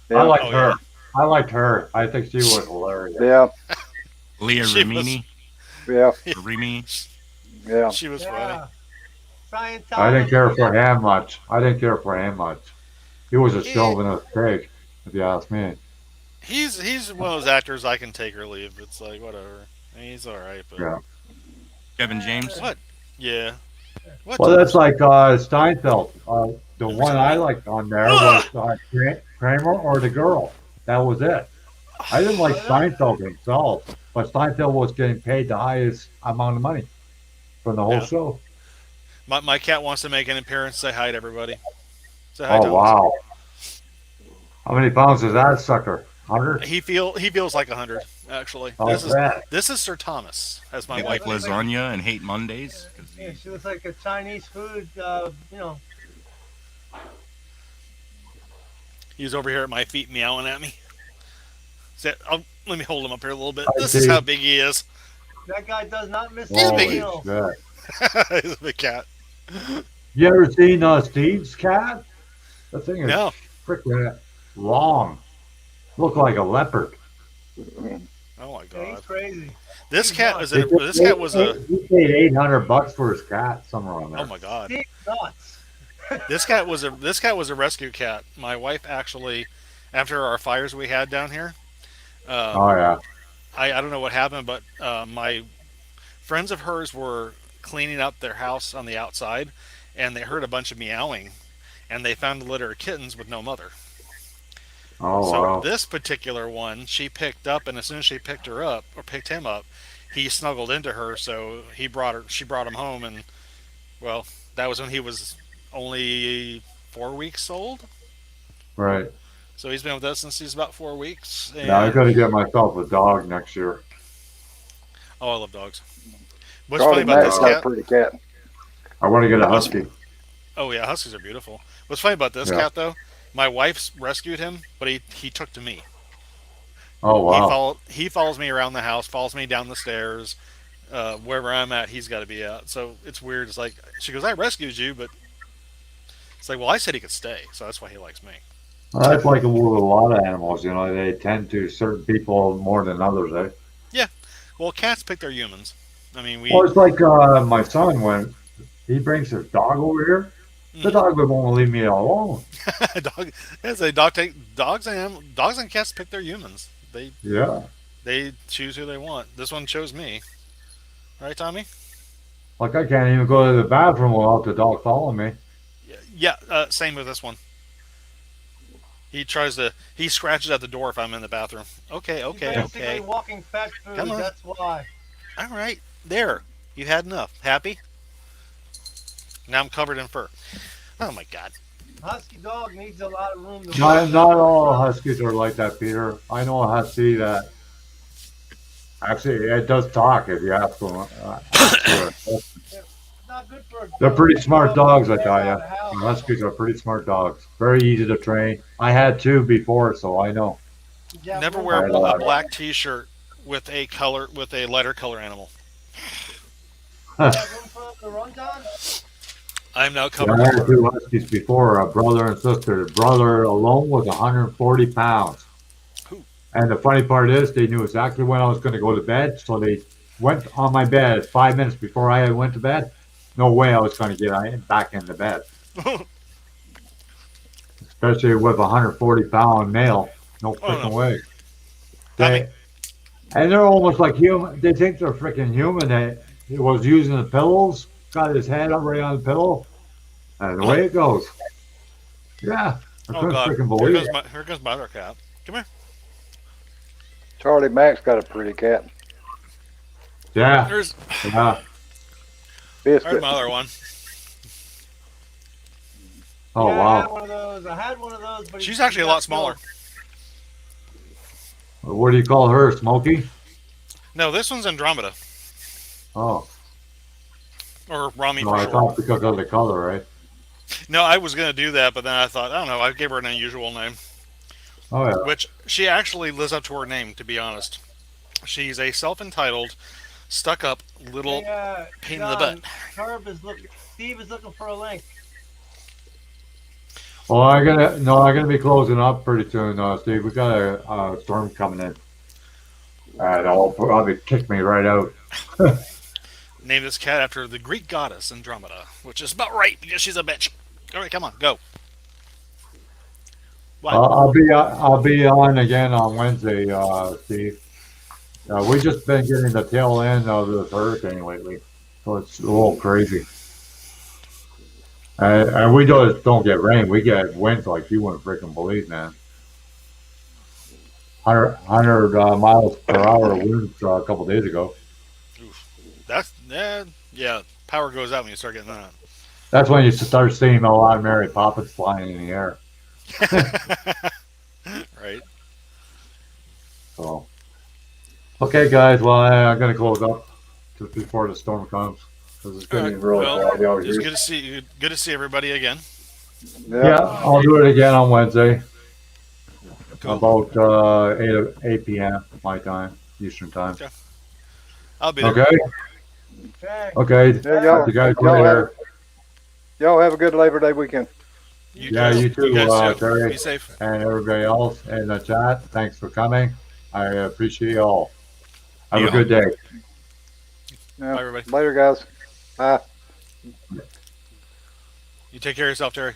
Yeah.
I liked
Oh,
her.
yeah.
I liked her. I think she was hilarious.
Yeah,
Leah
She
Remini.
yeah,
Remini.
yeah.
She was funny.
Yeah. Scientology.
I didn't care for him much. He was a
He-
chauvinist pig, if you ask me.
He's one of those actors I can take or leave. It's like whatever. He's all right, but
Yeah.
Kevin James.
what? Yeah. What?
Well, that's like Steinfeld. The one I liked on there was Kramer or the girl. That was it. I didn't like Steinfeld himself, but Steinfeld was getting paid the highest amount of money from the whole
Yeah.
show.
My cat wants to make an appearance. Say hi to everybody. Say hi,
Oh,
Thomas.
wow. How many pounds is that sucker? 100?
He feels like 100 actually.
Oh,
This is
that.
this is Sir Thomas, as my
You
wife.
like lasagna and hate Mondays? 'Cause
Yeah, she looks like a Chinese food.
He's over here at my feet meowing at me. Let me hold him up here a little bit.
I
This is
see.
how big he is.
That guy does not miss
He's
a
big.
meal.
Shit.
He's a big cat.
You ever seen Steve's cat? That thing is
No.
freaking long. Look like a leopard.
Oh my
Yeah,
god.
he's crazy.
This cat was
He
a.
paid $800 for his cat, somewhere on there.
Oh my god.
Steve's nuts.
This cat was a rescue cat. My wife actually, after our fires we had down here,
Oh yeah.
I don't know what happened, but my friends of hers were cleaning up their house on the outside, and they heard a bunch of meowing, and they found a litter of kittens with no mother.
Oh
So
wow.
this particular one, she picked up, and as soon as she picked him up, he snuggled into her. So she brought him home, and well, that was when he was only 4 weeks old.
Right.
So he's been with us since he's about 4 weeks.
Yeah, I
And
gotta get myself a dog next year.
oh, I love dogs. What's funny
Charlie
about
Mack's
this
got a
cat?
pretty cat.
I want to get a
What's
husky.
Oh yeah, huskies are beautiful. What's funny about this
Yeah.
cat though? My wife's rescued him, but he took to me.
Oh wow.
He follows me around the house, follows me down the stairs, wherever I'm at, he's got to be at. So it's weird. It's like she goes, "I rescued you," but it's like, well, I said he could stay, so that's why he likes me.
Well, that's like with a lot of animals. You know, they tend to certain people more than others. Eh?
Yeah. Well, cats pick their humans. I mean,
Well, it's like my son when he brings his dog over here. The dog would won't leave me alone.
dog. As a dogs and cats pick their humans.
Yeah.
They choose who they want. This one chose me. Right, Tommy?
Like I can't even go to the bathroom without the dog following me.
Yeah. Same with this one. He scratches at the door if I'm in the bathroom. Okay.
Basically walking pet food.
Come on.
That's why.
All right. There. You had enough. Happy? Now I'm covered in fur. Oh my God.
Husky dog needs a lot of room to
Not all huskies are like that, Peter. I know a husky that actually it does talk if you ask them.
It's not good for a
They're
dog.
pretty smart dogs, I
Get
tell
out
you.
of the house.
Huskies are pretty smart dogs. Very easy to train. I had two before, so I know.
Did you have
Never
room
wear
for
a
the
black T-shirt with a lighter color animal.
You have room for them to run, Don?
I'm now
I
covered in
had
fur.
two huskies before, a brother and sister. The brother alone was 140 pounds.
Who?
And the funny part is, they knew exactly when I was going to go to bed, so they went on my bed 5 minutes before I went to bed. No way I was going to get back into bed, especially with a 140-pound male. No freaking
no.
way.
Tommy.
And they're almost like human. They think they're freaking human. He was using the pillows, got his head up right on the pillow, and away it goes. Yeah, I
Oh
couldn't
God.
freaking believe it.
Here comes my other cat. Come here.
Charlie Mack's got a pretty cat.
Yeah,
There's
yeah.
Biscuit.
my other one.
Oh
Yeah,
wow.
I had one of those, but
She's actually a lot smaller.
What do you call her, Smokey?
No, this one's Andromeda.
Oh,
Or Rami
no,
for
I
short.
thought because of the color, right?
No, I was going to do that, but then I thought, I don't know, I gave her an unusual name.
Oh yeah.
Which she actually lives up to her name, to be honest. She's a self-entitled, stuck-up little pain in the butt.
Steve is looking for a link.
Well, I'm gonna be closing up pretty soon, Steve. We got a storm coming in, and it'll probably kick me right out.
Name this cat after the Greek goddess Andromeda, which is about right because she's a bitch. All right, come on, go. What?
I'll be on again on Wednesday, Steve. We've just been getting the tail end of this hurricane lately, so it's a little crazy. And we just don't get rain. We get winds like you wouldn't freaking believe, man. 100 miles per hour winds a couple days ago.
Oof. That's yeah. Power goes out when you start getting that.
That's when you start seeing a lot of Mary Poppins flying in the air.
Right.
So, okay, guys. Well, I'm gonna close up just before the storm comes because it's gonna be really cloudy out
It's
here.
good to see you. Good to see everybody again.
Yeah, I'll do it again on Wednesday.
Cool.
About 8 p.m. my time, Eastern time.
Okay. I'll be there.
Okay. Okay.
Yeah,
Talk to you guys later.
Y'all have a good Labor Day weekend.
You
too,
guys too.
Terry.
Be safe.
And everybody else in the chat. Thanks for coming. I appreciate you all. Have a good day.
Yeah.
Bye, everybody.
Later, guys. Bye.
You take care of yourself, Terry.